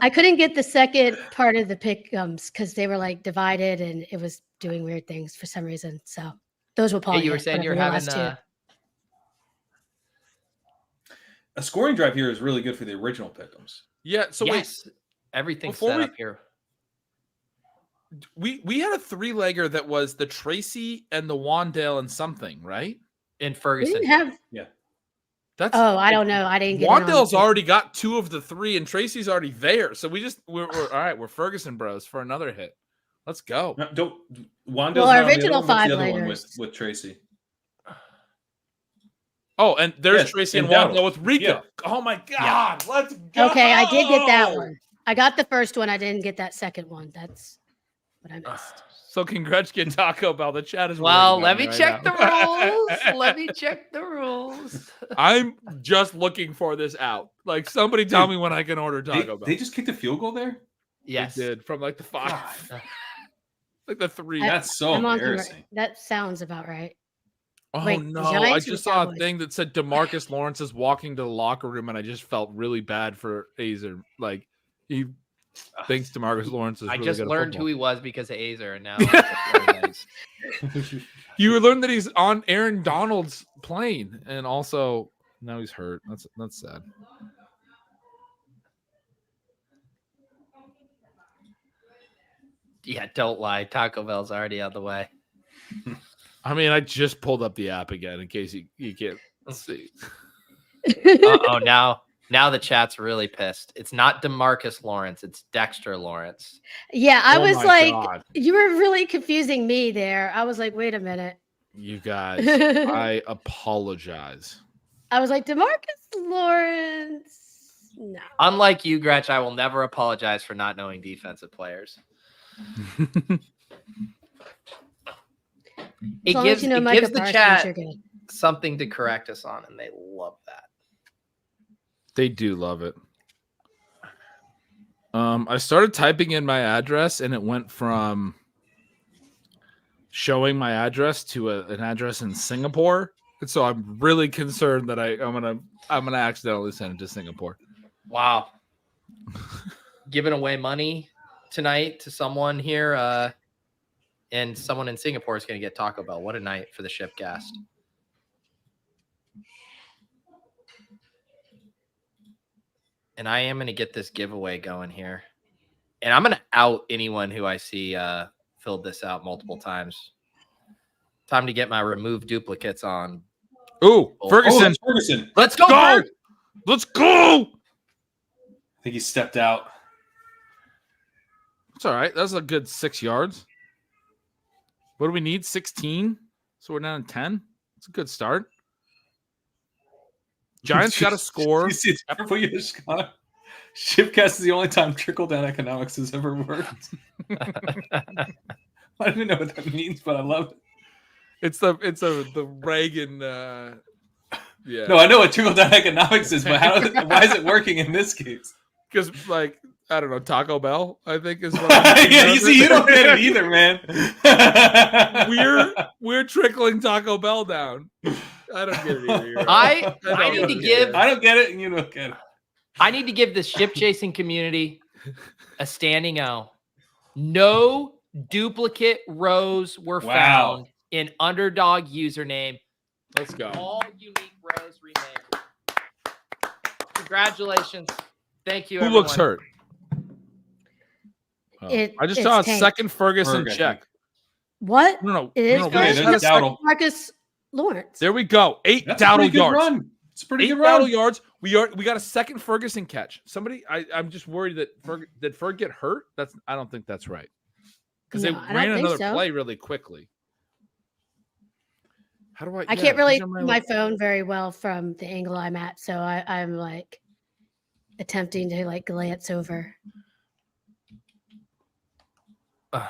I couldn't get the second part of the pick because they were like divided and it was doing weird things for some reason. So those will probably. Hey, you were saying you're having a scoring drive here is really good for the original pick ems. Yeah. So yes. Everything's set up here. We had a 3-legger that was the Tracy and the Wandale and something, right? In Ferguson. That's I don't know. I didn't get Wandale's already got 2 of the 3 and Tracy's already there. So we're all right, we're Ferguson bros for another hit. Let's go. No, Wandale's original 5-leggers with Tracy. Oh, and there's Tracy and Wandale with Rico. Yeah. Oh my God. Let's go. Okay, I did get that one. I got the first one. I didn't get that second one. That's what I missed. So congrats, get Taco Bell. The chat is let me check the rules. Let me check the rules. I'm just looking for this out. Like, somebody tell me when I can order Taco Bell. They just kicked a field goal there? Yes. They did from like the 5. Like the 3. That's so embarrassing. That sounds about right. Oh, wait, no. I just saw a thing that said DeMarcus Lawrence is walking to the locker room, and I just felt really bad for Aizer. Like, he thinks DeMarcus Lawrence is really just good at learned football. who he was because of Aizer, and now you learned that he's on Aaron Donald's plane, and also Now he's hurt. That's sad. Yeah, don't lie. Taco Bell's already out the way. I mean, I just pulled up the app again in case you can't see. Uh-oh, now the chat's really pissed. It's not DeMarcus Lawrence, it's Dexter Lawrence. Yeah, I Oh was my like, God. you were really confusing me there. I was like, wait a minute. You guys, I apologize. I was like, DeMarcus Lawrence. No. Unlike you, Gretch, I will never apologize for not knowing defensive players. It long gives, as you know it Micah gives the Parsons, chat you're good. something to correct us on, and they love that. They do love it. I started typing in my address, and it went from showing my address to an address in Singapore. And so I'm really concerned that I'm gonna accidentally send it to Singapore. Wow. Giving away money tonight to someone here, and someone in Singapore is going to get Taco Bell. What a night for the Shipcast. And I am going to get this giveaway going here. And I'm going to out anyone who I see filled this out multiple times. Time to get my remove duplicates on. Ooh, Ferguson. Oh, Ferguson. Let's go. Go! Ferg! Let's go! I think he stepped out. It's all right. That's a good 6 yards. What do we need? 16? So we're down to 10. It's a good start. Giants got to score. You see, Scott. Shipcast is the only time trickle-down economics has ever worked. I don't even know what that means, but I love it. It's the Reagan. Yeah. No, I know what trickle-down economics is, but why is it working in this case? Because, like, I don't know, Taco Bell, I think is what Yeah, you see, you don't get it either, man. we're trickling Taco Bell down. I don't get it either. I need to give. I don't get it, and you don't get it. I need to give the ship chasing community a standing O. No duplicate rows were found in Underdog username. Let's go. All unique rows renamed. Congratulations. Thank you, Who everyone. looks hurt? Oh. I just it's saw a Tank. second Ferguson Ferg, I check. What? No. It is no, Okay, we just there's had a Dowdle. Marcus Lawrence. There we go. 8 That's a Dowdle pretty good yards. run. It's a pretty 8 good run. Dowdle yards. We got a second Ferguson catch. Somebody, I'm just worried that did Ferg get hurt? I don't think that's right. Because No, they I don't ran think another so. play really quickly. How do I can't really my phone very well from the angle I'm at, so I'm like attempting to like glance over. I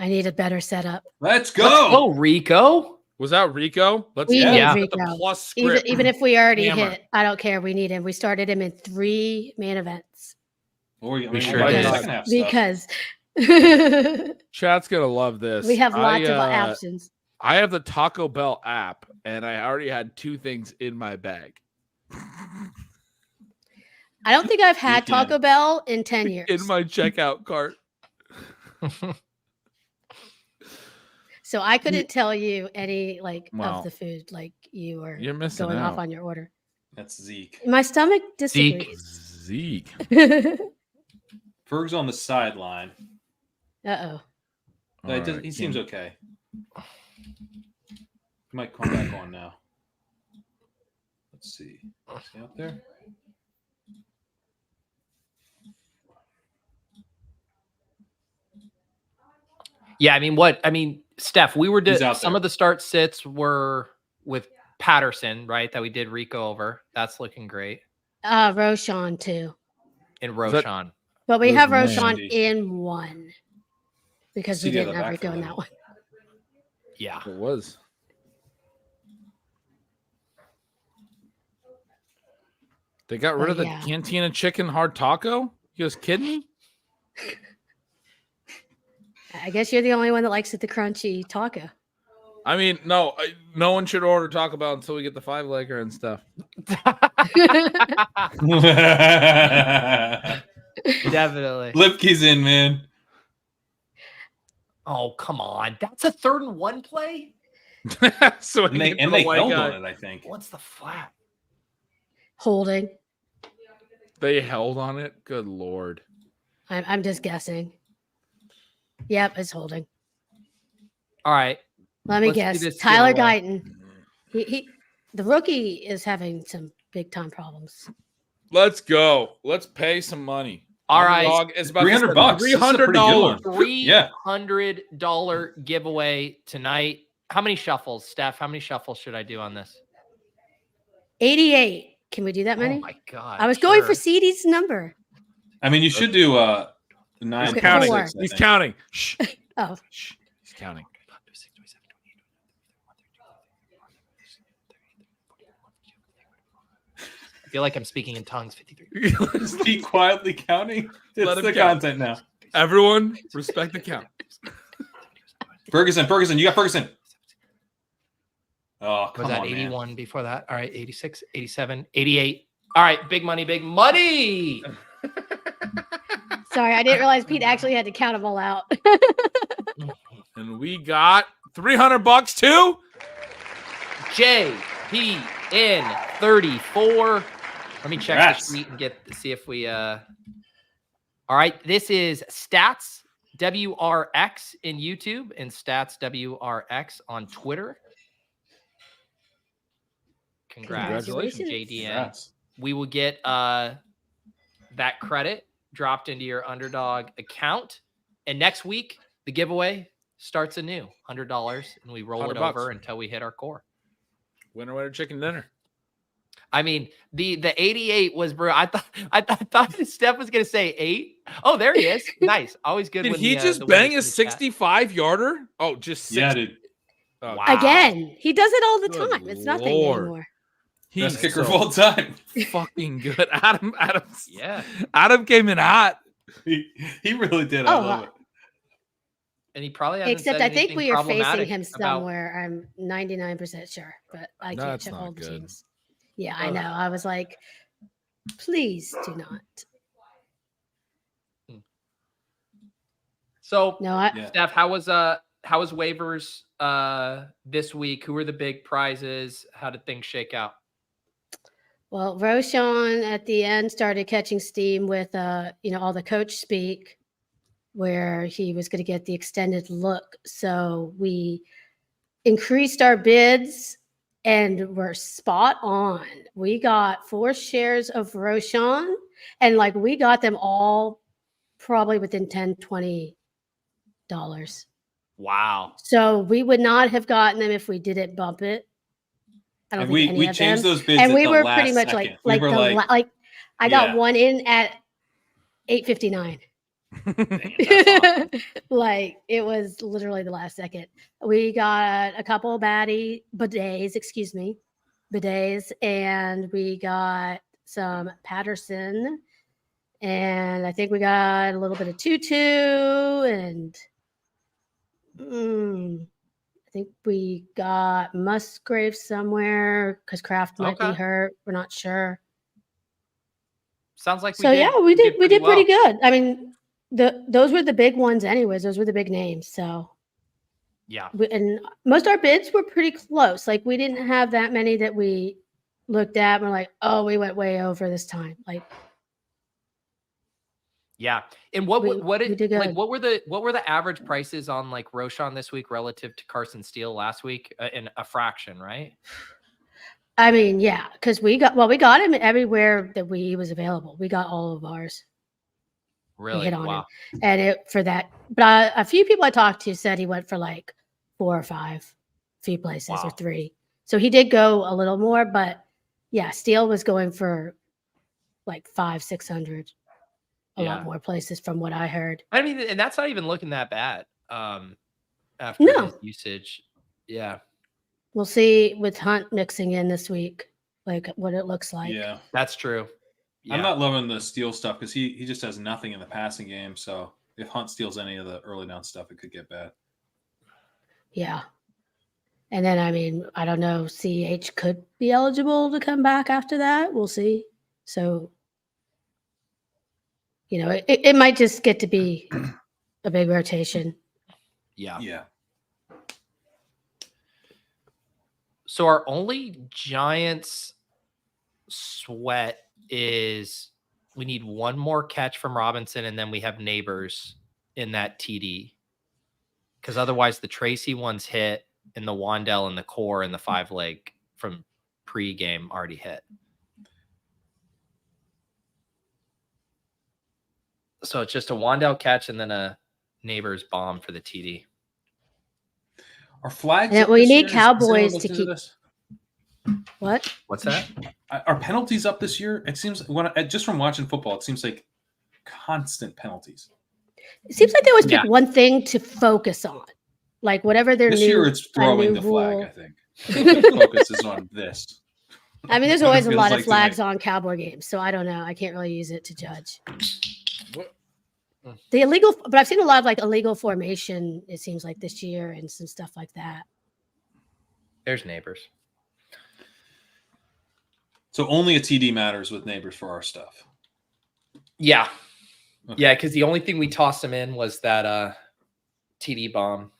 need a better setup. Let's Let's go. go, Rico. Was that Rico? Let's We need Yeah. the Rico. plus Even, script. even if we already Hammer. hit, I don't care. We need him. We started him in 3 main events We sure got the did. second half stuff. because Chat's gonna love this. we have lots of I, options. I have the Taco Bell app, and I already had 2 things in my bag. I don't think I've had Weekend. Taco Bell in 10 years. In my checkout cart. So I couldn't tell you any like Wow. of the food like you were You're missing going out. off on your order. That's Zeke. My stomach Zeke. disagrees. Zeke. Ferg's on the sideline. Uh-oh. He seems okay. He might come back on now. Let's see. Is he out there? Yeah, I mean, Steph, we were He's out some there. of the start sits were with Patterson, right? That we did Rico over. That's looking great. Roshan too. And Is that- Roshan. But we Who's have man? Roshan Andy. in 1 because we CD on didn't the have back Rico for in them. that one. Yeah. It was. They got rid Oh, of the yeah. Cantina chicken hard taco? You guys kidding me? I guess you're the only one that likes the crunchy taco. I mean, no one should order Taco Bell until we get the 5-legger and stuff. Definitely. Lipke's in, man. Oh, come on. That's a 3rd and 1 play? So And they held on it, I think. What's the flat? Holding. They held on it. Good Lord. I'm just guessing. Yep, it's holding. All right. Let me Let's do guess. this Tyler giveaway. Guyton. The rookie is having some big time problems. Let's go. Let's pay some money. All right. Underdog is about $300. This is a pretty good one. $300 giveaway tonight. How many shuffles, Steph? How many shuffles should I do on this? 88. Can we do that Oh many? my God. I was going for sure. CD's number. I mean, you should do 9. Okay, counting. four. He's counting. Shh. Oh, Shh. He's counting. I feel like I'm speaking in tongues. 53. Speak quietly counting. Let It's him the count. content now. Everyone, respect the count. Ferguson, you got Ferguson. Oh, come Was that on, 81 man. before that? All right, 86, 87, 88. All right, big money, big money. sorry. I didn't realize Pete actually had to count them all out. And we got $300 too. JPN 34. Let me check Congrats. the sheet and see if we all right. This is Stats WRX in YouTube and Stats WRX on Twitter. Congrats, Congratulations. JDN. Congrats. We will get that credit dropped into your Underdog account. And next week, the giveaway starts anew, $100, and we roll it $100. over until we hit our core. Winner, chicken dinner. I mean, the 88 was bro. I thought Steph was gonna say 8. Oh, there he is. Nice. Always good. Did when he the, just the bang winners a in the chat. 65-yarder? Oh, just 60. Yeah, dude. Oh, Wow. Again, he does it all the Good time. It's nothing Lord. anymore. Best He's kicker of so all time. fucking good. Adam's Yeah. Adam came in hot. He really did. I Oh, love it. And he probably hasn't Except said I think anything we are facing problematic him about- somewhere. I'm 99% sure, but I can't That's check not all the good. teams. Yeah, I know. I was like, please do not. So, No, I, Yeah. Steph, how was waivers this week? Who were the big prizes? How did things shake out? well, Roshan at the end started catching steam with, all the coach speak where he was going to get the extended look. So we increased our bids and we're spot on. We got 4 shares of Roshan and we got them all probably within $10, $20. Wow. So we would not have gotten them if we didn't bump it. I don't And think any we of changed them. those bids And at we the were last pretty much second. like we were I got yeah. one in at 8:59. That's awesome. It was literally the last second. We got a couple of bidets, and we got some Patterson, and I think we got a little bit of Tutu, and I think we got Musgrave somewhere because Kraft might be Okay. hurt. We're not sure. Sounds like So we did pretty well. good. I mean, those were the big ones anyways. Those were the big names. So Yeah. and most of our bids were pretty close. We didn't have that many that we looked at and we're like, oh, we went way over this time. Yeah. And what we did good. what were the average prices on Roshan this week relative to Carson Steele last week in a fraction, right? I mean, yeah, because we got him everywhere that he was available. We got all of ours. Really? hit on Wow. him. And but a few people I talked to said he went for 4 or 5, few places Wow. or 3. So he did go a little more, but yeah, Steele was going for 500, 600, a Yeah. lot more places from what I heard. I mean, and that's not even looking that bad. After No. his usage. Yeah. We'll see with Hunt mixing in this week, what it looks like. Yeah. That's true. Yeah. I'm not loving the steal stuff because he just has nothing in the passing game. So if Hunt steals any of the early down stuff, it could get bad. Yeah. And then, I mean, I don't know, CH could be eligible to come back after that. We'll see. So, it might just get to be a big rotation. Yeah. Yeah. So our only Giants sweat is we need one more catch from Robinson, and then we have Nabers in that TD. Because otherwise the Tracy one's hit, and the Wandell and the core and the 5-leg from pre-game already hit. So it's just a Wandell catch and then a Nabers bomb for the TD. Are flags? Yeah, up well, you this need year? Has anyone Cowboys looked to into keep- this? What? What's that? Are penalties up this year? It seems just from watching football, it seems like constant penalties. It seems like they always pick Yeah. one thing to focus on, like whatever their This new. year, it's throwing new the flag. rule. I think the focus is on this. I mean, there's always a Feels lot like of to me. flags on Cowboy games, so I don't know. I can't really use it to judge. What? The illegal, but I've seen a lot of like illegal formation. It seems like this year and some stuff like that. There's Nabers. So only a TD matters with Neighbors for our stuff. Yeah. Okay. Yeah, because the only thing we tossed him in was that TD bomb.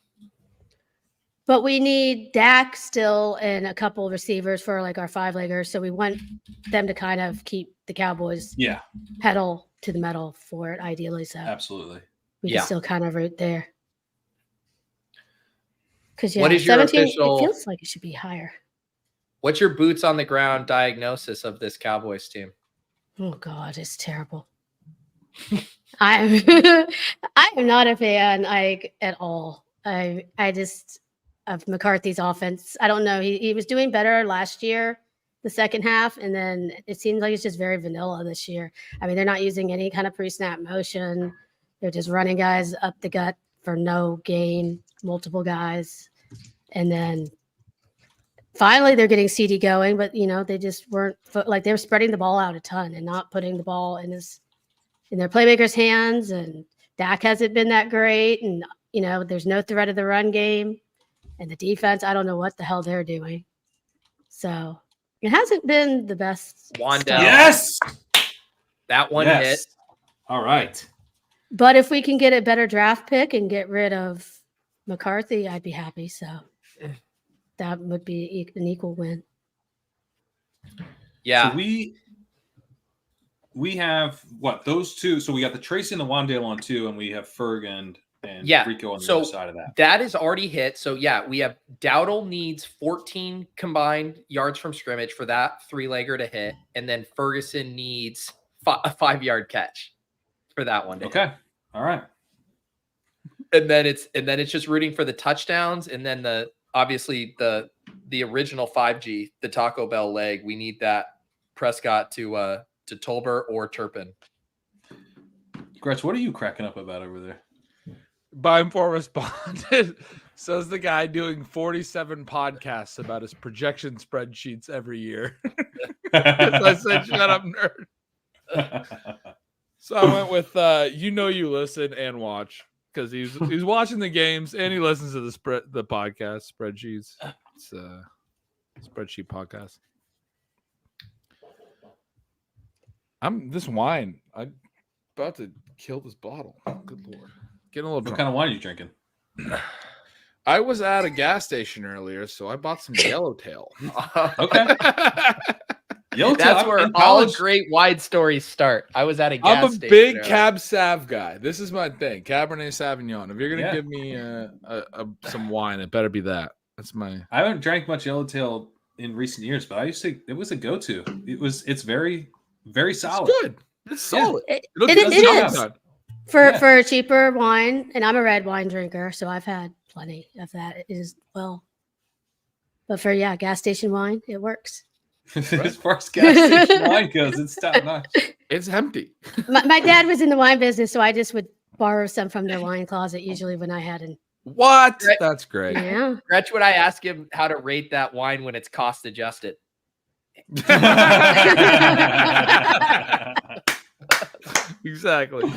But we need Dak still and a couple receivers for like our 5-leggers. So we want them to kind of keep the Cowboys Yeah, pedal to the metal for it, ideally. So absolutely. we Yeah. can still kind of root there. Because What is your 17, official- it feels like it should be higher. What's your boots on the ground diagnosis of this Cowboys team? Oh God, it's terrible. I'm I am not a fan like at all. I just of McCarthy's offense. I don't know. He was doing better last year, the second half, and then it seems like it's just very vanilla this year. I mean, they're not using any kind of pre-snap motion. They're just running guys up the gut for no gain, multiple guys. And then finally they're getting CD going, but they just weren't like they were spreading the ball out a ton and not putting the ball in their playmakers' hands. And Dak hasn't been that great. And there's no threat of the run game. And the defense, I don't know what the hell they're doing. So it hasn't been the best. Wandell. start. Yes. That one Yes. hit. All right. But if we can get a better draft pick and get rid of McCarthy, I'd be happy. So that would be an equal win. Yeah. So we have what those two. So we got the Tracy and the Wandale on 2, and we have Ferg and Yeah, Rico on the so other side of that. That is already hit. So yeah, we have Dowdle needs 14 combined yards from scrimmage for that 3-legger to hit, and then Ferguson needs a 5-yard catch for that one to hit. Okay. All right. And then it's just rooting for the touchdowns, and then obviously the original 5G, the Taco Bell leg. We need that Prescott to Tolbert or Turpin. Gretch, what are you cracking up about over there? Bime4 responded, says the guy doing 47 podcasts about his projection spreadsheets every year. I said, shut up, nerd. So I went with you listen and watch, because he's watching the games and he listens to the podcast spreadsheets. It's a spreadsheet podcast. This wine. I'm about to kill this bottle. Good Lord. Getting a little What drunk. kind of wine are you drinking? I was at a gas station earlier, so I bought some Yellowtail. Okay. Yellowtail, That's where in all college- great wide stories start. I was at a gas I'm a station big earlier. Cab Sav guy. This is my thing. Cabernet Sauvignon. If you're gonna Yeah. give me some wine, it better be that. That's my. I haven't drank much Yellowtail in recent years, but I used to. It was a go-to. It's very, very solid. It's good. It's solid. It It'll it do the is. job done. For a cheaper wine, and I'm a red wine drinker, so I've had plenty of that. It is but for gas station wine, it works. As far as gas station wine goes, it's top notch. It's empty. My dad was in the wine business, so I just would borrow some from their wine closet usually when I had an What? Right. That's great. yeah. Gretch, would I ask him how to rate that wine when it's cost adjusted? Exactly.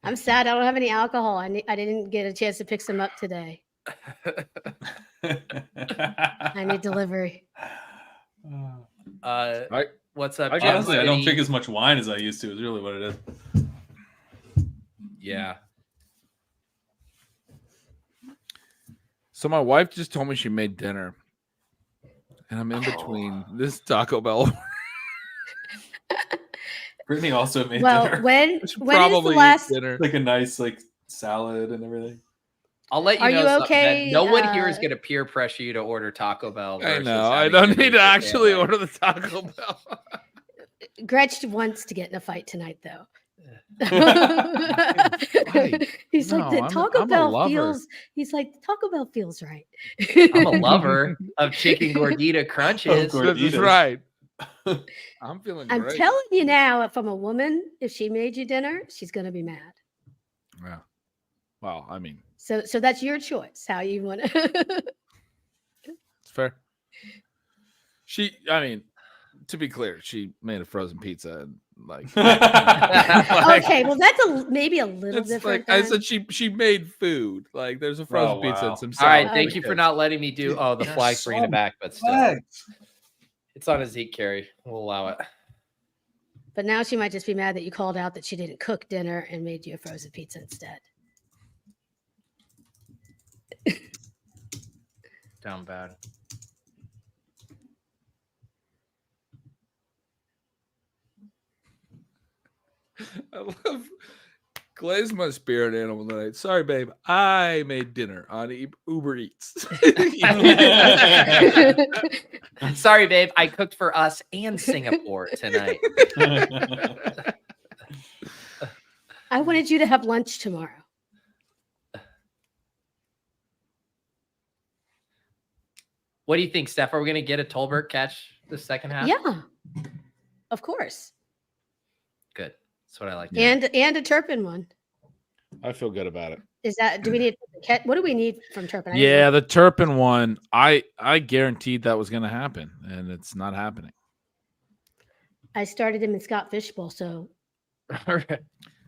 I'm sad I don't have any alcohol. I didn't get a chance to pick some up today. I need delivery. What's up? I Jim? Honestly, I don't Any- drink as much wine as I used to. Is really what it is. Yeah. So my wife just told me she made dinner, and I'm in between this Taco Bell. Brittany also made Well, dinner. when is the Probably last? dinner. Like a nice salad and everything. I'll let you Are know you something, okay, man. No one here is going to peer pressure you to order Taco Bell. I versus know. I having don't dinner need with to your actually family. order the Taco Bell. Gretch wants to get in a fight tonight, though. He's No, like the I'm Taco a Bell lover. feels. He's like Taco Bell feels right. I'm a lover of chicken gordita crunches. Gordita. This is right. I'm feeling I'm great. telling you now, if I'm a woman, if she made you dinner, she's gonna be mad. Yeah. Well, I mean, So that's your choice. How you want to? it's fair. To be clear, she made a frozen pizza and like. Okay, well that's maybe a little It's different. like I then. said, she made food. Like there's a frozen pizza wow. and some. All right, salad. thank you for not letting me do. Oh, the There's flag's bringing so it back, but still, Flags. it's on a Zeke carry. We'll allow it. But now she might just be mad that you called out that she didn't cook dinner and made you a frozen pizza instead. Down bad. I love Glaze my spirit animal tonight. Sorry, babe. I made dinner on Uber Eats. Sorry, babe. I cooked for us and Singapore tonight. I wanted you to have lunch tomorrow. What do you think, Steph? Are we going to get a Tolbert catch the second half? Yeah, of course. Good. That's what I like. And a Turpin one. I feel good about it. Is that? Do we need? What do we need from Turpin? Yeah, the Turpin one. I guaranteed that was going to happen, and it's not happening. I started him in Scott Fishbowl, so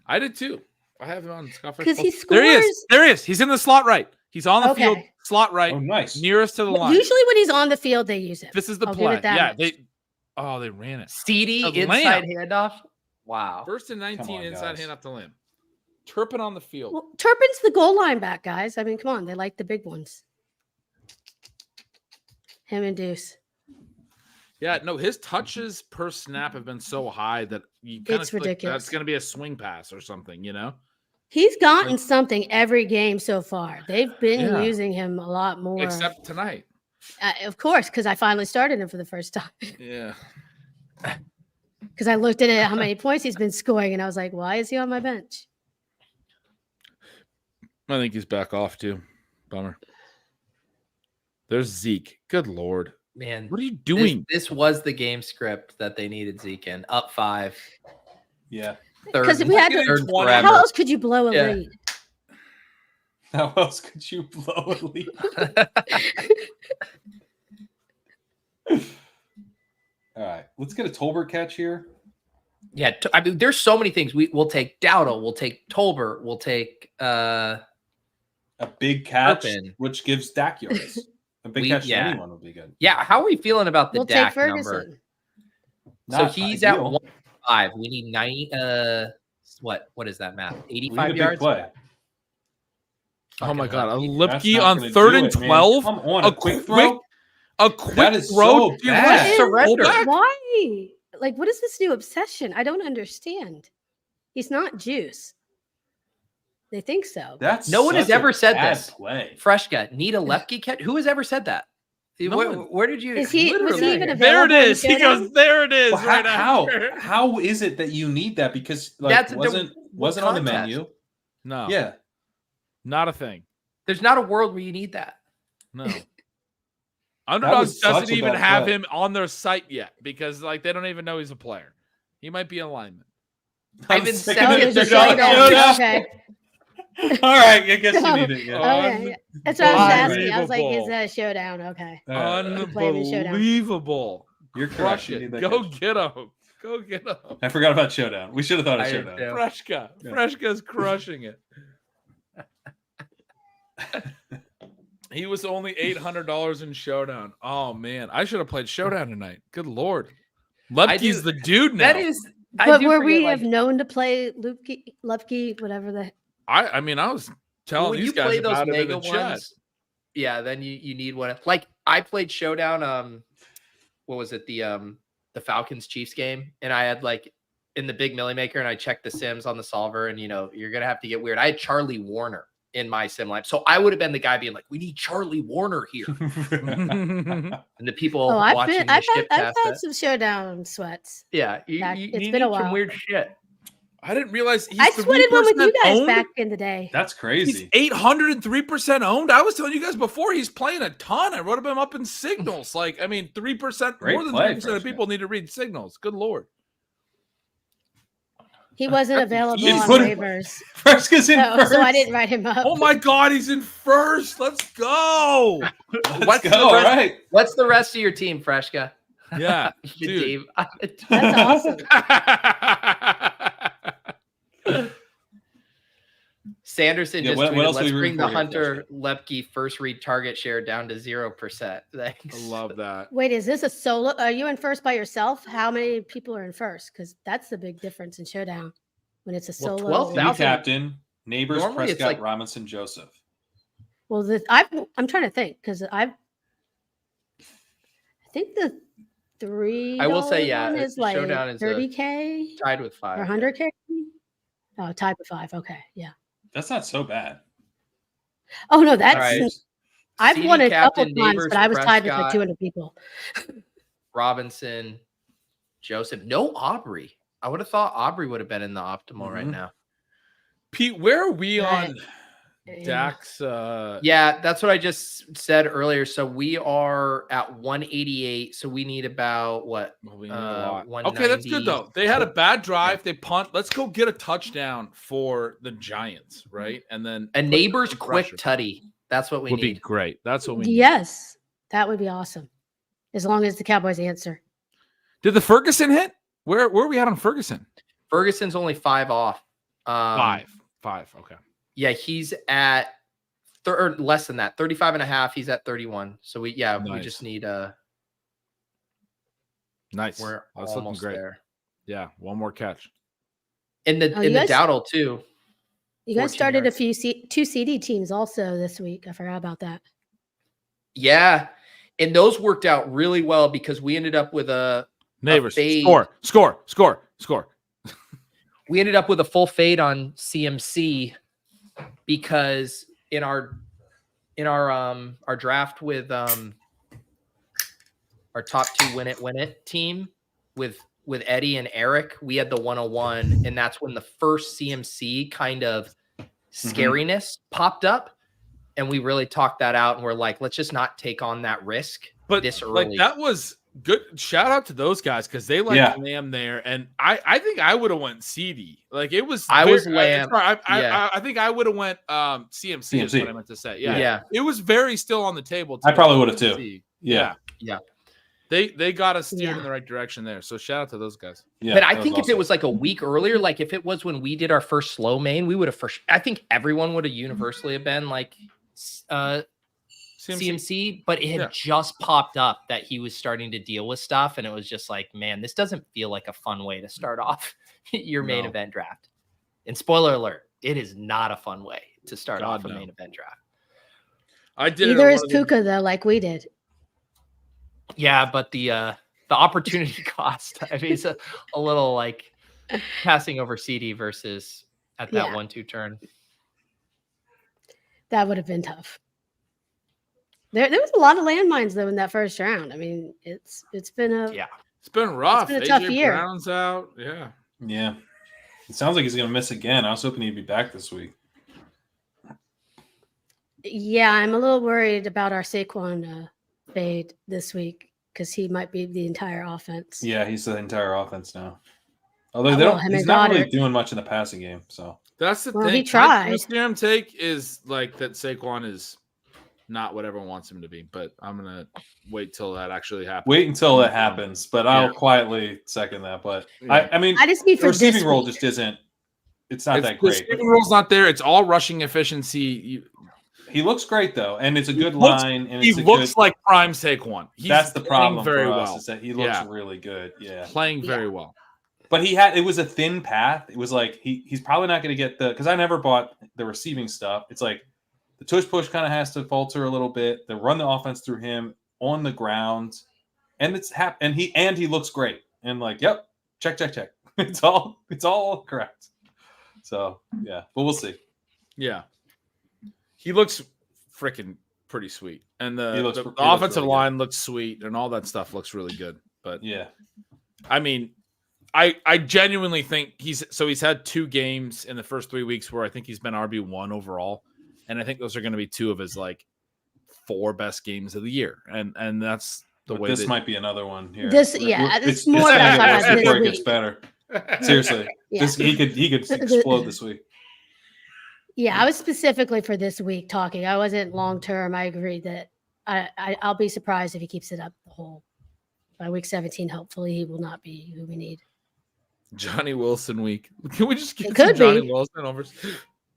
I did too. I have him on Scott because he Fishbowl. There he is. scores. There he is. He's in the slot right. He's on the Okay. field, slot right, Oh, nice. nearest to the line. Usually when he's on the field, they use him. This is the I'll give play. it that Yeah, much. they ran it. Steedy A inside lamp. handoff. Wow. First and 19 on, inside guys. hand off the limb. Turpin on the field. Well, Turpin's the goal line back, guys. I mean, come on, they like the big ones. Him and Deuce. Yeah, no, his touches per snap have been so high that you kind It's of ridiculous. that's going to be a swing pass or something, you know? He's gotten something every game so far. They've been Yeah. using him a lot more. Except tonight. Of course, because I finally started him for the first time. Yeah. Because I looked at it, how many points he's been scoring, and I was like, why is he on my bench? I think he's back off too. Bummer. There's Zeke. Good Lord. Man, What are you doing? This was the game script that they needed Zeke in. Up 5. Yeah. Third, Because we had to. third How forever. How else could you blow a Yeah. lead? How else could you blow a lead? All right. Let's get a Tolbert catch here. Yeah, I mean, there's so many things. We'll take Dowdle, we'll take Tolbert, we'll take A big catch, Turpin. which gives Dak yards. A big catch to anyone would be good. yeah. How are we feeling about the We'll take Dak Ferguson. number? So Not he's at ideal. 1.5. We need 90. What is that math? We need a 85 big yards. play. Oh my Fucking God. A hell. That's Lipke not on gonna 3rd do and it, man. 12. Come on, A a quick quick throw. A quick That is throw. so Dude, bad. what is Surrender. fullback? Why? Like, what is this new obsession? I don't understand. He's not juice. They think so. That's No one has such a ever said bad this. play. Fresh gut. Need a Lepke catch? Who has ever said that? No where, one. where did you? Was he Literally. even available? There it in is. He Showdown? goes, there it is. Well, right how? after. How is it that you need that? Because like That's the wasn't on the contest. menu. No. Yeah. Not a thing. There's not a world where you need that. No. Underdog was such doesn't a even bad have play. him on their site yet because like they don't even know he's a player. He might be in alignment. I've been sick saying of Oh, it. there's a They're not showdown. showdown. Okay. All right, I guess you need it. Yeah. Okay. That's what I was asking. I was like, Unbelievable. is that a showdown? Okay. Play the showdown. Unbelievable. You're correct. Crush You it. need that Go catch. get him. Go get him. I forgot about showdown. We should have thought of I did showdown. too. Freshka. Yeah. Freshka's crushing it. He was only $800 in Showdown. Oh man, I should have played Showdown tonight. Good Lord, Lepke's the dude now. That is. I But do were forget, we like, have known to play Lupke, whatever the I mean, I was telling when these you guys play those about it in mega the chat. ones, Yeah, then you need one. Like I played Showdown. What was it? The Falcons Chiefs game, and I had like in the big Millie Maker, and I checked the sims on the solver, and you're gonna have to get weird. I had Charlie Warner in my sim lab, so I would have been the guy being like, "We need Charlie Warner here," and the people watching I've the ship had cast some Showdown sweats. Yeah, It's you been need a some while. weird shit. I didn't realize he's I sweated one with you 3% guys owned. back in the day. That's He's crazy. 803% owned. I was telling you guys before he's playing a ton. I wrote him up in signals. Like, I mean, 3%, Great more than play, 3% of Freshman. people need to read signals. Good Lord. He wasn't available He on put him- waivers, Fresca's in first. so I didn't write him up. Oh my God, he's in first. Let's go. Let's go. All right. What's the rest of your team, Freshka? Yeah, The dude. team. That's awesome. Sanderson Yeah, just what tweeted, else are let's we bring rooting the for here, Hunter Lepke first read target share down to 0%. Thanks. I love that. Wait, is this a solo? Are you in first by yourself? How many people are in first? Because that's the big difference in Showdown when it's a Well, solo. 12,000 City captain, Nabers, Normally it's Prescott, like- Robinson, Joseph. Well, I'm trying to think because I think the $3 I will say, yeah, one is like Showdown is 30K Tied with or 5. 100K. Oh, tied with 5. Okay, yeah. That's not so bad. Oh no, that's All right. I've CD won a couple captain, times, Nabers, but I was tied with like Prescott. 200 people. Robinson, Joseph. No Aubrey. I would have thought Aubrey would have been in the optimal right Mhm. now. Pete, where are we Right. on Dak's? Yeah, that's what I just said earlier. So we are at 188. So we need about what? Well, we need a lot. 190. Okay, that's good though. They had a bad drive. They punt. Let's go get a touchdown for the Giants, right? And then A put Neighbors some quick pressure. tutty. That's what we would be need. great. That's what we need. Yes, that would be awesome. As long as the Cowboys answer. Did the Ferguson hit? Where are we at on Ferguson? Ferguson's only 5 off. Five. Okay. Yeah, he's at or less than that. 35 and a half. He's at 31. So we Nice. just need Nice. we're That's looking almost great. there. Yeah, one more catch. In the Oh, in you the guys- Dowdle too. You guys 14 started yards. a few two CD teams also this week. I forgot about that. Yeah. And those worked out really well because we ended up with Neighbors. fade. Score. we ended up with a full fade on CMC because in our draft with our top 2 win it team with Eddie and Eric, we had the 101, and that's when the first CMC kind of scariness popped up, and we really talked that out, and we're like, let's just not take on that risk But this like early. that was good. Shout out to those guys because they let Lamb there, and I think I would have went CD. Like it was. I was Lamb. I think I would have went CMC. Is what I meant to say. Yeah. It was very still on the table. I probably would have too. CMC. Yeah. They got us steered Yeah. in the right direction there. So shout out to those guys. Yeah. But I that think if awesome. it was like a week earlier, like if it was when we did our first slow main, we would have I think everyone would have universally have been like CMC, but it had just popped up that he was starting to deal with stuff. And it was just like, man, this doesn't feel like a fun way to start off your main event draft. And spoiler alert, it is not a fun way to start off a main event draft. I did Either it is Puka though, like we did. Yeah, but the opportunity cost, I mean, it's a little like passing over CD versus at that 1-2 turn. That would have been tough. There was a lot of landmines though in that first round. I mean, it's been It's been rough. It's been a tough AJ year. Brown's out. Yeah. Yeah. It sounds like he's going to miss again. I was hoping he'd be back this week. Yeah, I'm a little worried about our Saquon fade this week because he might be the entire offense. Yeah, he's the entire offense now. Although Oh, they well, don't, him he's and not really Goddard. doing much in the passing game. So That's the Well, thing. he tried. My serum take is like that Saquon is not what everyone wants him to be, but I'm gonna wait till that actually happens. wait until that happens. But I'll quietly second that. But I mean, I just need the for this receiving role week. just isn't. It's not that The great. receiving role's not there. It's all rushing efficiency. He looks great though, and it's a good looks- line. And He it's a looks good, like prime Saquon. He's that's the playing problem very for us well. is that he looks Yeah. really good. Yeah, Playing very well. but it was a thin path. It was like he's probably not going to get because I never bought the receiving stuff. It's like the tush push kind of has to falter a little bit. They run the offense through him on the ground, and and he looks great. And like, yep, check. It's all correct. So yeah, but we'll see. Yeah, he looks freaking pretty sweet, and the looks offensive really line looks sweet, and all that stuff looks really good. But Yeah, I mean, I genuinely think he's had 2 games in the first 3 weeks where I think he's been RB1 overall, and I think those are going to be 2 of his like 4 best games of the year, and that's the way. This might be another one here. It's more gonna about get worse this before it week. gets better. Seriously, Yeah. he could explode this week. Yeah, I was specifically for this week talking. I wasn't long term. I agree that I'll be surprised if he keeps it up the whole by week 17. Hopefully, he will not be who we need. Johnny Wilson week. Can we just get It some could Johnny be. Wilson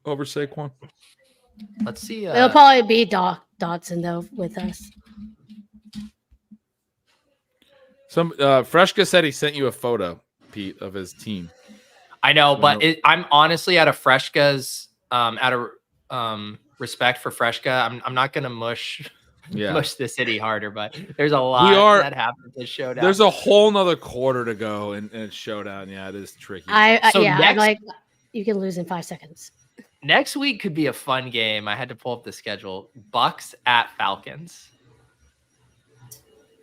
over Saquon? Let's see. It'll probably be Dotson though with us. Some Freshka said he sent you a photo, Pete, of his team. I know, but I'm honestly out of Freshka's out of respect for Freshka. I'm not gonna mush the city harder, but there's a lot that happened this showdown. There's a whole nother quarter to go in a showdown. Yeah, it is tricky. I'm like, you can lose in 5 seconds. Next week could be a fun game. I had to pull up the schedule. Bucks at Falcons.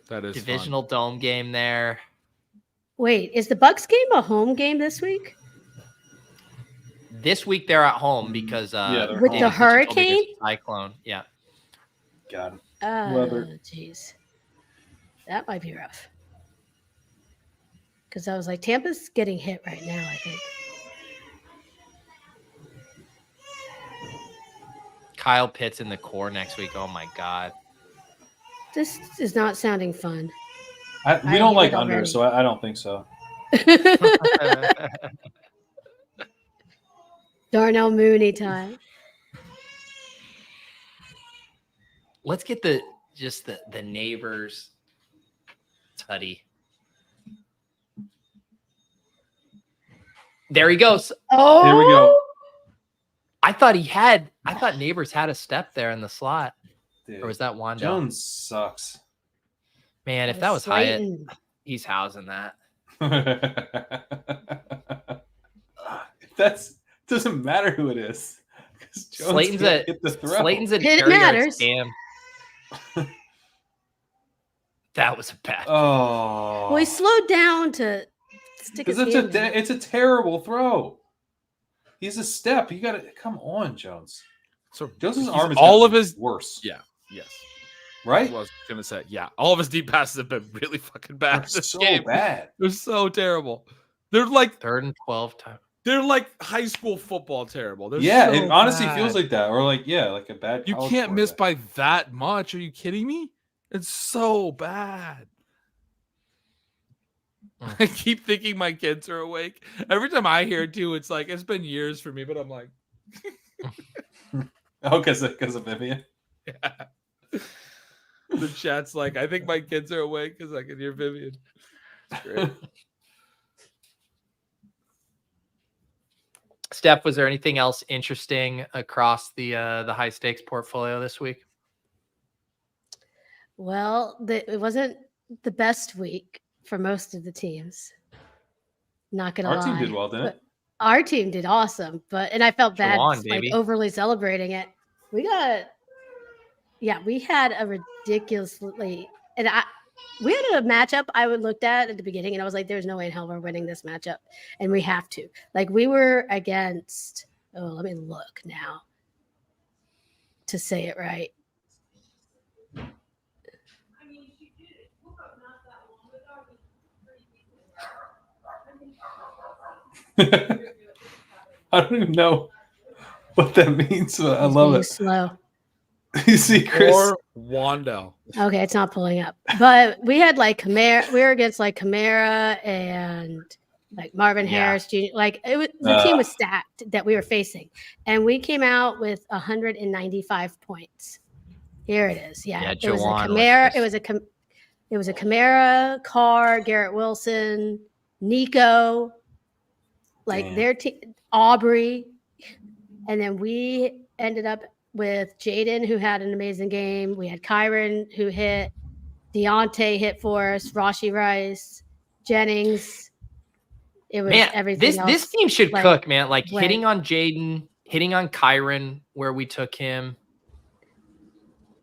That is divisional dome game there. Wait, is the Bucks game a home game this week? This week they're at home because with the hurricane cyclone. Yeah. Got it. Oh, jeez. That might be rough. Because I was like, Tampa's getting hit right now, I think. Kyle Pitts in the core next week. Oh, my God. This is not sounding fun. We don't like under, so I don't think so. Darnell Mooney time. Let's get the Nabers tutty. There he goes. Oh, here we go. I thought Nabers had a step there in the slot. Dude, or was that Wando? Jones sucks. Man, if that was Hyatt, he's housing that. Doesn't matter who it is. Slayton's a it matters. Scam. That was a bad. Oh, well, he slowed down to stick his hand in. It's a terrible throw. He's a step. You got to come on, Jones. So Jones's arm is all of his worse. Yeah. Yes. Right. I was gonna say all of his deep passes have been really fucking bad. They're this so game. bad. They're so terrible. They're like 3rd and 12 time. They're like high school football terrible. They're It honestly feels like that, or like a bad. You can't miss by that much. Are you kidding me? It's so bad. I keep thinking my kids are awake. Every time I hear it too, it's like it's been years for me, but I'm like, because of Vivian. Yeah. The chat's like, I think my kids are awake because I can hear Vivian. Great. Steph, was there anything else interesting across the high stakes portfolio this week? Well, it wasn't the best week for most of the teams. Not gonna lie. Our team did well, didn't it? Our team did awesome, and I felt bad baby. overly celebrating it. We had a ridiculously, we had a matchup I looked at the beginning, and I was like, "There's no way in hell we're winning this matchup," and we have to. Like we were against. Oh, let me look now to say it right. I don't even know what that means, but I love it. Slow. You see, Chris. Or Wando. Okay, it's not pulling up. But we had like Kamara. We were against like Kamara and like Marvin Harris Jr. Like it was the team was stacked that we were facing, and we came out with 195 points. Here it is. Yeah, it was a Kamara. It was a Kamara, Carr, Garrett Wilson, Nico, like their team, Aubrey, and then we ended up with Jaden, who had an amazing game. We had Kyron, who hit. Deontay hit for us. Rashi Rice, Jennings. It was everything else. This team should cook, man. Like went. hitting on Jaden, hitting on Kyron, where we took him.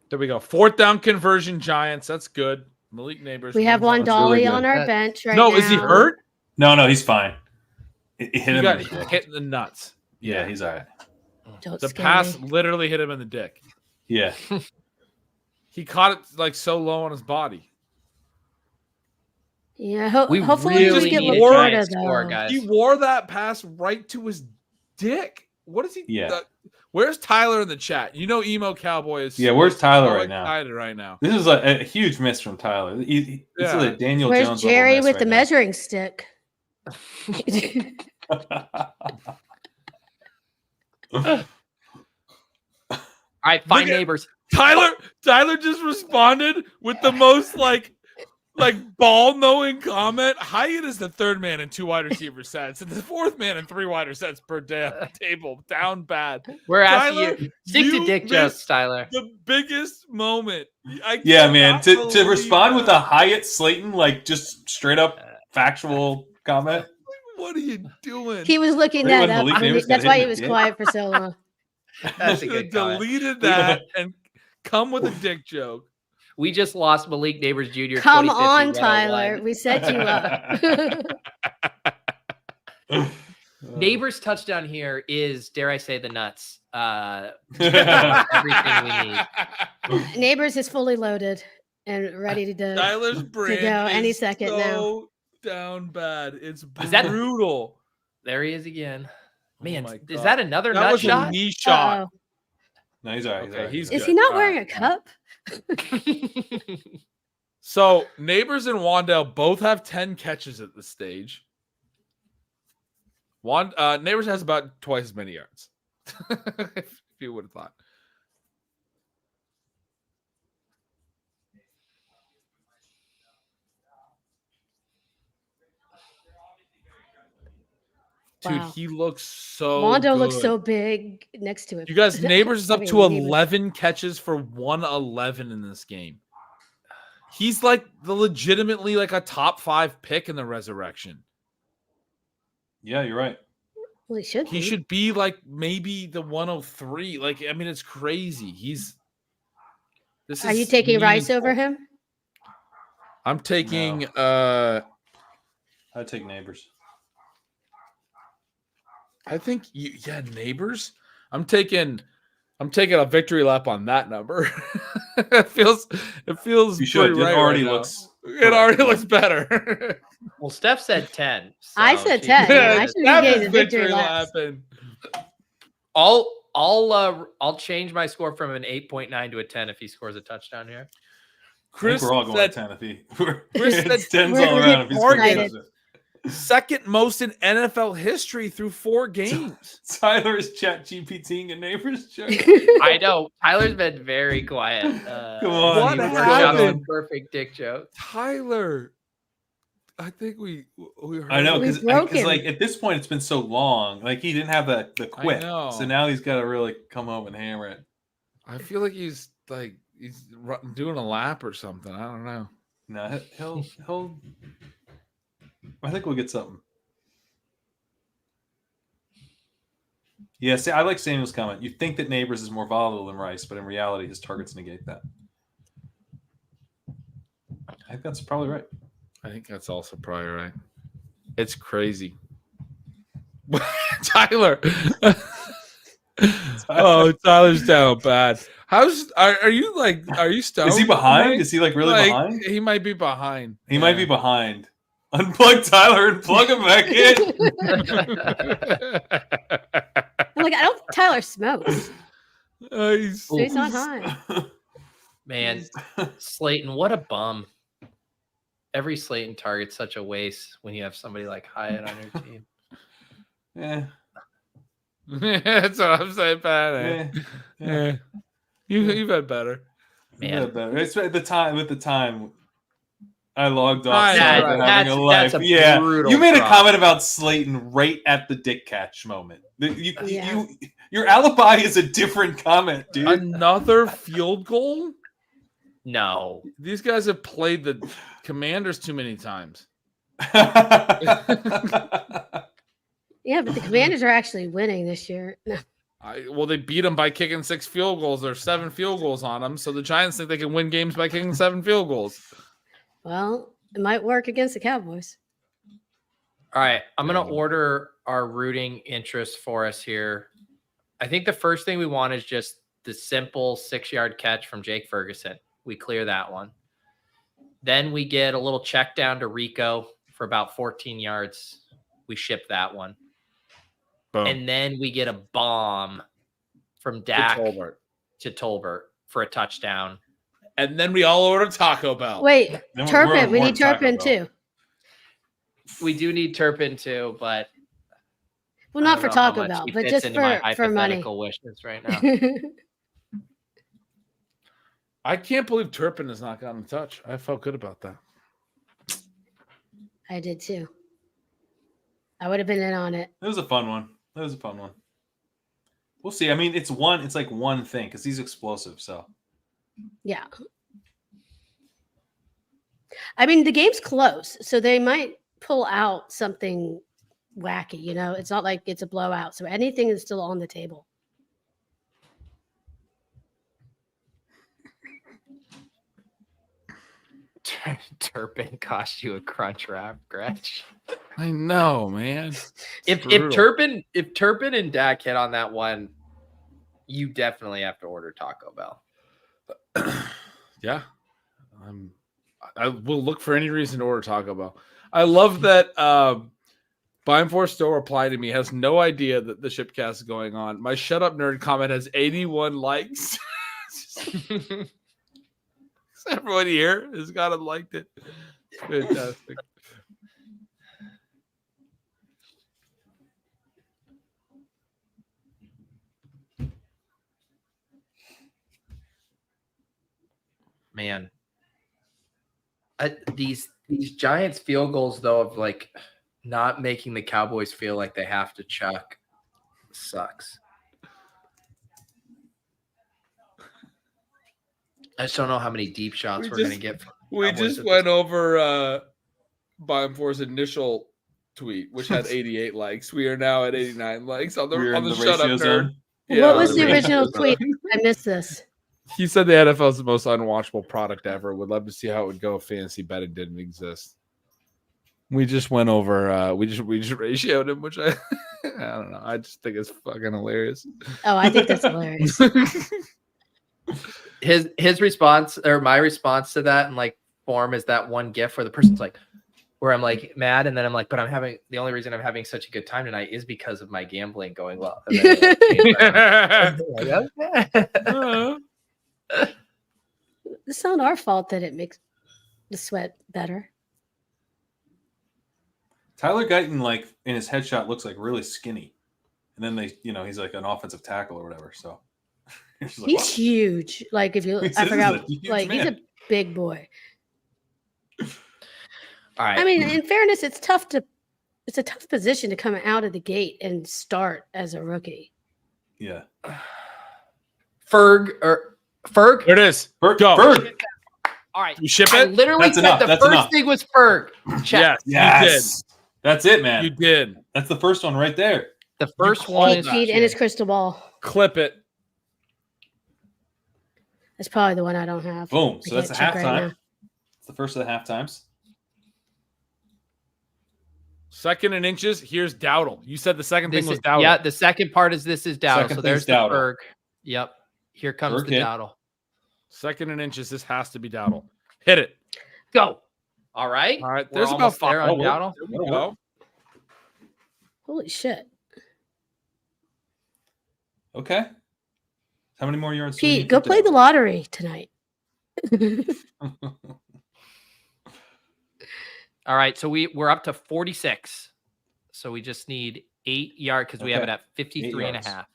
There we go. 4th down conversion, Giants. That's good. Malik Nabers. We have one Dolly on our bench right now. No, is he hurt? No, he's fine. It hit He him. got hit in the nuts. Yeah, he's all right. The pass literally hit him in the dick. Yeah. He caught it like so low on his body. Yeah, We hopefully really we just get need a Laporta, giant score, though. guys. He wore that pass right to his dick. What is he? Yeah. Where's Tyler in the chat? You know, emo Cowboy is. Yeah, where's Tyler so right now? excited right now. This is a huge miss from Tyler. This is a Daniel Where's Jones. Jerry level miss with the right measuring stick? now. All right, find Look at- Neighbors. Tyler just responded with the most like ball knowing comment. Hyatt is the 3rd man in 2 wide receiver sets and the 4th man in 3 wide sets per table. Down bad. We're asking Tyler, you. Stick to you dick missed jokes, Tyler. The biggest moment. Yeah, man. To believe respond with that. a Hyatt Slayton, like just straight up factual comment. What are you doing? He was looking Wait, that when up. Malik Nabers That's got why hit he in was the dick? quiet for so long. That's a Should have good comment. deleted that and come with a dick joke. We just lost Malik Neighbors Jr. Come 2050 on, 101. Tyler. We set you up. Neighbors touchdown here is, dare I say, the nuts. Everything we need. Neighbors is fully loaded and ready to Tyler's brand go any is second so now. down bad. It's Is that- brutal. There he is again. Man, my is God. that another That nut was shot? a knee shot. Uh-oh. No, he's all right. Okay, he's Is good. he not All wearing right. a cup? So Neighbors and Wandale both have 10 catches at this stage. Neighbors has about twice as many yards. If you would have thought. Dude, Wow. he looks so Mondo looks good. so big next to him. You guys, Neighbors is I up mean, to Neighbors. 11 catches for 111 in this game. He's like legitimately like a top 5 pick in the resurrection. Yeah, you're right. Well, he should. He should be like maybe the 103. Like, I mean, it's crazy. This Are is you taking Rice meaningful. over him? I'm taking I'd take Neighbors. I think Neighbors. I'm taking a victory lap on that number. it feels You should. pretty It right already right now. looks. It already looks better. Well, Steph said 10. I so said she- 10. Yeah, I should be That getting is the victory lap laps. and I'll change my score from an 8.9 to a 10 if he scores a touchdown here. I think Chris we're all going said to 10 if he. Chris It's said 10s we're all around if he scores excited. a touchdown. second most in NFL history through 4 games. Tyler is chat GPTing a Neighbors joke. I know. Tyler's been very quiet. Come on, What he was Worked out happened? one perfect dick joke. Tyler, I think we heard I know We because broke him. like at this point it's been so long. Like he didn't have the quit, know. so now he's got to really come home and hammer it. I feel like he's doing a lap or something. I don't know. No, he'll. I think we'll get something. Yeah, see, I like Samuel's comment. You think that Neighbors is more volatile than Rice, but in reality, his targets negate that. I think that's probably right. I think that's also probably right. It's crazy. Tyler. Oh, Tyler's down bad. Are you stoned? Is he behind? tonight? Is he like really behind? He might be behind. He might be behind. Unplug Tyler and plug him back in. I'm like, I don't think Tyler smokes. He's So he's not high. Man, Slayton, what a bum. Every Slayton target's such a waste when you have somebody like Hyatt on your team. Yeah. That's what I'm saying, Pat. Yeah. You've had better. Man. Better. It's at the time I logged off. Right, Sorry right. for having a life. That's a Yeah, brutal you made a drop. comment about Slayton right at the dick catch moment. Your alibi is a different comment, dude. Another field goal? No. These guys have played the Commanders too many times. Yeah, but the Commanders are actually winning this year. No. Well, they beat them by kicking 6 field goals. There's 7 field goals on them. So the Giants think they can win games by kicking 7 field goals. Well, it might work against the Cowboys. All right. I'm going to order our rooting interest for us here. I think the first thing we want is just the simple 6-yard catch from Jake Ferguson. We clear that one. Then we get a little check down to Rico for about 14 yards. We ship that one. Boom. And then we get a bomb from Dak to Tolbert for a touchdown. And then we all order Taco Bell. Wait, Turpin. We need Turpin too. We do need Turpin too, but well, not for Taco Bell, but just for money. Wishes right now. I can't believe Turpin has not gotten a touch. I felt good about that. I did too. I would have been in on it. It was a fun one. We'll see. I mean, it's like one thing because he's explosive. So yeah. I mean, the game's close, so they might pull out something wacky. You know, it's not like it's a blowout, so anything is still on the table. Turpin cost you a crunch wrap, Gretch. I know, man. If Turpin and Dak hit on that one, you definitely have to order Taco Bell. Yeah. I will look for any reason to order Taco Bell. I love that Bimeforce still replied to me, has no idea that the Shipcast is going on. My shut up nerd comment has 81 likes. Everyone here has got him liked it. It's fantastic. Man, these Giants field goals though of like not making the Cowboys feel like they have to chuck sucks. I just don't know how many deep shots we're going to get. We just went over Bimeforce's initial tweet, which had 88 likes. We are now at 89 likes on the shut up nerd. Yeah, what was the original tweet? I missed this. He said the NFL is the most unwatchable product ever. Would love to see how it would go if fantasy betting didn't exist. We just went over. We just ratioed him, which I don't know. I just think it's fucking hilarious. Oh, I think that's hilarious. His response or my response to that in like form is that one GIF where the person's like, where I'm like mad, and then I'm like, but the only reason I'm having such a good time tonight is because of my gambling going well. It's not our fault that it makes the sweat better. Tyler Guyton, like in his headshot, looks like really skinny, and then he's like an offensive tackle or whatever. So he's huge. Like if you, I forgot, like he's a big boy. All right. I mean, in fairness, it's a tough position to come out of the gate and start as a rookie. Yeah. Ferg. There it is. Ferg. Go. Ferg. All right. You ship it? I literally That's said enough. the That's first enough. thing was Ferg. Check. Yes. You did. That's it, man. You did. That's the first one right there. The first one is Pete and his crystal ball. Clip it. That's probably the one I don't have. Boom. So that's a halftime. Right, it's the first of the halftimes. Second and inches. Here's Dowdle. You said the second thing was Dowdle. Yeah, the second part is this is Dowdle. Second so there's the Dowdle. Ferg. Yep. Here comes Ferg the hit. Dowdle. Second and inches. This has to be Dowdle. Hit it. Go. All right. All right. We're There's about almost 5 there on Dowdle. There we go. Holy shit. Okay. How many more yards? do we Pete, need go for play the Dowdle? lottery tonight. All right. So we're up to 46. So we just need 8 yards because we have it Okay. at 53 and a yards. half.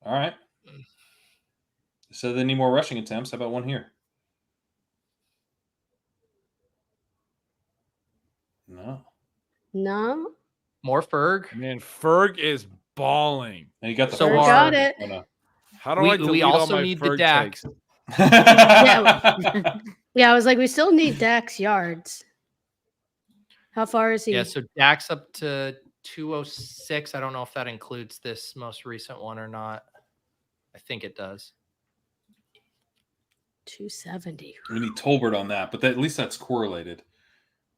All right. So they need more rushing attempts. How about one here? No. No. More Ferg. Man, Ferg is balling. And you got the So first hard. Got it. one. Oh, How do We- I delete we all also my need the Ferg Dak. takes? no. Yeah, I was like, we still need Dak's yards. How far is he? Yeah, so Dak's up to 206. I don't know if that includes this most recent one or not. I think it does. 270. We need Tolbert on that, but at least that's correlated.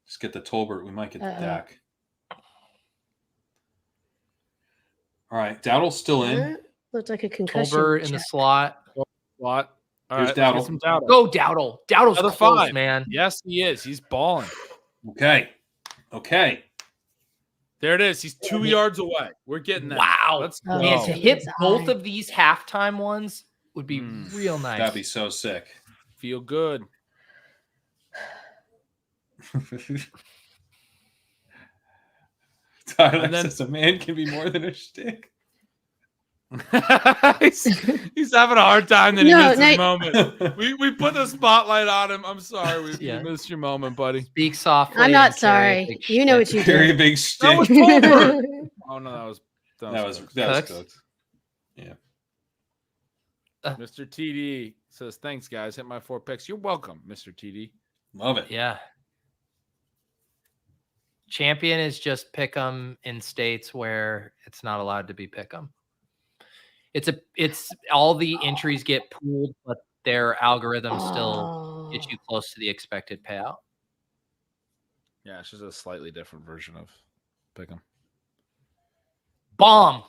Just get the Tolbert. We might get the Dak. All right, Dowdle's still in. Looks like a concussion. Tolbert in the check. slot. What? All Here's right, let's Dowdle. get some Dowdle. Go Dowdle. Dowdle's Another close, 5. man. Yes, he is. He's balling. Okay. There it is. He's 2 yards away. We're getting that. Wow. Let's Oh, go. Man, Oh. to hit His both eye. of these halftime ones would be real nice. That'd be so sick. Feel good. Tyler And then- says a man can be more than a shtick. he's having a hard time that he No, missed his no- moment. We put the spotlight on him. I'm sorry. We Yeah. missed your moment, buddy. Speak softly. I'm not and carry a sorry. big You know shtick. what you Very did. big That shtick. was Tolbert. Oh, no, that was That Cooks. was Cooks? Cooks. Mr. TD says, thanks, guys. Hit my 4 picks. You're welcome, Mr. TD. Love it. Yeah. Champion is just pick 'em in states where it's not allowed to be pick 'em. It's all the entries get pooled, but their algorithm still gets you close to the expected payout. Yeah, it's just a slightly different version of Pick'em. Bomb.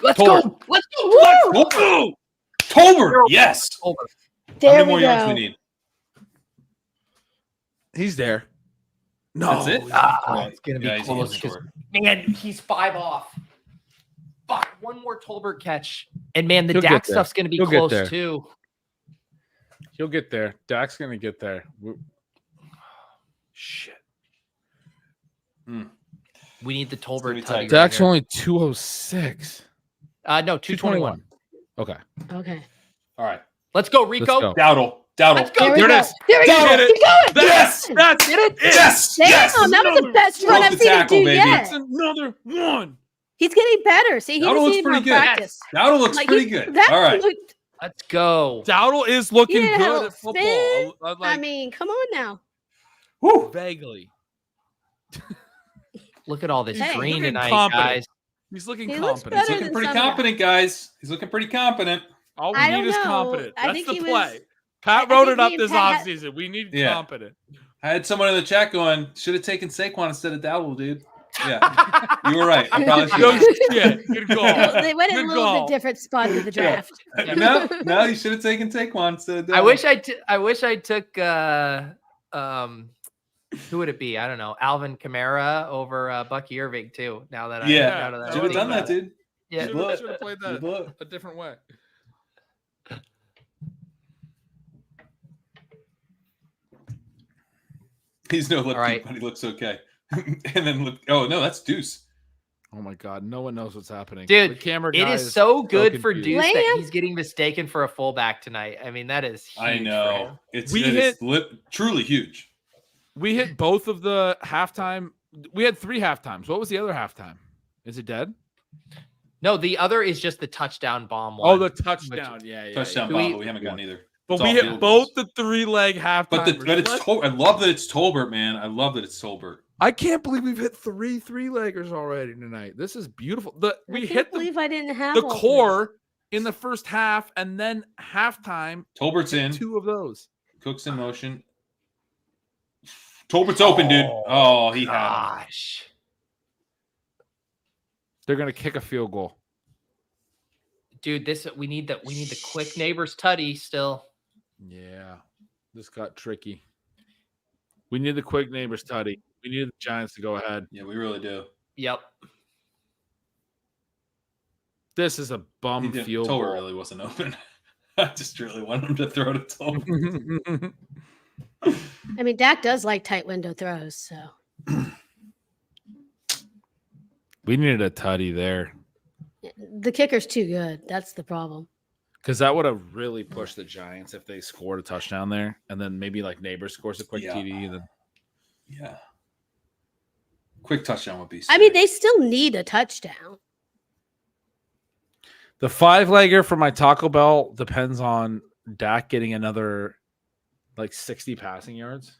Let's Tolbert. go. Let's go. Woo! Woo! Tolbert. Yes. Over. How There many we more yards go. we need? He's there. No. That's it? It's gonna be Yeah, he's close. getting 'cause, short. man, he's 5 off. Fuck, one more Tolbert catch, and man, the He'll get Dak there. stuff's gonna be He'll get close there. too. He'll get there. Dak's going to get there. Shit. We need the gonna be Tolbert tight. tutty right Dak's here. only 206. No, 221. Okay. Okay. All right. Let's go, Let's Rico. go. Dowdle. Let's go. There we There it go. is. There we go. Dowdle. Keep going. Yes. That's it. Yes. Damn, Yes. that was the best run Love I've the seen him tackle, do baby. yet. That's another one. He's getting better. See, he Dowdle was looks even pretty on good. practice. Dowdle looks Like, pretty he- good. that All right. looked- Let's go. Dowdle is looking Yeah, good at football. spin. I I like mean, come on now. Woo. vaguely. Look at all this Hey, green looking tonight, confident. guys. He's looking He looks confident. He's better looking than pretty some guys. confident, guys. He's looking pretty confident. All we I need don't is know. confident. I That's think the he play. was- Pat I wrote think it up me and this Pat- offseason. We need Yeah. confident. I had someone in the chat going, should have taken Saquon instead of Dowdle, dude. Yeah. You were right. I probably should No have. shit. Good call. They went in a Good little call. bit different spot in the draft. No, you should have taken Saquon instead of Dowdle. I wish I took who would it be? I don't know. Alvin Kamara over Bucky Irving too. Now that Yeah. now that I Should have think done that, about it. dude. Yeah. Good luck. Should have played Good that luck. a different way. He's no lip All right. but he looks okay. And then look, oh no, that's Deuce. Oh my god, no one knows what's happening. Dude, the camera It guy is so good for confused. Deuce that Lamb? he's getting mistaken for a fullback tonight. I mean, that is huge I for know. him. It's We truly huge. We hit both of the halftime. We had 3 halftimes. What was the other halftime? Is it dead? No, the other is just the touchdown bomb Oh, one. the touchdown. Yeah. Touchdown Do bomb, we- but we haven't gotten either. But It's we all hit field both goals. the 3-leg halftime. But it's I love that it's Tolbert, man. I love that it's Tolbert. I can't believe we've hit 3 3-leggers already tonight. This is beautiful. We I can't hit believe I didn't have the all three. core in the first half, and then halftime, Tolbert's in. 2 of those. Cook's in motion. Tolbert's open, dude. Oh, he had him. Gosh. They're gonna kick a field goal. Dude, we need the quick neighbors tutty still. Yeah, this got tricky. We need the quick neighbors tutty. We need the Giants to go ahead. Yeah, we really do. Yep. This is a bum field Tolbert goal. really wasn't open. I just really wanted him to throw to Tolbert. I mean, Dak does like tight window throws, so We needed a tutty there the kicker's too good. That's the problem. because that would have really pushed the Giants if they scored a touchdown there, and then maybe like Nabers scores a quick Yeah. TD. And then Yeah. Quick touchdown would be I mean, sick. they still need a touchdown. The 5-legger for my Taco Bell depends on Dak getting another like 60 passing yards.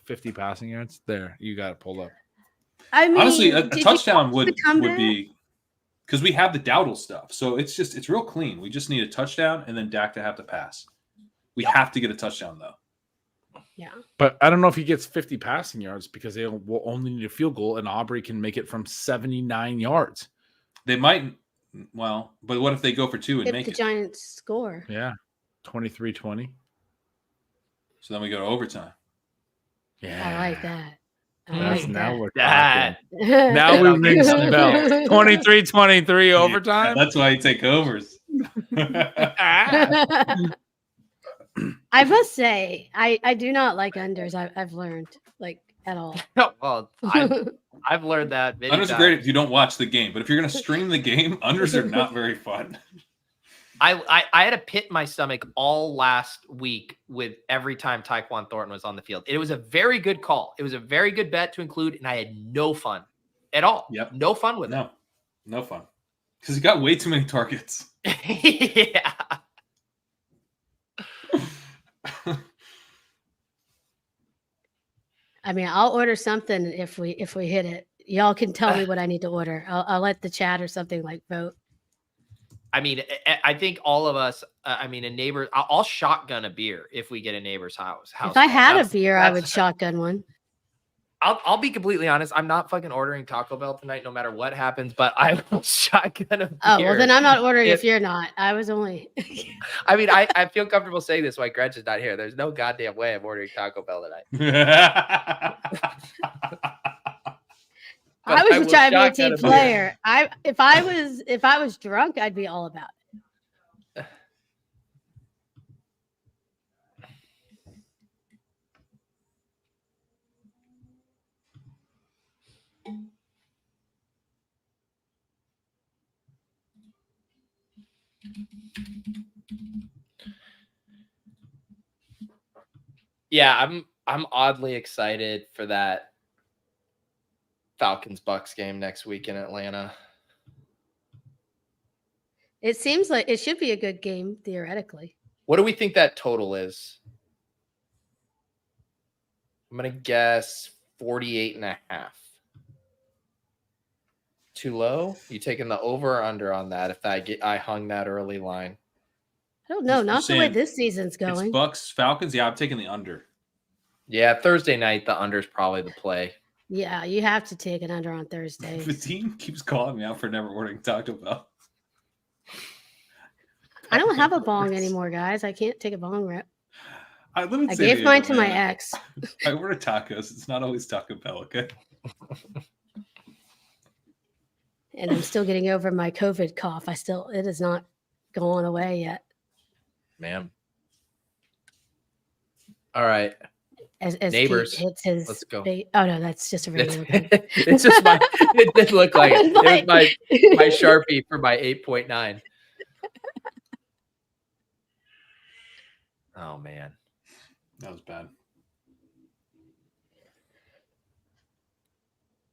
50 passing yards. There, you got it pulled up. I mean, Honestly, a did you touchdown watch the comeback? would be because we have the Dowdle stuff. So it's real clean. We just need a touchdown and then Dak to have to pass. We have to get a touchdown though. Yeah. But I don't know if he gets 50 passing yards because they will only need a field goal, and Aubrey can make it from 79 yards. They might. Well, but what if they go for 2 and If make the it? Giants score. Yeah, 23-20. So then we go to overtime. Yeah, I like that. I That's like now that. we're That. talking. Now we ring some bells. 23-23 overtime. That's why I take overs. I must say, I do not like unders. I've learned like at all. Well, I've learned that. Many Unders are times. great if you don't watch the game, but if you're going to stream the game, unders are not very fun. I had a pit in my stomach all last week with every time Tyquan Thornton was on the field. It was a very good call. It was a very good bet to include, and I had no fun at all. Yep. No fun with No fun. Because he got way too many targets. it. Yeah. I mean, I'll order something if we hit it. Y'all can tell me what I need to order. I'll let the chat or something like vote. I mean, I think all of us, a neighbor, I'll shotgun a beer if we get a neighbor's house. If I had a beer, I would shotgun one. I'll be completely honest. I'm not fucking ordering Taco Bell tonight, no matter what happens, but I will shotgun a beer. Oh, well, then I'm not ordering if you're not. I was only. I mean, I feel comfortable saying this while Gretchen's not here. There's no goddamn way I'm ordering Taco Bell tonight. I was trying to be a team shotgun a beer. player. If I was drunk, I'd be all about it. Yeah, I'm oddly excited for that Falcons-Bucks game next week in Atlanta. It seems like it should be a good game theoretically. What do we think that total is? I'm going to guess 48.5. Too low? You taking the over or under on that if I hung that early line? I don't know. You're Not the way saying this season's going. It's Bucks, Falcons. Yeah, I'm taking the under. Yeah, Thursday night, the under is probably the play. Yeah, you have to take it under on Thursday. The team keeps calling me out for never ordering Taco Bell. I don't have a bong anymore, guys. I can't take a bong rip. I gave mine to my ex. I order tacos. It's not always Taco Bell, okay? And I'm still getting over my COVID cough. It is not going away yet. Man. All right. As Neighbors. Pete hits his Let's go. Oh no, that's just a regular thing. It's just it did look like it. It was my Sharpie for my 8.9. Oh man. That was bad.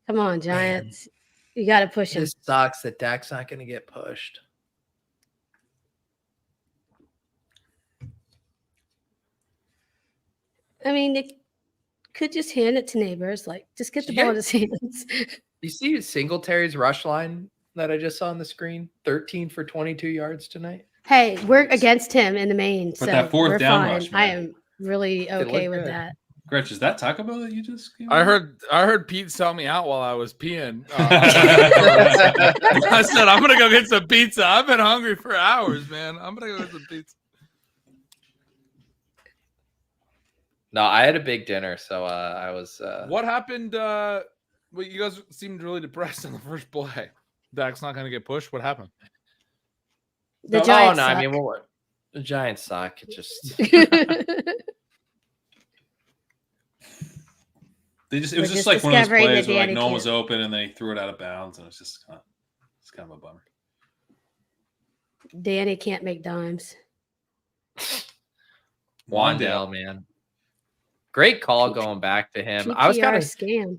Come on, Giants. You got to push him. This sucks that Dak's not going to get pushed. I mean, it could just hand it to Nabers. Like, just get the ball in his hands. You see Singletary's rush line that I just saw on the screen? 13 for 22 yards tonight. Hey, we're against him in the main. But so that fourth we're down fine. rush, man. I am really okay with good. that. Gretch, is that Taco Bell that you just gave me? I heard Pete sell me out while I was peeing. I said I'm gonna go get some pizza. I've been hungry for hours, man. I'm gonna go get some pizza. No, I had a big dinner, so I was. What happened? Well, you guys seemed really depressed on the first play. Dak's not gonna get pushed. What happened? The Giants no, suck. I mean, the Giants suck. It just. It was just like one of those plays where like no one was open and they threw it out of bounds, and it's just kind of a bummer. Danny can't make dimes. Wandale, man. Great call going back to him. PPR I was kind of scam.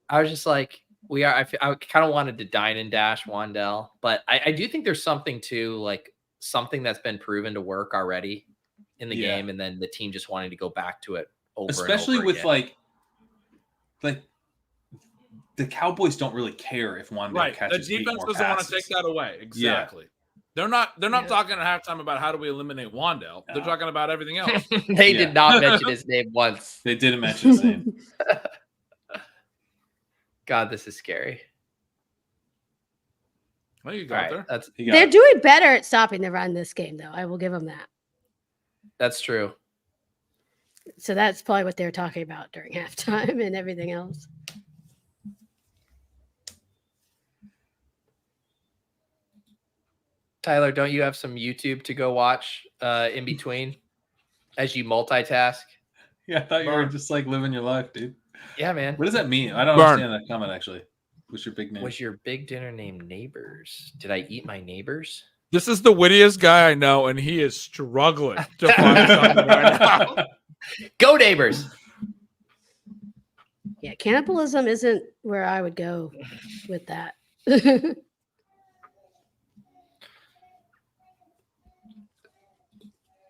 I was just like, We are. I kind of wanted to dine and dash Wandell, but I do think there's something to like something that's been proven to work already in the game, and then the team just wanting to go back to it over especially and over with again. like the Cowboys don't really care if Wandell Right. The catches 8 defense more doesn't want to passes. take that away. Exactly. They're not talking at halftime about how do we eliminate Wandell. They're talking about everything else. They did not mention his name once. They didn't mention his name. God, this is scary. Well, you All got right, there. They're doing better at stopping the run this game, though. I will give them that. That's true. So that's probably what they're talking about during halftime and everything else. Tyler, don't you have some YouTube to go watch in between as you multitask? Yeah, I thought you were just like living your life, dude. Yeah, man. What does that mean? I don't Burn. understand that comment actually. What's your big name? Was your big dinner named Nabers? Did I eat my neighbors? This is the wittiest guy I know, and he is struggling to find something right now. Go Neighbors. Yeah, cannibalism isn't where I would go with that.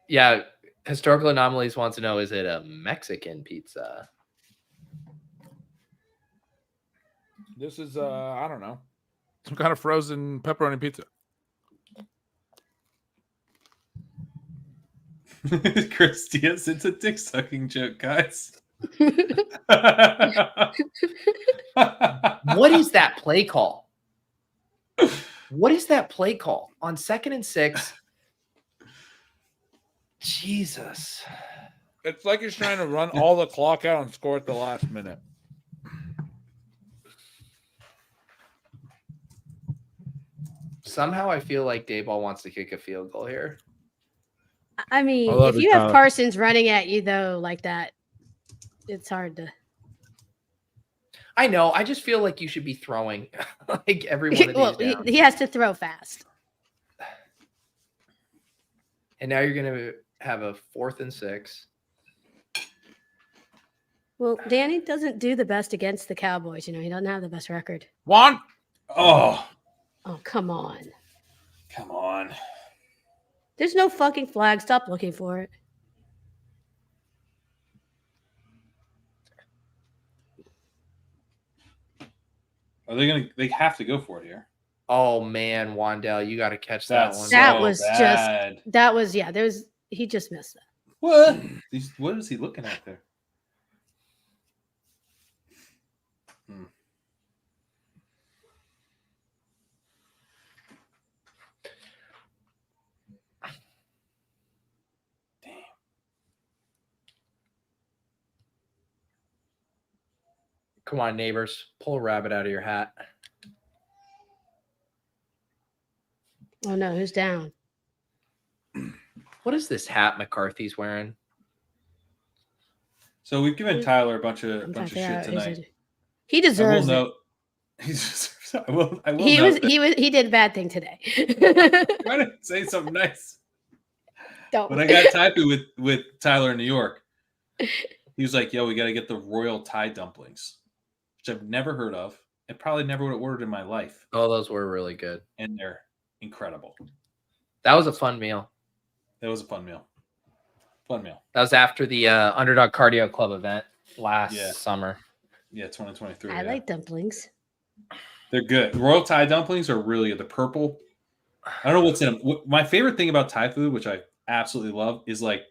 Yeah, Historical Anomalies wants to know, is it a Mexican pizza? This is I don't know, some kind of frozen pepperoni pizza. Chris Diaz, it's a dick sucking joke, guys. What is that play call? What is that play call on 2nd and 6? Jesus. It's like he's trying to run all the clock out and score at the last minute. Somehow I feel like Dayball wants to kick a field goal here. I mean, I love if it, you have Tyler. Parsons running at you, though, like that, it's hard to. I know. I just feel like you should be throwing like every one of these Well, down. he has to throw fast. And now you're going to have a 4th and 6. Well, Danny doesn't do the best against the Cowboys. You know, he doesn't have the best record. Juan, Oh, Oh, come on. come on. There's no fucking flag. Stop looking for it. Are they gonna? They have to go for it here. Oh, man, Wandell, you got to catch that That's one. That so was bad. That was, yeah, he just missed that. What? What is he looking at there? Come on, Neighbors. Pull a rabbit out of your hat. Oh, no, who's down? What is this hat McCarthy's wearing? So we've given Tyler a bunch I'm of trying to shit figure out, tonight. he deserves it. note. I will He note that- he did a bad thing today. Try to say something nice. Don't. When I got Taipu with Tyler in New York, he was like, "Yo, we got to get the royal Thai dumplings," which I've never heard of and probably never would have ordered in my life. Oh, those were really good. And they're incredible. That was a fun meal. That was a fun meal. Fun meal. That was after the Underdog Cardio Club event last summer. Yeah, 2023. I like dumplings. They're good. Royal Thai dumplings are really good. The purple. I don't know what's in them. My favorite thing about Thai food, which I absolutely love, is like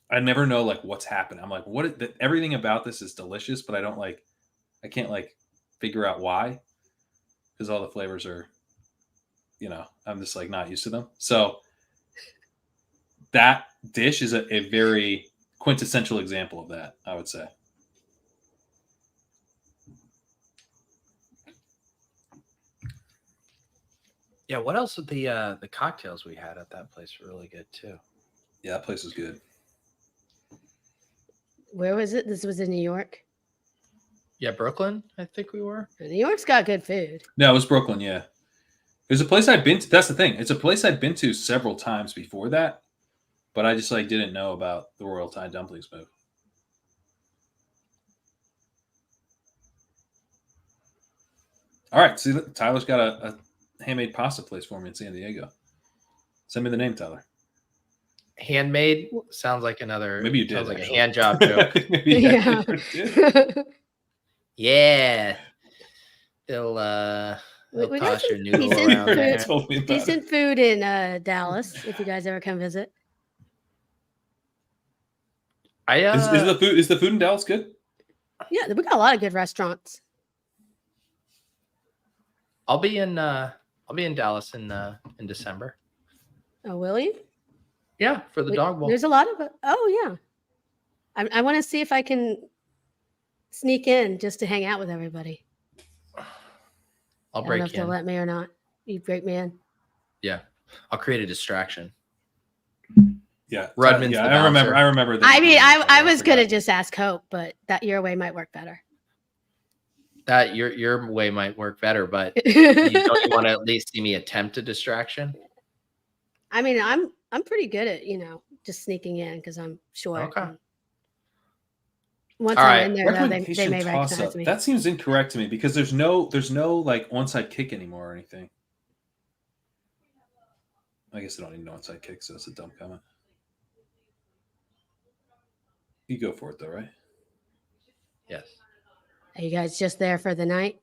I never know like what's happening. I'm like, everything about this is delicious, but I can't figure out why, because all the flavors are, I'm just like not used to them. So that dish is a very quintessential example of that, I would say. Yeah, what else with the cocktails we had at that place were really good too. Yeah, that place was good. Where was it? This was in New York. Yeah, Brooklyn, I think we were. New York's got good food. No, it was Brooklyn, yeah. It was a place I'd been to. That's the thing. It's a place I'd been to several times before that, but I just didn't know about the Royal Thai dumplings move. All right. See, look, Tyler's got a handmade pasta place for me in San Diego. Send me the name, Tyler. Handmade sounds like another. Maybe you did. Sounds like actually. a hand job joke. Maybe you Yeah. did. Yeah. They'll We got toss your some noodle decent around food. there. Told me about it. Decent food in Dallas, if you guys ever come visit. Is the food in Dallas good? Yeah, we got a lot of good restaurants. I'll be in Dallas in December. Oh, will you? Yeah, for the dog bowl. There's a lot of. Oh, yeah. I want to see if I can sneak in just to hang out with everybody. I'll I don't know break if they'll in. let me or not. You break me in. Yeah, I'll create a distraction. Yeah, Rudman's yeah. the I remember. bouncer. I remember. That I mean, I was forgot. gonna just ask Hope, but that your way might work better. That your way might work better, but you want to at least see me attempt a distraction? I mean, I'm pretty good at just sneaking in because I'm short. Okay. and Once All I'm right. in there, though, they Recommendation may toss-up. recognize me. That seems incorrect to me because there's no like onside kick anymore or anything. I guess I don't need an onside kick, so it's a dumb comment. You go for it though, right? Yes. Are you guys just there for the night?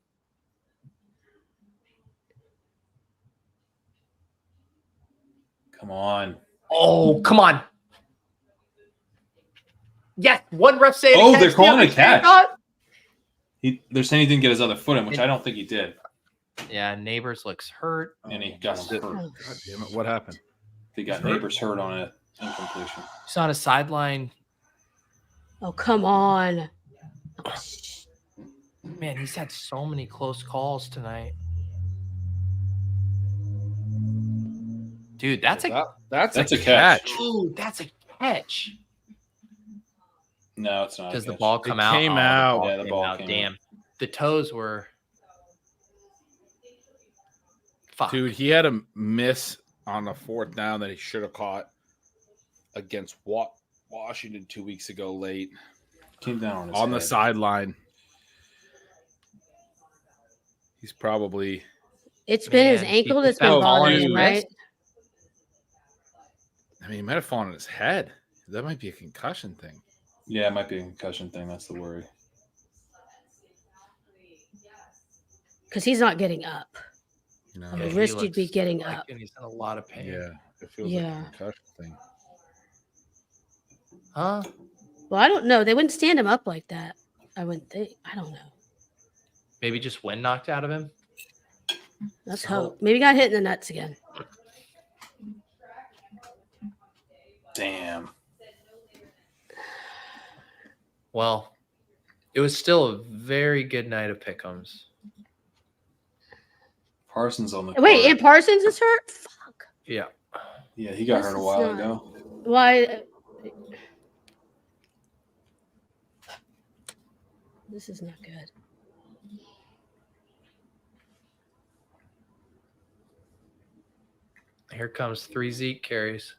Come on. Oh, come on. Yes, one ref saying. Oh, they're calling a catch. catch. They're saying he didn't get his other foot in, which I don't think he did. Yeah, Nabers looks hurt. And he got him hurt. Oh, God damn it! What happened? They got Nabers hurt on an incompletion. He's on a sideline. oh, come on. Man, he's had so many close calls tonight. Dude, that's a That's a catch. Ooh, that's a catch. No, it's not. Does a the catch. ball come out? came Oh, out. Yeah, the ball came Damn. The toes were. Fuck. Dude, he had a miss on a fourth down that he should have caught against Washington 2 weeks ago late Came down on the head. sideline. He's probably It's been his Man, ankle he that's been fell bothering on him, his right? wrist. I mean, he might have fallen on his head. That might be a concussion thing. Yeah, it might be a concussion thing. That's the worry. Because he's not getting up. You know? On Yeah, the he wrist, you'd be looks getting like up. He's in a lot of pain. Yeah, it feels Yeah. like a concussion thing. Huh? Well, I don't know. They wouldn't stand him up like that. I wouldn't think. I don't know. Maybe just wind knocked out of him. Let's hope. Maybe he got hit in the nuts again. Damn. Well, it was still a very good night of pick'ems. Parsons on the Wait, court. and Parsons is hurt? Fuck. Yeah. Yeah, he got This hurt a is while not- ago. Why? This is not good. Here comes 3 Zeke carries.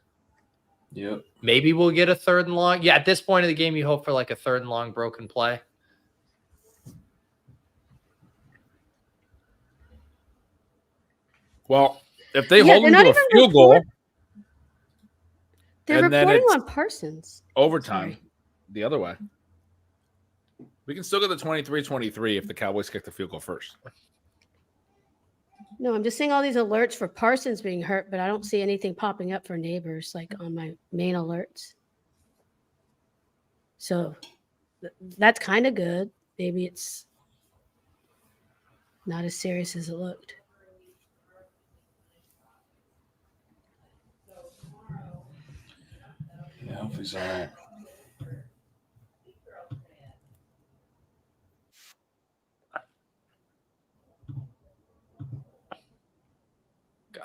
Yep. Maybe we'll get a 3rd and long. Yeah, at this point of the game, you hope for like a 3rd and long broken play. Well, if they Yeah, hold they're him not to a even field goal, They're And then reporting it's- on Parsons. overtime, Sorry. the other way. We can still get the 23-23 if the Cowboys kick the field goal first. No, I'm just seeing all these alerts for Parsons being hurt, but I don't see anything popping up for Nabers like on my main alerts. So that's kind of good. Maybe it's not as serious as it looked. Yeah, hopefully he's all right.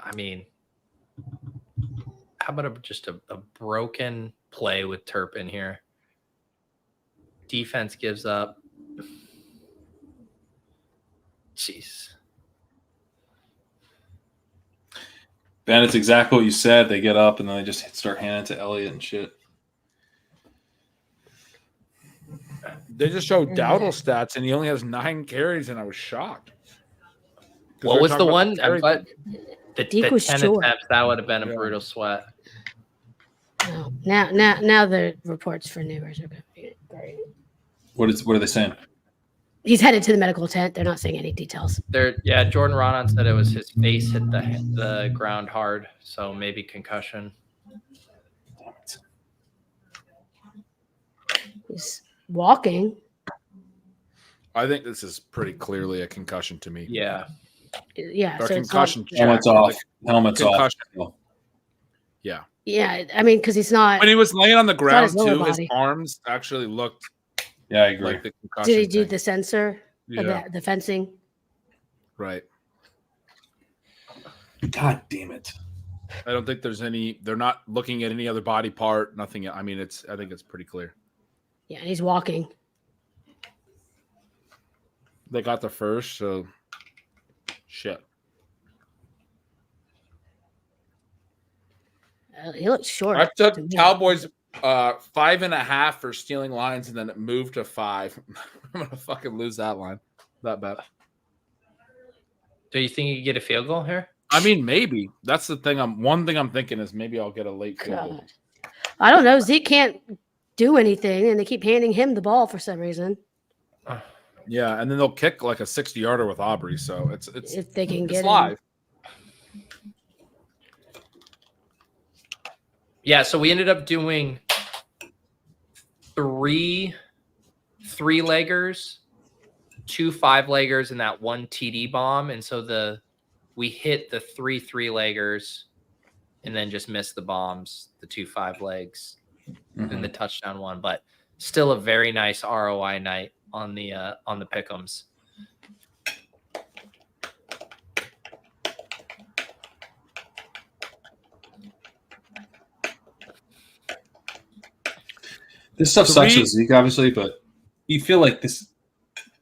I mean, how about just a broken play with Turpin here? Defense gives up. Jeez. Ben, it's exactly what you said. They get up and then they just start handing it to Elliott and shit. They just showed Dowdle stats, and he only has 9 carries, and I was shocked. What was the one? Terry- The Deke was 10 short. attempts, that would have been a Yeah. brutal sweat. Oh, now the reports for Nabers are great. What are they saying? He's headed to the medical tent. They're not saying any details. Jordan Ronan said it was his face hit the ground hard, so maybe concussion. He's walking. I think this is pretty clearly a concussion to me. Yeah. Yeah. Or So concussion it's not, check. Helmets off. Helmets Concussion. off. yeah. I mean, because he's not. When he was laying on the ground his lower too, his body. arms actually looked Yeah, I agree. like the concussion. Did he do thing. the sensor? Yeah. The fencing? Right. God damn it. I don't think there's any. They're not looking at any other body part. Nothing. I mean, I think it's pretty clear. Yeah, and he's walking. They got the first, so shit. He looks short. I took to me. Cowboys 5.5 for stealing lines, and then it moved to 5. I'm gonna fucking lose that line. That bet. Do you think you get a field goal here? I mean, maybe that's the thing. One thing I'm thinking is maybe I'll get a late field goal. God. I don't know. Zeke can't do anything, and they keep handing him the ball for some reason. Yeah, and then they'll kick like a 60-yarder with Aubrey, so it's If they can get it's live. Yeah, so we ended up doing three 3-leggers, 2 5-leggers, and that 1 TD bomb. And so we hit the 3 3-leggers and then just missed the bombs, the 2 5-legs, and the touchdown one. But still a very nice ROI night on the pick ems. This stuff sucks Three- with Zeke, obviously, but you feel like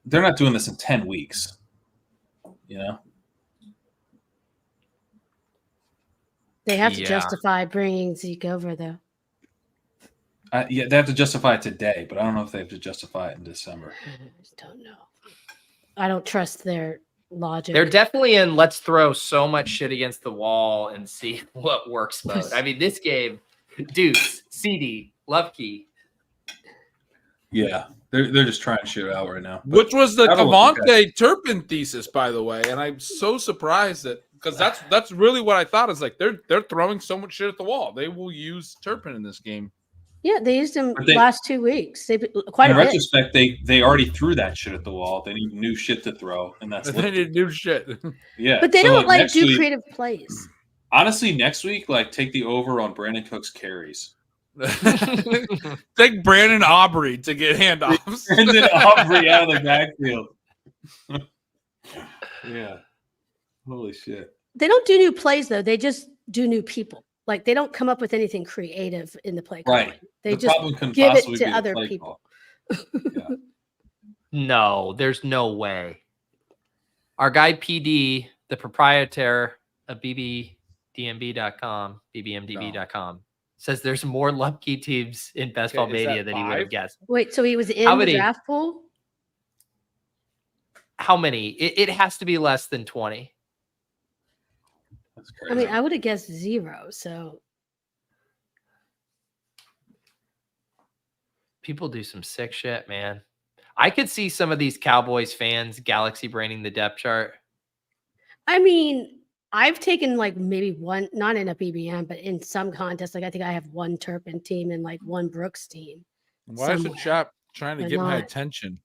they're not doing this in 10 weeks. You know? They have to Yeah. justify bringing Zeke over, though. Yeah, they have to justify it today, but I don't know if they have to justify it in December. I just don't know. I don't trust their logic. They're definitely in let's throw so much shit against the wall and see what works mode. I mean, this game, Deuce, CD, Lufke. Yeah, they're just trying to shit out right now. But Which was the that'll look Cavante Turpin thesis, by the way, and I'm so surprised that because that's really what I thought is like they're throwing so much shit at the wall. They will use Turpin in this game. Yeah, they used him But they- last 2 weeks. They quite in a bit. retrospect, they already threw that shit at the wall. They need new shit to throw, and that's They need new shit. yeah. But they So, don't like next do week- creative plays. Honestly, next week, like take the over on Brandon Cook's carries. Take Brandon Aubrey to get handoffs. And then Aubrey out of the backfield. Yeah. Holy shit. They don't do new plays though. They just do new people. Like they don't come up with anything creative in the play calling. Right. They The just problem couldn't give it possibly to be the other play people. call. No, there's no way. Our guy PD, the proprietor of BBDMB.com, BBMDB.com, says there's more Lupke teams in Best Ball Okay, is that Mania than he would have 5? guessed. Wait, so he was in How the many? draft pool? How many? It has to be less than 20. That's I mean, crazy. I would have guessed 0. So People do some sick shit, man. I could see some of these Cowboys fans galaxy braining the depth chart. I mean, I've taken like maybe one, not in a BBM, but in some contests. Like I think I have one Turpin team and like one Brooks team. Why is the somewhere. chap trying to They're get my not. attention?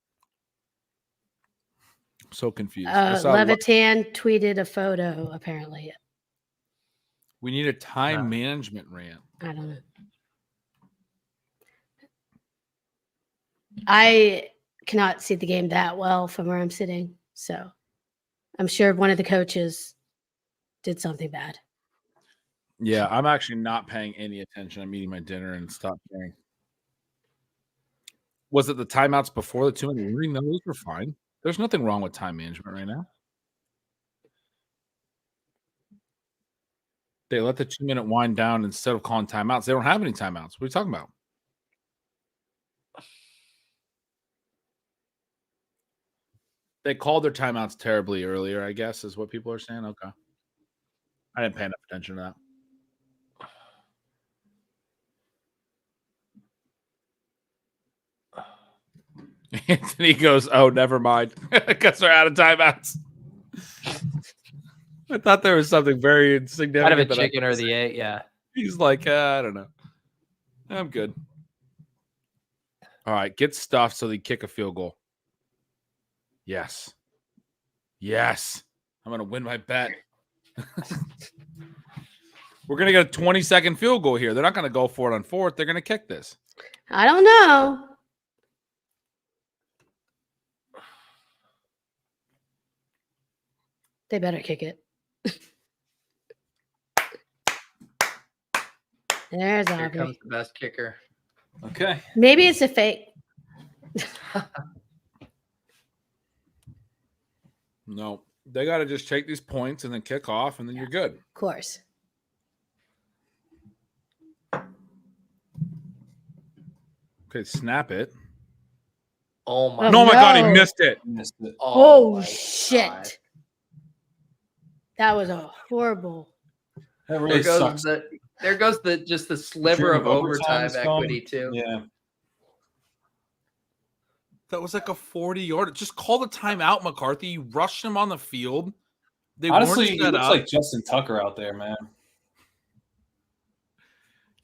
I'm so confused. I saw Levitan tweeted a photo. Apparently, we need a time management rant. I don't know. I cannot see the game that well from where I'm sitting, so I'm sure one of the coaches did something bad. Yeah, I'm actually not paying any attention. I'm eating my dinner and stopped caring. Was it the timeouts before the 2-minute warning? No, those were fine. There's nothing wrong with time management right now. They let the 2-minute wind down instead of calling timeouts. They don't have any timeouts. What are you talking about? They called their timeouts terribly earlier, I guess, is what people are saying. Okay. I didn't pay enough attention to that. Anthony goes, oh, never mind. I guess they're out of timeouts. I thought there was something very insignificant. Out of a chicken or the egg, yeah. He's like, I don't know. I'm good. All right, get stuffed so they kick a field goal. Yes. Yes. I'm going to win my bet. We're going to get a 20-second field goal here. They're not going to go for it on fourth. They're going to kick this. I don't know. They better kick it. There's Here Avi. comes the best kicker. Okay. Maybe it's a fake. No. They got to just take these points and then kick off, and then you're good. Of course. Okay, snap it. Oh my! No, my God, he no. missed it. Missed it. Oh, my shit. God. That was a horrible. That really sucks. There goes the sliver Dream of of overtime overtime's gone. equity too. Yeah. That was like a 40-yard. Just call the timeout, McCarthy. You rushed him on the field. They Honestly, weren't he set looks up. like Justin Tucker out there, man.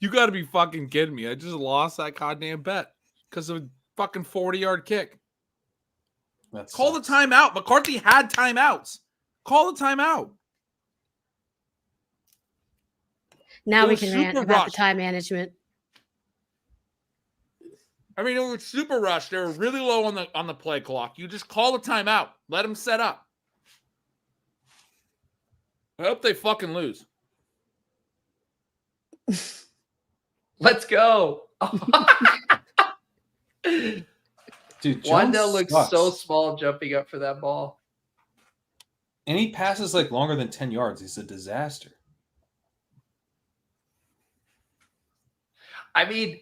You got to be fucking kidding me. I just lost that goddamn bet because of a fucking 40-yard kick. Call the timeout. McCarthy had timeouts. Call the timeout. Now It we was can rant super about rushed. the time management. I mean, it was super rushed. They were really low on the play clock. You just call the timeout. Let them set up. I hope they fucking lose. Let's go. Dude, Wandell looks sucks. so small jumping up for that ball. And he passes like longer than 10 yards. He's a disaster. I mean,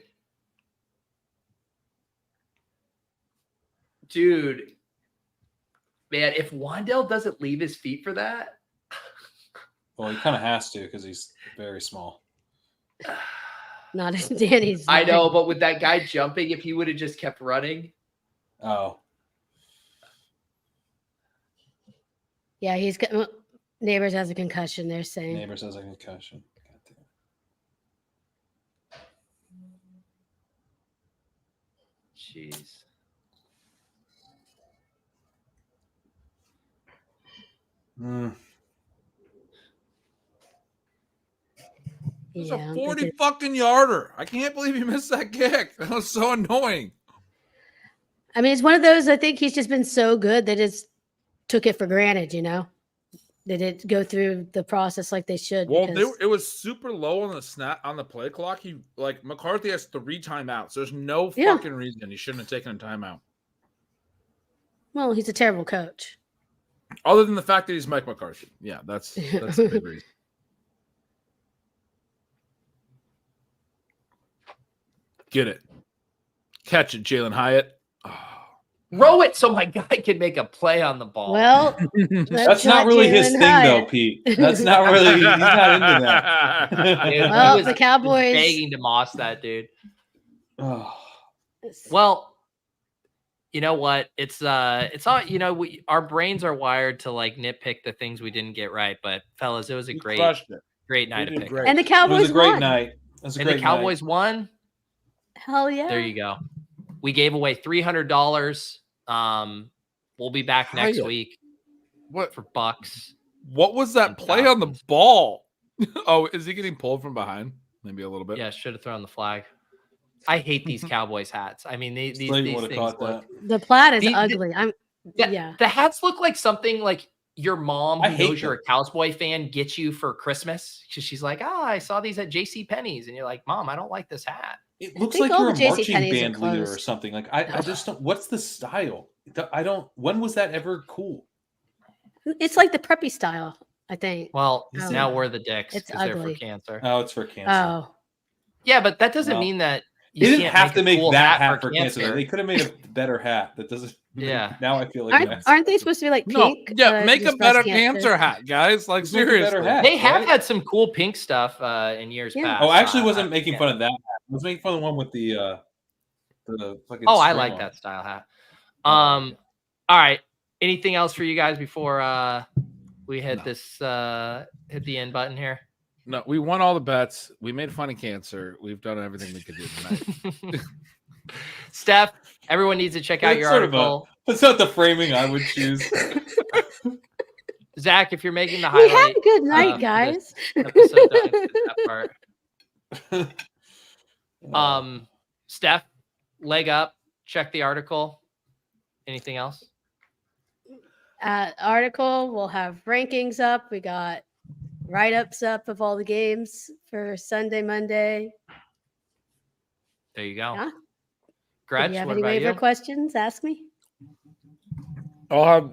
dude, man, if Wandell doesn't leave his feet for that, Well, he kind of has to because he's very small. Not as Danny's. I know, but with that guy jumping, if he would have just kept running, Oh. Yeah, he's got. Well, Nabers has a concussion. They're saying. Neighbors has a concussion. jeez. Mm. It's Yeah, a 40 fucking yarder. I can't believe you missed that kick. That was so annoying. I mean, it's one of those. I think he's just been so good they just took it for granted. You know, they didn't go through the process like they should. Well, because- it was super low on the snap on the play clock. McCarthy has 3 timeouts. There's no Yeah. fucking reason he shouldn't have taken a timeout. well, he's a terrible coach. Other than the fact that he's Mike McCarthy. Yeah, that's a big reason. Get it. Catch it, Jalen Hyatt. Oh. Row it so my guy can make a play on the ball. Well, That's not really his thing, though, Pete. That's not really. He's not into that. Dude, Well, he was the Cowboys. begging to moss that dude. Oh. Well, you know what? It's all, our brains are wired to like nitpick the things we didn't get right. But fellas, it was a You great crushed it. night You of did pick. great. And the It Cowboys was a great won. night. It was a And great the Cowboys won. Hell yeah! There you go. We gave away $300. We'll be back next Hyatt. week. What? For bucks? What was that play on the ball? Oh, is he getting pulled from behind? Maybe a little bit. Yeah, should have thrown the flag. I hate these Cowboys hats. I mean, these Slayton would have things caught look. that. The plaid is The- ugly. Yeah, the hats look like something like your mom I who hate knows you're a Cowboy fan gets you for Christmas. She's like, I saw these at J.C. Penney's, and you're like, Mom, I don't like this hat. It looks think like all you're a the JC marching Penney's are band leader or closed. something. Like I just don't. What's the style? I don't. When was that ever cool? It's like the preppy style, I think. Well, Oh. now we're the dicks It's because they're for ugly. cancer. Oh, it's for cancer. Oh, Yeah, but that doesn't No. mean that They didn't can't have to a make cool that hat for cancer. cancer. They could have made a better hat. That doesn't. Yeah. Now I feel like Aren't they supposed to be like No, pink? yeah, make a just better breast cancer hat, guys. Like Just make a better seriously. hat. They have right? had some cool pink stuff in years Yeah. past. Oh, I actually so wasn't making yeah. fun of that hat. I was making fun of the one with the fucking. Oh, I string like on that it. style hat. Oh, All right. Anything else for you guys before we hit No. this hit the end button here? No, we won all the bets. We made fun of cancer. We've done everything we could do tonight. Steph, everyone needs to check out That's your sort of article. That's not the framing I would choose. Zach, if you're making the We highlight, had a good night, this guys. episode, don't include that part. Steph, leg up. Check the article. Anything else? Article. We'll have rankings up. We got write-ups up of all the games for Sunday, Monday. There you go. Yeah. Gretch, If you have what any about waiver you? questions, ask me. I'll have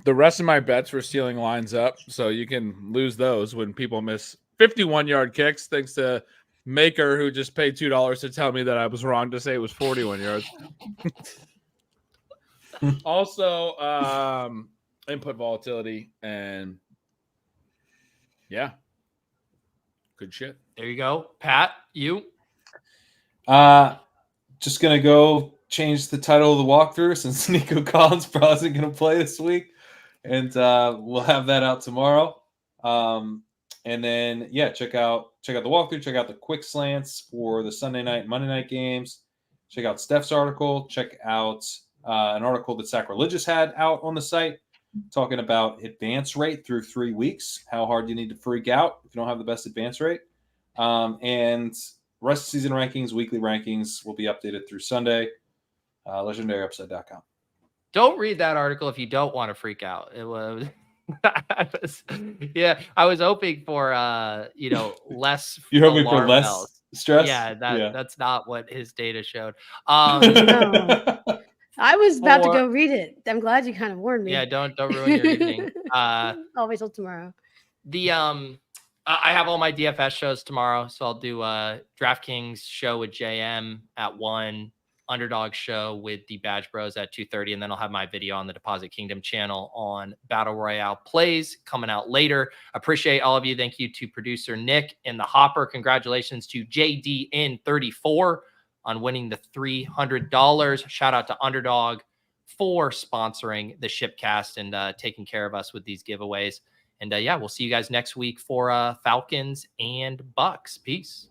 the rest of my bets for stealing lines up, so you can lose those when people miss 51-yard kicks. Thanks to Maker, who just paid $2 to tell me that I was wrong to say it was 41 yards. Also, input volatility and yeah, good shit. There you go. Pat, you? Just gonna go change the title of the walkthrough since Nico Collins probably isn't gonna play this week, and we'll have that out tomorrow. And then check out the walkthrough. Check out the quick slants for the Sunday night and Monday night games. Check out Steph's article. Check out an article that Sacrilegious had out on the site talking about advance rate through 3 weeks, how hard you need to freak out if you don't have the best advance rate. And rest of season rankings, weekly rankings will be updated through Sunday. LegendaryUpside.com. Don't read that article if you don't want to freak out. It was, I was hoping for less. You're hoping for alarm less bells. stress? Yeah, that's not what his data showed. No. I was about to For- go read it. I'm glad you kind of warned me. Yeah, don't ruin your evening. I'll wait till tomorrow. I have all my DFS shows tomorrow, so I'll do DraftKings show with JM at 1, Underdog show with the Badge Bros at 2:30, and then I'll have my video on the Deposit Kingdom channel on Battle Royale plays coming out later. Appreciate all of you. Thank you to producer Nick in the hopper. Congratulations to JDN34 on winning the $300. Shout out to Underdog for sponsoring the Shipcast and taking care of us with these giveaways. And we'll see you guys next week for Falcons and Bucks. Peace.